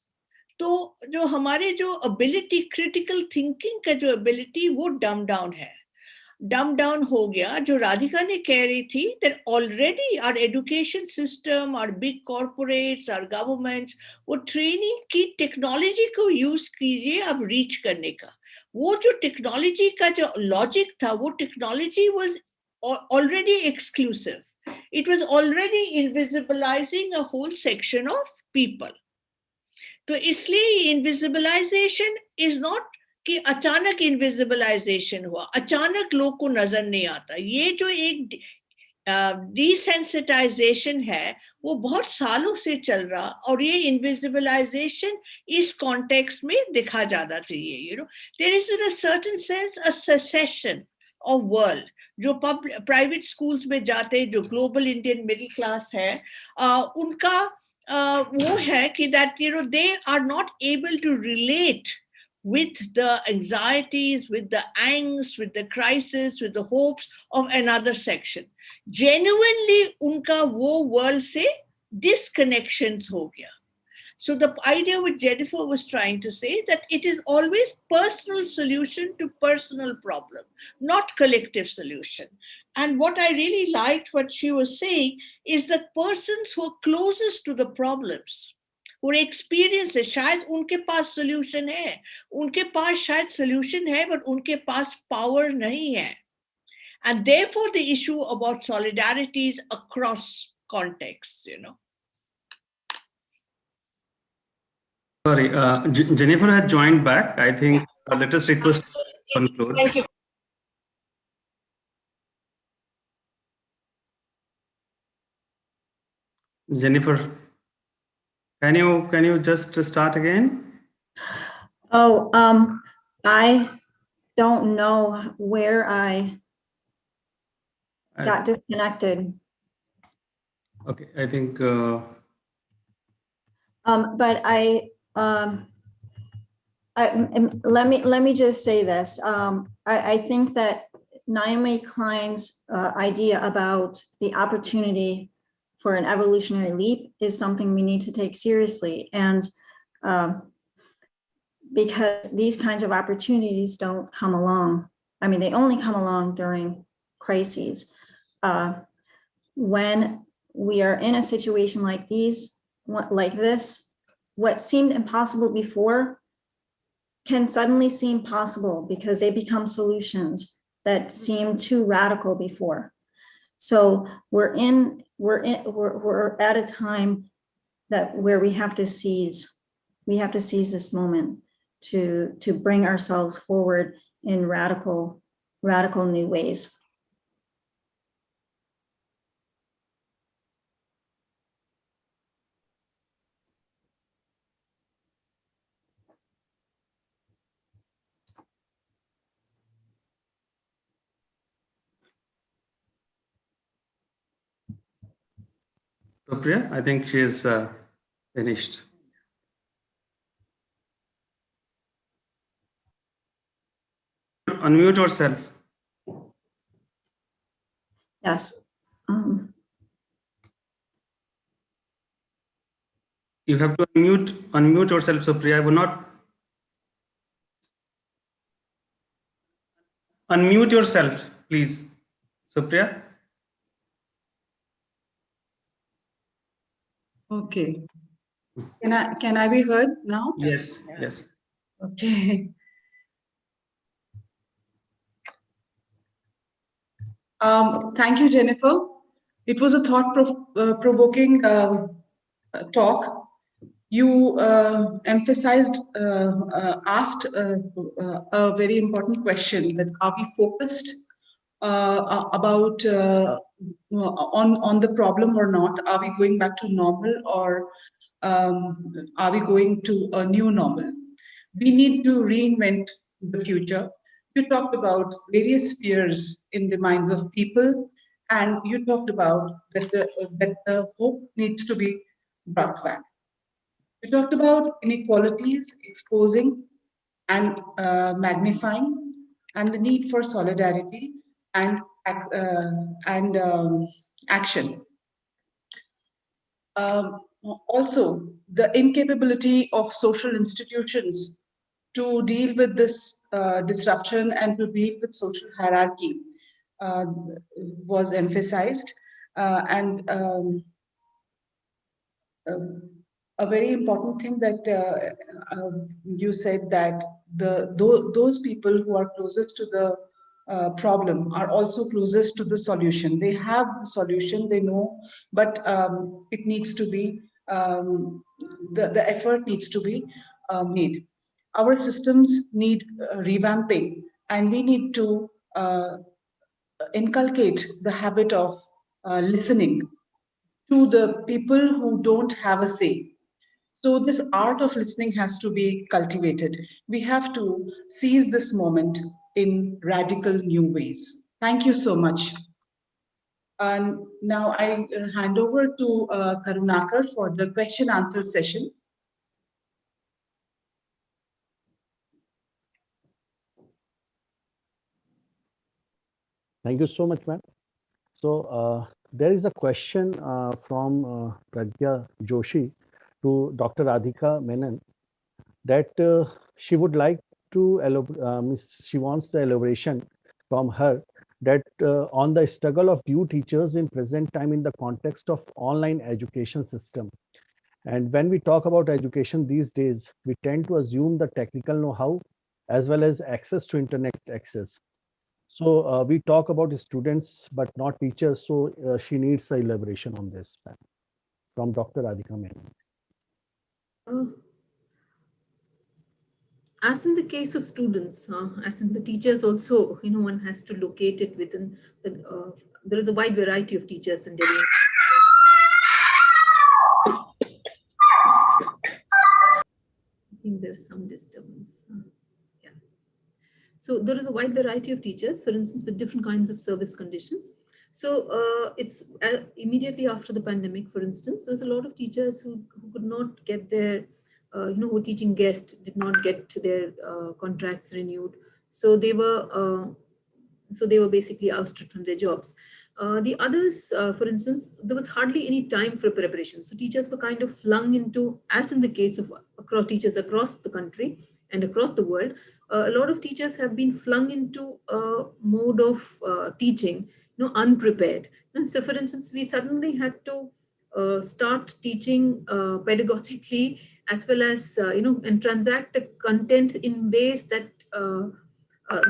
तो जो हमारे जो एबिलिटी क्रिटिकल थिंकिंग का जो एबिलिटी वो डम डाउन हो गया। जो राधिका ने कह रही थी that already our education system, our big corporates, our governments, वो ट्रेनिंग की टेक्नोलॉजी को यूज कीजिए अब रीच करने का। वो जो टेक्नोलॉजी का जो लॉजिक था वो technology was already exclusive. It was already invisibilizing a whole section of people. तो इसलिए invisibilization is not कि अचानक invisibilization हुआ, अचानक लोग को नजर नहीं आता। ये जो एक desensitization है वो बहुत सालों से चल रहा, और ये invisibilization इस context में दिखा जाना चाहिए। There is in a certain sense a secession of world. जो प्राइवेट स्कूल्स में जाते जो ग्लोबल इंडियन मिडिल क्लास है उनका वो है कि that they are not able to relate with the anxieties, with the angst, with the crisis, with the hopes of another section. Genuinely unka wo world se disconnections ho gaya. So the idea which Jennifer was trying to say that it is always personal solution to personal problem, not collective solution. And what I really liked what she was saying is that persons who are closest to the problems, who experience it, शायद उनके पास solution है, उनके पास शायद solution है, but उनके पास power नहीं है. And therefore the issue about solidarity is across contexts, Sorry, Jennifer has joined back. I think let us request to conclude. Thank you. Jennifer, can you just start again? Oh, I don't know where I got disconnected. Okay, I think. But let me just say this. I think that Naomi Klein's idea about the opportunity for an evolutionary leap is something we need to take seriously. And because these kinds of opportunities don't come along. I mean, they only come along during crises. When we are in a situation like this, what seemed impossible before can suddenly seem possible because they become solutions that seemed too radical before. So we're at a time where we have to seize this moment to bring ourselves forward in radical new ways. Supriya, I think she is finished. Unmute yourself. Yes. You have to unmute yourself, Supriya. I will not. Unmute yourself, please, Supriya. Okay. Can I be heard now? Yes, yes. Okay. Thank you, Jennifer. It was a thought-provoking talk. You asked a very important question, that are we focused on the problem or not? Are we going back to normal, or are we going to a new normal? We need to reinvent the future. You talked about various fears in the minds of people, and you talked about that the hope needs to be brought back. We talked about inequalities exposing and magnifying, and the need for solidarity and action. Also, the incapability of social institutions to deal with this disruption and to deal with social hierarchy was emphasized. And a very important thing that you said, that those people who are closest to the problem are also closest to the solution. They have the solution, they know, but it needs to be, the effort needs to be made. Our systems need revamping, and we need to inculcate the habit of listening to the people who don't have a say. So this art of listening has to be cultivated. We have to seize this moment in radical new ways. Thank you so much. And now I hand over to Karunakar for the question answer session. Thank you so much, ma'am. So there is a question from Pragya Joshi to Dr. Radhika Menon, that she would like to she wants the elaboration from her, that on the struggle of new teachers in present time in the context of online education system. And when we talk about education these days, we tend to assume the technical know-how as well as access to internet access. So we talk about students, but not teachers. So she needs a elaboration on this from Dr. Radhika Menon. As in the case of students, as in the teachers also, one has to locate it within the, there is a wide variety of teachers in Delhi. is some disturbance. Yeah. So there is a wide variety of teachers, for instance, with different kinds of service conditions. So it's immediately after the pandemic, for instance, there's a lot of teachers who could not get their, who were teaching guests, did not get their contracts renewed. So they were basically ousted from their jobs. The others, for instance, there was hardly any time for preparation. So teachers were kind of flung into, as in the case of teachers across the country and across the world, a lot of teachers have been flung into a mode of teaching, unprepared. So for instance, we suddenly had to start teaching pedagogically, as well as, and transact the content in ways that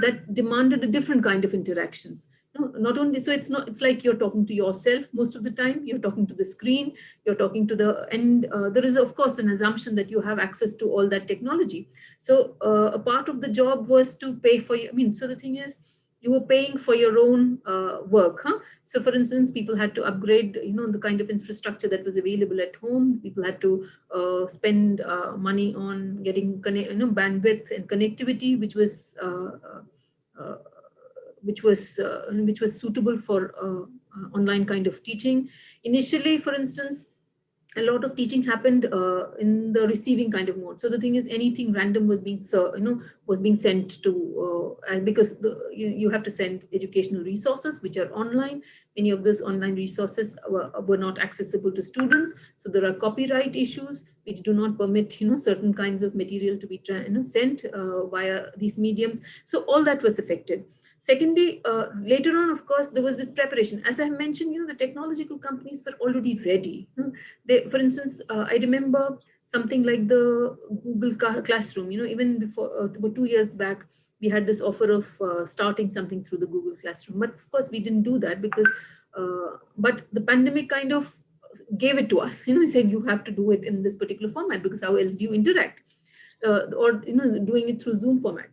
that demanded a different kind of interactions. Not only, so it's like you're talking to yourself most of the time, you're talking to the screen, you're talking to and there is of course an assumption that you have access to all that technology. So a part of the job was to pay for so the thing is, you were paying for your own work. So for instance, people had to upgrade, the kind of infrastructure that was available at home. People had to spend money on getting bandwidth and connectivity, which was suitable for online kind of teaching. Initially, for instance, a lot of teaching happened in the receiving kind of mode. So the thing is, anything random was being sent to, and because you have to send educational resources which are online. Many of those online resources were not accessible to students. So there are copyright issues which do not permit certain kinds of material to be sent via these mediums. So all that was affected. Secondly, later on, of course, there was this preparation. As I mentioned, the technological companies were already ready. For instance, I remember something like the Google Classroom. Even before, about 2 years back, we had this offer of starting something through the Google Classroom. But of course, we didn't do that because, but the pandemic kind of gave it to us. It said you have to do it in this particular format, because how else do you interact? Or doing it through Zoom format.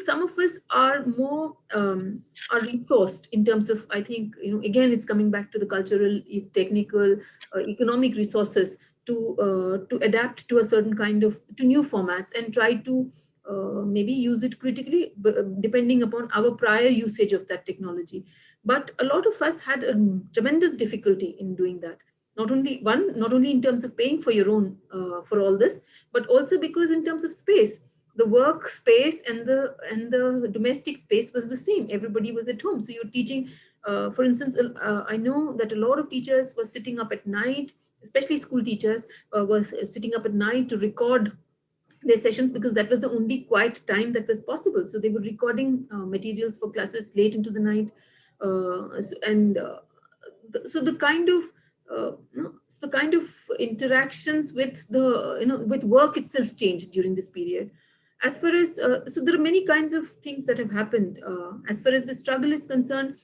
Some of us are more are resourced in terms of, I think, again, it's coming back to the cultural, technical, economic resources to adapt to a certain kind of, to new formats and try to maybe use it critically, depending upon our prior usage of that technology. But a lot of us had a tremendous difficulty in doing that. Not only in terms of paying for your own, for all this, but also because in terms of space. The work space and the domestic space was the same. Everybody was at home. So you're teaching, for instance, I know that a lot of teachers were sitting up at night, especially school teachers was sitting up at night to record their sessions, because that was the only quiet time that was possible. So they were recording materials for classes late into the night. So the kind of interactions with with work itself changed during this period. As far as, so there are many kinds of things that have happened. As far as the struggle is concerned,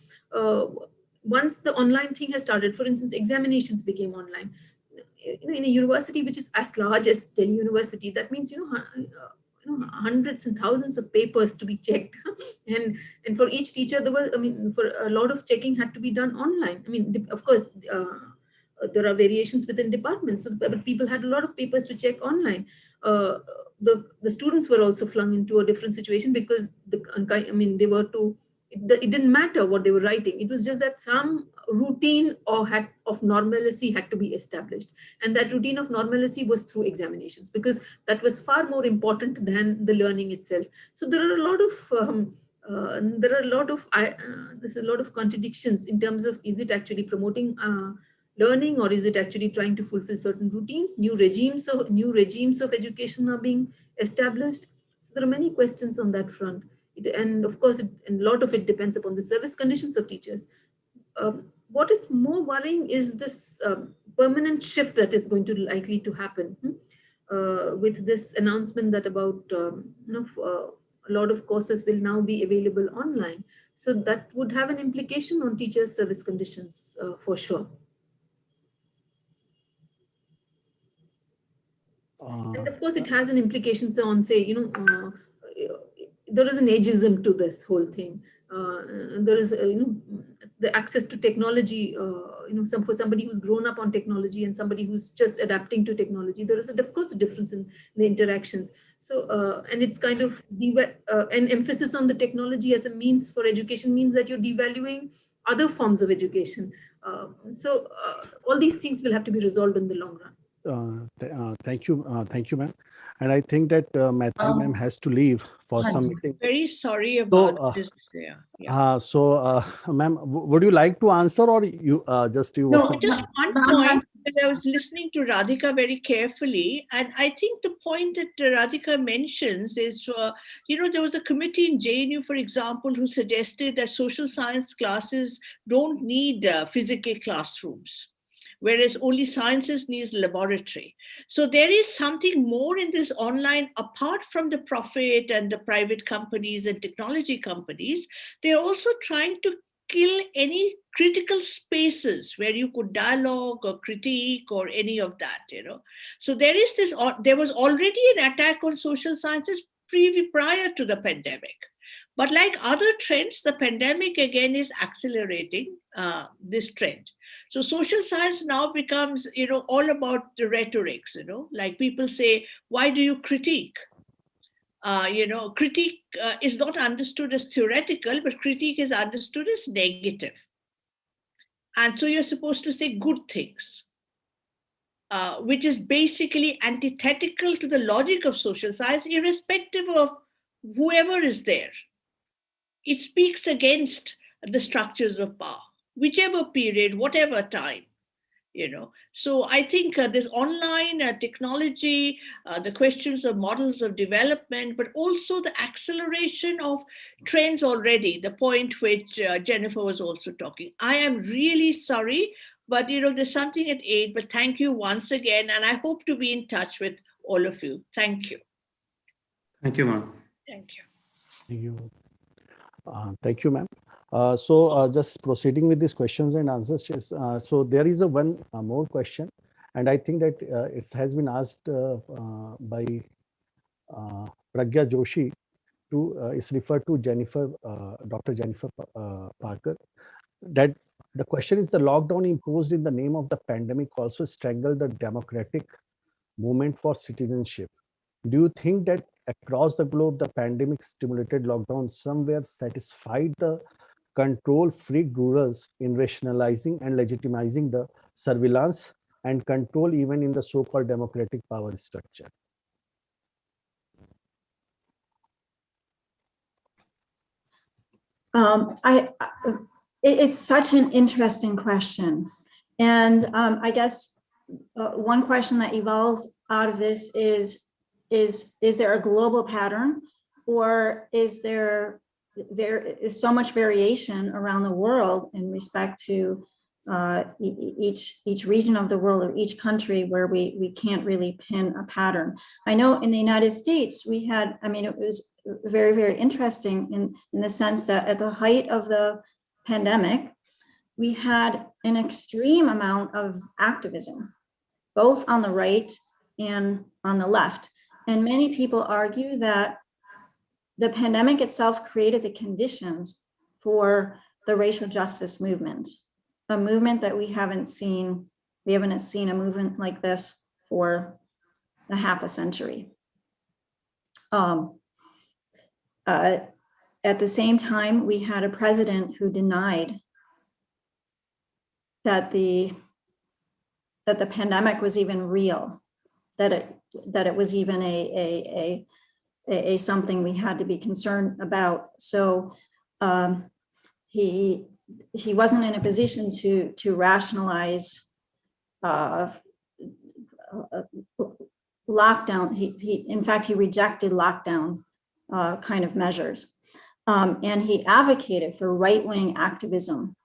once the online thing has started, for instance, examinations became online. In a university which is as large as Delhi University, that means, hundreds and thousands of papers to be checked. and for each teacher, there was, for a lot of checking had to be done online. Of course, there are variations within departments, but people had a lot of papers to check online. The students were also flung into a different situation, because they were it didn't matter what they were writing. It was just that some routine of normalcy had to be established, and that routine of normalcy was through examinations, because that was far more important than the learning itself. So there are a lot of contradictions in terms of, is it actually promoting learning, or is it actually trying to fulfill certain routines? New regimes of education are being established. So there are many questions on that front. And of course, a lot of it depends upon the service conditions of teachers. What is more worrying is this permanent shift that is going to likely to happen with this announcement that about a lot of courses will now be available online. So that would have an implication on teachers' service conditions for sure. And of course, it has an implication on, say, there is an ageism to this whole thing. There is, the access to technology, for somebody who's grown up on technology and somebody who's just adapting to technology, there is, of course, a difference in the interactions. So, and it's kind of an emphasis on the technology as a means for education means that you're devaluing other forms of education. So all these things will have to be resolved in the long run. Thank you, ma'am. And I think that Maitri ma'am has to leave for some meeting. Very sorry about this. Ma'am, would you like to answer, or you just you? No, Just one point that I was listening to Radhika very carefully, and I think the point that Radhika mentions is, there was a committee in JNU, for example, who suggested that social science classes don't need physical classrooms, whereas only sciences needs laboratory. So there is something more in this online, apart from the profit and the private companies and technology companies. They're also trying to kill any critical spaces where you could dialogue or critique or any of that, So there is this, there was already an attack on social sciences prior to the pandemic. But like other trends, the pandemic again is accelerating this trend. So social science now becomes, all about the rhetorics, like people say, why do you critique? Critique is not understood as theoretical, but critique is understood as negative. And so you're supposed to say good things, which is basically antithetical to the logic of social science, irrespective of whoever is there. It speaks against the structures of power, whichever period, whatever time. So I think this online technology, the questions of models of development, but also the acceleration of trends already, the point which Jennifer was also talking. I am really sorry, but there's something at 8, but thank you once again, and I hope to be in touch with all of you. Thank you. Thank you, ma'am. Thank you. Thank you. Thank you, ma'am. Just proceeding with these questions and answers. Yes, so there is one more question, and I think that it has been asked by Pragya Joshi. Is referred to Jennifer, Dr. Jennifer Parker. That the question is: the lockdown imposed in the name of the pandemic also strangled the democratic movement for citizenship. Do you think that across the globe, the pandemic stimulated lockdown somewhere satisfied the control freak rulers in rationalizing and legitimizing the surveillance and control even in the so-called democratic power structure? It's such an interesting question. And I guess one question that evolves out of this is there a global pattern, or is there so much variation around the world in respect to each region of the world or each country where we can't really pin a pattern? I know in the United States, we had, it was very, very interesting in the sense that at the height of the pandemic, we had an extreme amount of activism, both on the right and on the left. And many people argue that the pandemic itself created the conditions for the racial justice movement, a movement that we haven't seen a movement like this for a half a century. At the same time, we had a president who denied that the pandemic was even real, that it was even a something we had to be concerned about. So he wasn't in a position to rationalize lockdown. In fact, he rejected lockdown kind of measures. And he advocated for right-wing activism.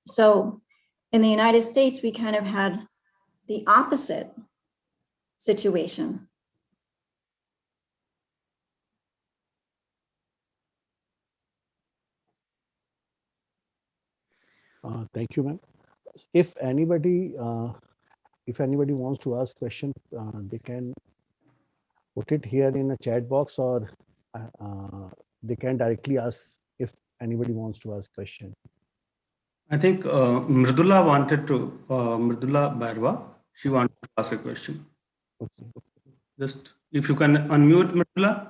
So in the United States, we kind of had the opposite situation. Thank you, ma'am. If anybody wants to ask question, they can put it here in a chat box, or they can directly ask if anybody wants to ask question. I think Mridula Barwa, she wanted to ask a question. Okay. Just if you can unmute, Mridula.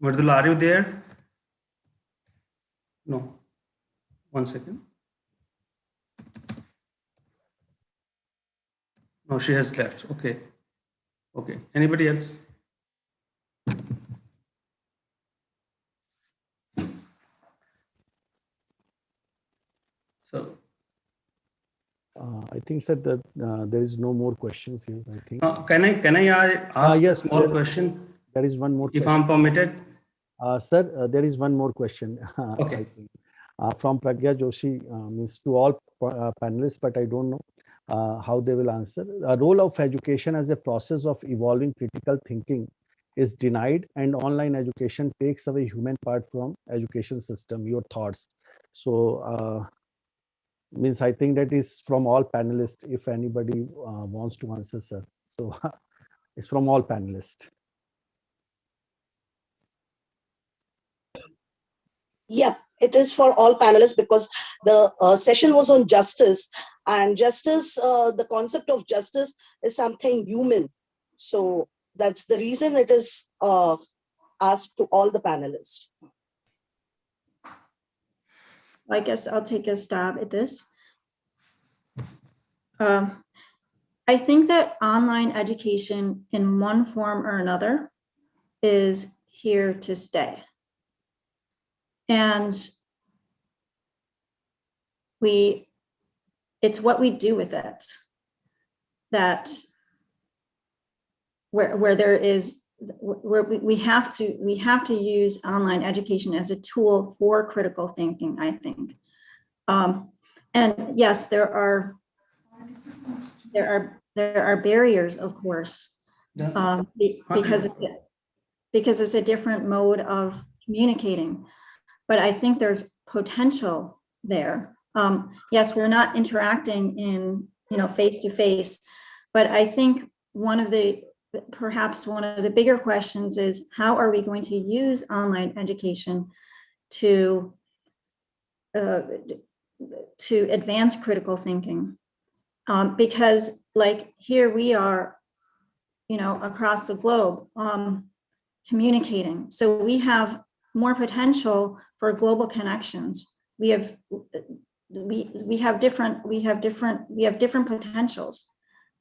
Mridula, are you there? No. One second. No, she has left. Okay. Okay. Anybody else? So I think, sir, that there is no more questions here, I think. can I ask yes, a small question? There is one more If question. I'm permitted. Sir, there is one more question. Okay. I think, from Pragya Joshi, means to all panelists, but I don't know how they will answer. A role of education as a process of evolving critical thinking is denied, and online education takes away human part from education system. Your thoughts? So, means I think that is from all panelists. If anybody wants to answer, sir. So it's from all panelists. Yeah, it is for all panelists because the session was on justice, and justice, the concept of justice is something human. So that's the reason it is asked to all the panelists. I guess I'll take a stab at this. I think that online education in one form or another is here to stay. And it's what we do with it that where there is where we have to use online education as a tool for critical thinking, I think. And yes, there are barriers, of course, because it's a different mode of communicating. But I think there's potential there. Yes, we're not interacting in face to face, but I think perhaps one of the bigger questions is how are we going to use online education to advance critical thinking? Because like here we are, across the globe communicating. So we have more potential for global connections. We have different potentials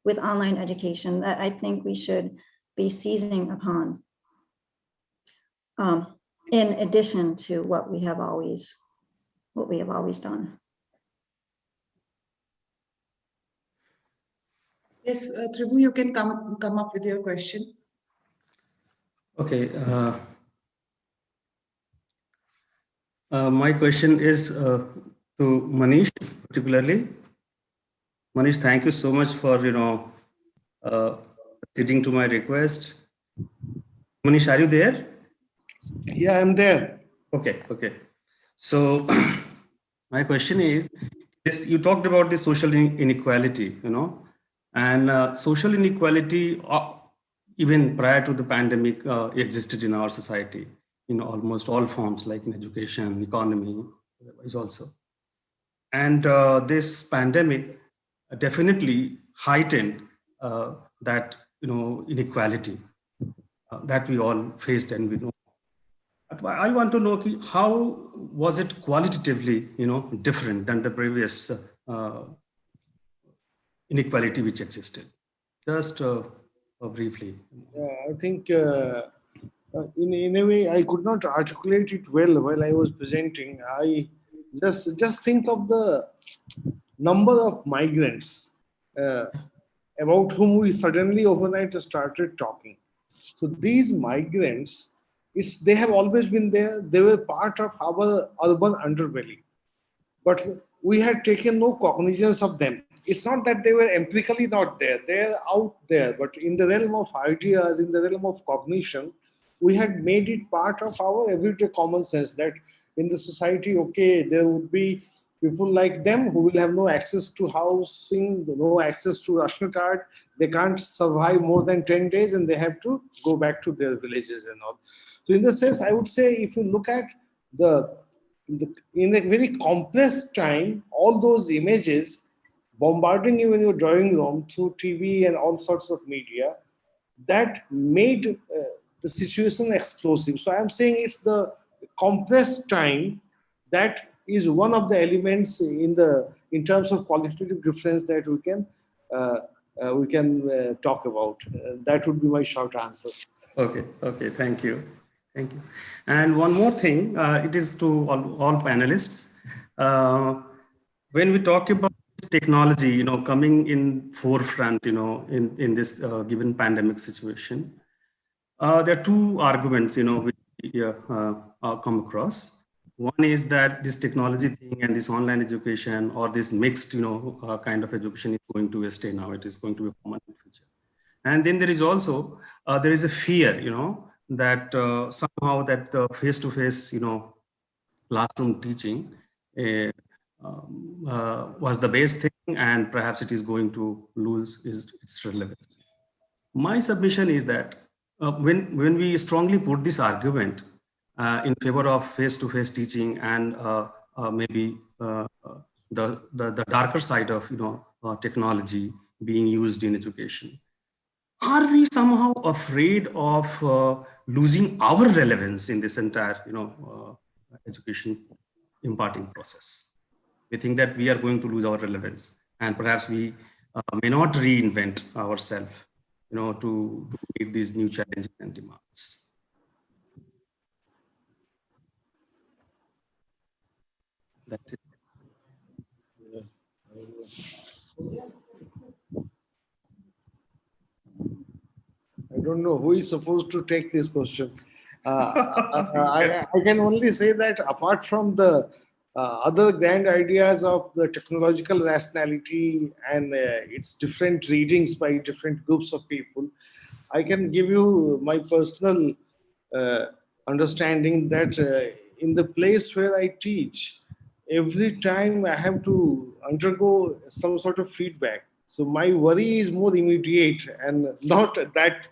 with online education that I think we should be seizing upon, in addition to what we have always done. Yes, Tribhu, you can come up with your question. Okay. My question is to Manish particularly. Manish, thank you so much for acceding to my request. Manish, are you there? Yeah, I'm there. Okay. So my question is, you talked about the social inequality, and social inequality even prior to the pandemic existed in our society in almost all forms, like in education, economy, otherwise also. And this pandemic definitely heightened that inequality that we all faced and we know. I want to know how was it qualitatively different than the previous inequality which existed? Just briefly. I think in a way I could not articulate it well while I was presenting. I just think of the number of migrants about whom we suddenly overnight started talking. So these migrants, they have always been there. They were part of our urban underbelly, but we had taken no cognizance of them. It's not that they were empirically not there. They're out there, but in the realm of ideas, in the realm of cognition, we had made it part of our everyday common sense that in the society, okay, there would be people like them who will have no access to housing, no access to ration card. They can't survive more than 10 days and they have to go back to their villages and all. So in the sense, I would say if you look at in a very compressed time, all those images, bombarding you in your drawing room through TV and all sorts of media, that made the situation explosive. So I'm saying it's the compressed time that is one of the elements in terms of qualitative difference that we can talk about. That would be my short answer. Okay, thank you. Thank you. And one more thing, it is to all panelists. When we talk about technology, coming in forefront, in this given pandemic situation, there are two arguments, which we come across. One is that this technology thing and this online education or this mixed, kind of education is going to stay now. It is going to be common in the future. And then there is also, there is a fear, that somehow that the face-to-face, classroom teaching was the best thing, and perhaps it is going to lose its relevance. My submission is that when we strongly put this argument in favor of face-to-face teaching and maybe the darker side of technology being used in education, are we somehow afraid of losing our relevance in this entire education imparting process? We think that we are going to lose our relevance, and perhaps we may not reinvent ourselves, to meet these new challenges and demands. That's it. I don't know who is supposed to take this question. I can only say that apart from the other grand ideas of the technological rationality and its different readings by different groups of people, I can give you my personal understanding that in the place where I teach, every time I have to undergo some sort of feedback. So my worry is more immediate and not that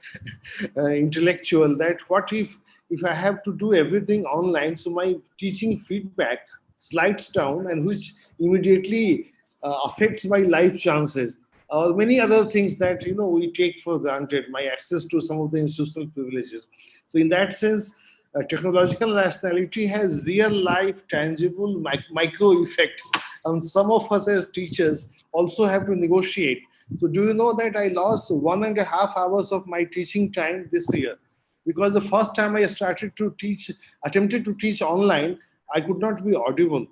intellectual. That what if I have to do everything online? So my teaching feedback slides down, and which immediately affects my life chances. Or many other things that we take for granted, my access to some of the institutional privileges. So in that sense, technological rationality has real life, tangible micro effects. And some of us as teachers also have to negotiate. So do you know that I lost 1.5 hours of my teaching time this year? Because the first time I attempted to teach online, I could not be audible.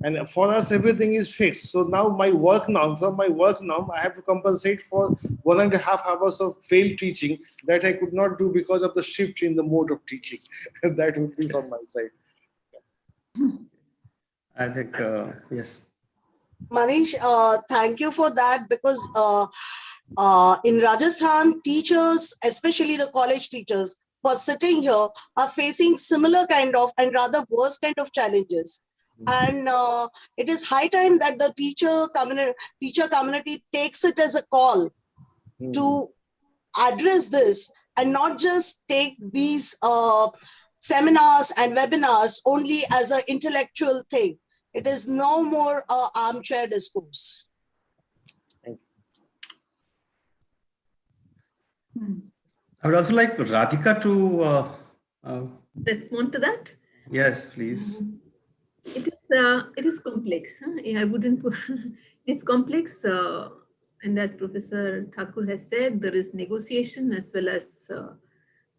And for us, everything is fixed. So now from my work norm, I have to compensate for 1.5 hours of failed teaching that I could not do because of the shift in the mode of teaching. That would be from my side. I think, yes. Manish, thank you for that, because in Rajasthan, teachers, especially the college teachers who are sitting here, are facing similar kind of and rather worse kind of challenges. And it is high time that the teacher community takes it as a call to address this, and not just take these seminars and webinars only as an intellectual thing. It is no more armchair discourse. I would also like Radhika to Respond to that? Yes, please. It is complex. I wouldn't put it is complex, and as Professor Thakur has said, there is negotiation as well as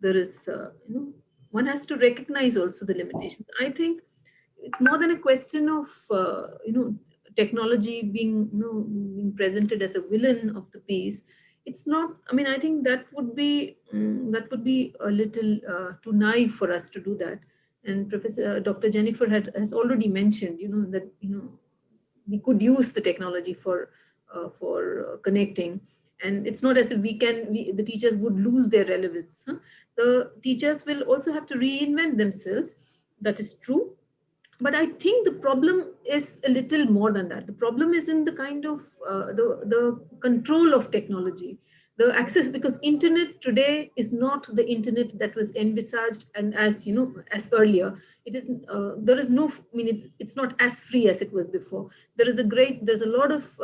there is one has to recognize also the limitations. I think it's more than a question of technology being being presented as a villain of the piece. It's not. I mean, I think that would be a little too naive for us to do that. And Dr. Jennifer has already mentioned, that we could use the technology for connecting, and it's not as if the teachers would lose their relevance. The teachers will also have to reinvent themselves. That is true. But I think the problem is a little more than that. The problem is in the kind of the control of technology, the access, because internet today is not the internet that was envisaged and as earlier. It is there is no. I mean, it's not as free as it was before. There's a lot of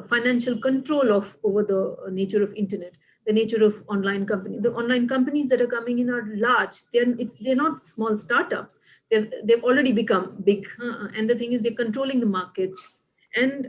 financial control of over the nature of internet, the nature of online company. The online companies that are coming in are large. They're not small startups. They've already become big. And the thing is, they're controlling the markets. And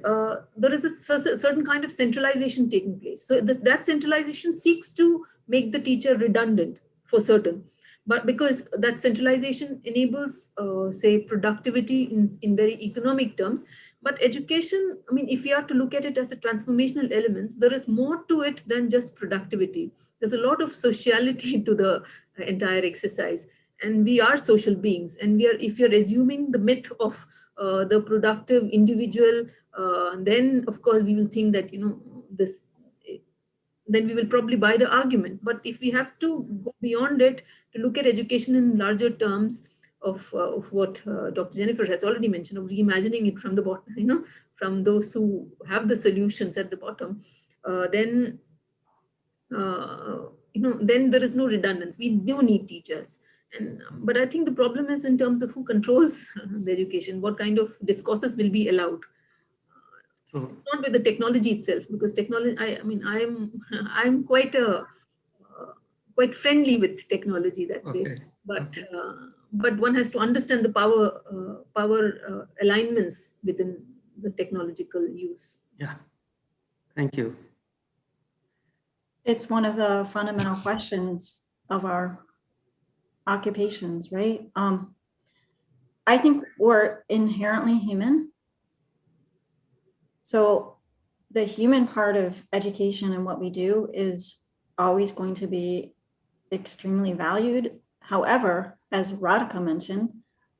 there is a certain kind of centralization taking place. So that centralization seeks to make the teacher redundant for certain. But because that centralization enables, say, productivity in very economic terms, but education, I mean, if you have to look at it as a transformational element, there is more to it than just productivity. There's a lot of sociality to the entire exercise. And we are social beings. And if you're assuming the myth of the productive individual, then of course we will think that, then we will probably buy the argument. But if we have to go beyond it to look at education in larger terms of what Dr. Jennifer has already mentioned, of reimagining it from the bottom, from those who have the solutions at the bottom, then then there is no redundancy. We do need teachers. But I think the problem is in terms of who controls the education, what kind of discourses will be allowed. It's not with the technology itself, because technology, I'm quite friendly with technology that way. But one has to understand the power alignments within the technological use. Yeah, thank you. It's one of the fundamental questions of our occupations, right? I think we're inherently human. So the human part of education and what we do is always going to be extremely valued. However, as Radhika mentioned,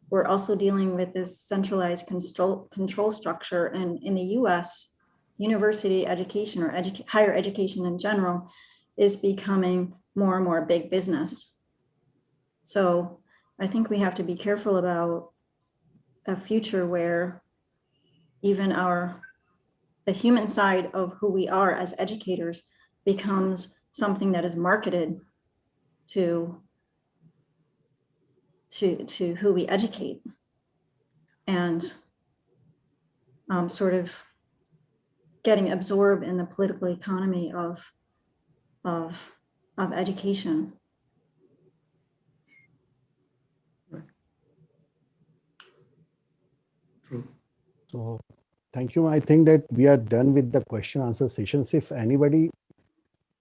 we're also dealing with this centralized control structure. And in the US, university education or higher education in general is becoming more and more big business. So I think we have to be careful about a future where even the human side of who we are as educators becomes something that is marketed to who we educate, and sort of getting absorbed in the political economy of education. True. So thank you. I think that we are done with the question answer sessions. If anybody,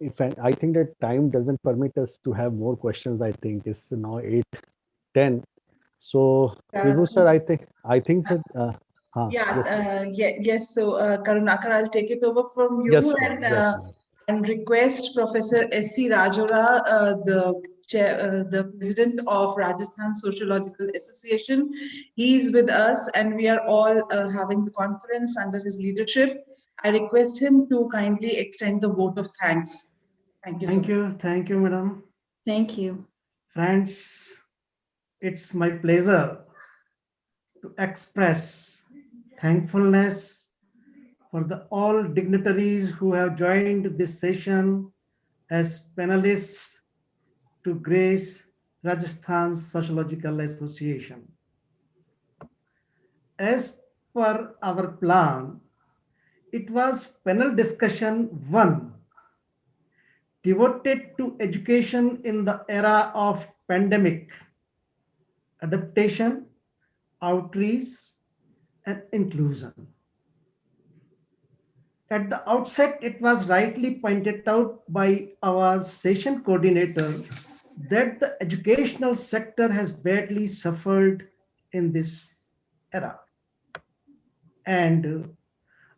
I think that time doesn't permit us to have more questions. I think it's now 8:10. So Vibhu sir, I think that yes. So Karunakar, I'll take it over from you. Yes, and request Professor S.C. Rajora, the president of Rajasthan Sociological Association. He's with us, and we are all having the conference under his leadership. I request him to kindly extend the vote of thanks. Thank you. Thank you, madam. Thank you. Friends, it's my pleasure to express thankfulness for all dignitaries who have joined this session as panelists to grace Rajasthan Sociological Association. As per our plan, it was panel discussion 1 devoted to education in the era of pandemic, adaptation, outreach, and inclusion. At the outset, it was rightly pointed out by our session coordinator that the educational sector has badly suffered in this era. And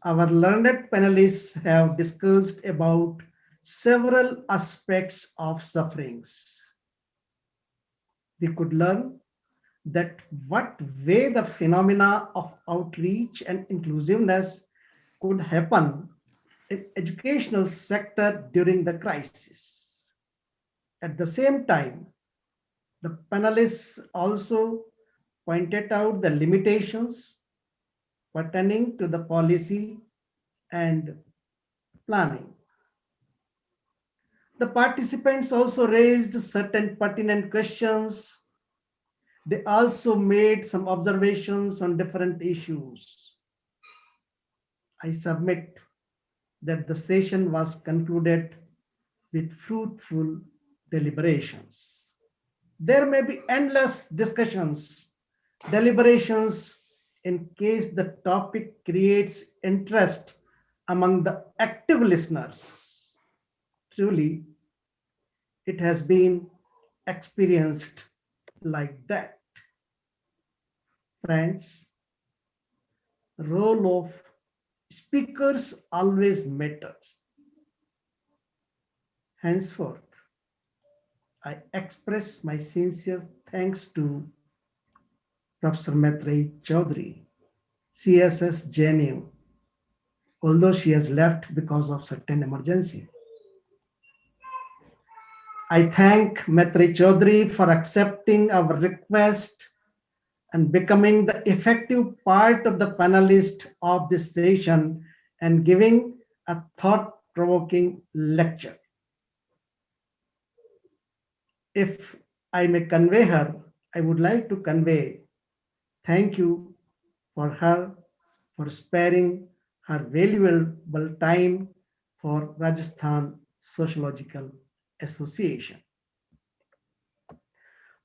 our learned panelists have discussed about several aspects of sufferings. We could learn that what way the phenomena of outreach and inclusiveness could happen in educational sector during the crisis. At the same time, the panelists also pointed out the limitations pertaining to the policy and planning. The participants also raised certain pertinent questions. They also made some observations on different issues. I submit that the session was concluded with fruitful deliberations. There may be endless discussions, deliberations in case the topic creates interest among the active listeners. Truly, it has been experienced like that. Friends, role of speakers always matters. Henceforth, I express my sincere thanks to Professor Maitreyi Chaudhary, CSS JNU, although she has left because of certain emergency. I thank Maitreyi Chaudhary for accepting our request and becoming the effective part of the panelist of this session and giving a thought-provoking lecture. If I may convey her, I would like to convey thank you for her for sparing her valuable time for Rajasthan Sociological Association.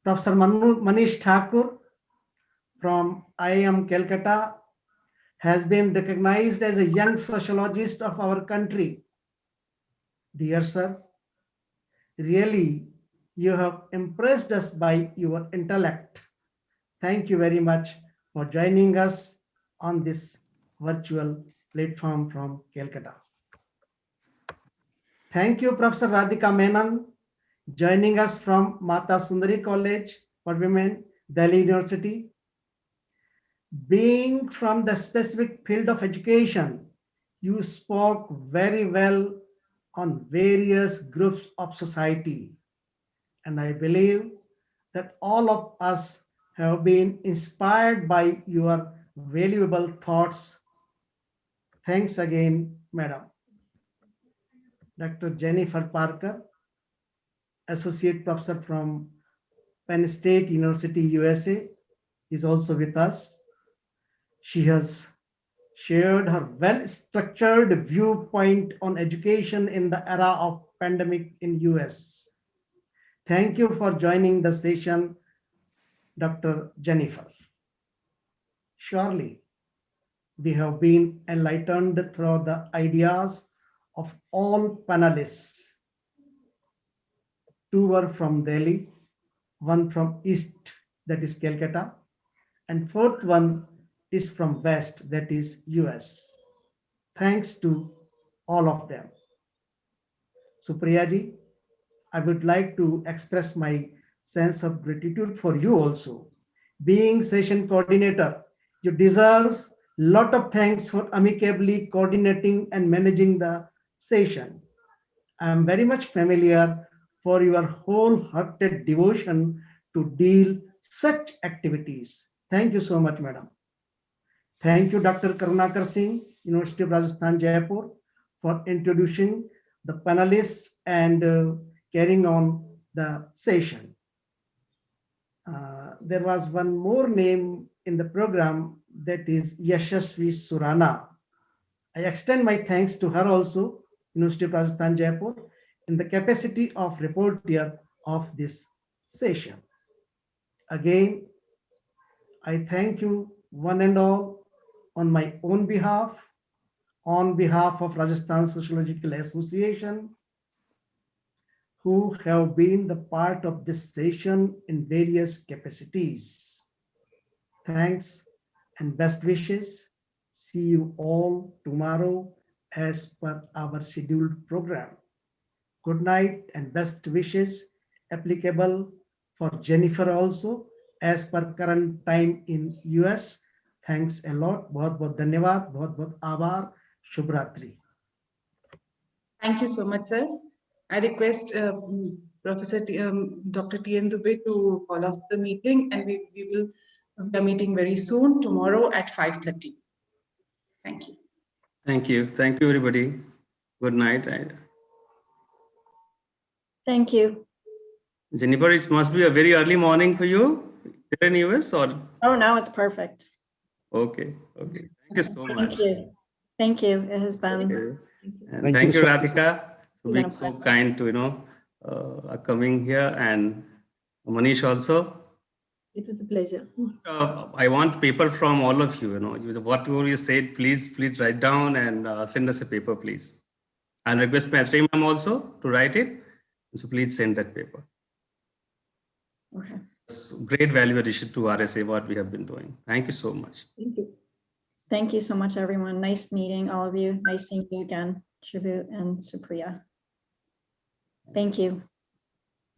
Professor Manish Thakur from IIM Calcutta has been recognized as a young sociologist of our country. Dear sir, really, you have impressed us by your intellect. Thank you very much for joining us on this virtual platform from Calcutta. Thank you, Professor Radhika Menon, joining us from Mata Sundari College for Women, Delhi University. Being from the specific field of education, you spoke very well on various groups of society. And I believe that all of us have been inspired by your valuable thoughts. Thanks again, Madam. Dr. Jennifer Parker, Associate Professor from Penn State University, USA, is also with us. She has shared her well-structured viewpoint on education in the era of pandemic in US. Thank you for joining the session, Dr. Jennifer. Surely, we have been enlightened through the ideas of all panelists. Two were from Delhi, one from East, that is Calcutta, and fourth one is from West, that is US. Thanks to all of them. Supriyaji, I would like to express my sense of gratitude for you also. Being session coordinator, you deserve lot of thanks for amicably coordinating and managing the session. I am very much familiar for your wholehearted devotion to deal such activities. Thank you so much, madam. Thank you, Dr. Karunakar Singh, University of Rajasthan, Jaipur, for introducing the panelists and carrying on the session. There was one more name in the program, that is Yashasvi Surana. I extend my thanks to her also, University of Rajasthan, Jaipur, in the capacity of reporter of this session. Again, I thank you one and all on my own behalf, on behalf of Rajasthan Sociological Association, who have been the part of this session in various capacities. Thanks and best wishes. See you all tomorrow as per our scheduled program. Good night and best wishes applicable for Jennifer also as per current time in US. Thanks a lot. बहुत बहुत धन्यवाद, बहुत बहुत आभार. शुभ रात्रि. Thank you so much, sir. I request Professor Dr. T.N. Dubey to call off the meeting, and we will be meeting very soon, tomorrow at 5:30. Thank you. Thank you. Thank you, everybody. Good night. Thank you. Jennifer, it must be a very early morning for you here in US, or? Oh, no, it's perfect. Okay. Okay. Thank you so much. Thank you. Thank you. It has been Okay. And thank you, Radhika, for being so kind to, coming here, and Manish also. It was a pleasure. I want paper from all of you, whatever you said, please write down and send us a paper, please. I'll request Maitri ma'am also to write it. So please send that paper. Okay. It's great value addition to RSA, what we have been doing. Thank you so much. Thank you. Thank you so much, everyone. Nice meeting all of you. Nice seeing you again, Shibu and Supriya. Thank you.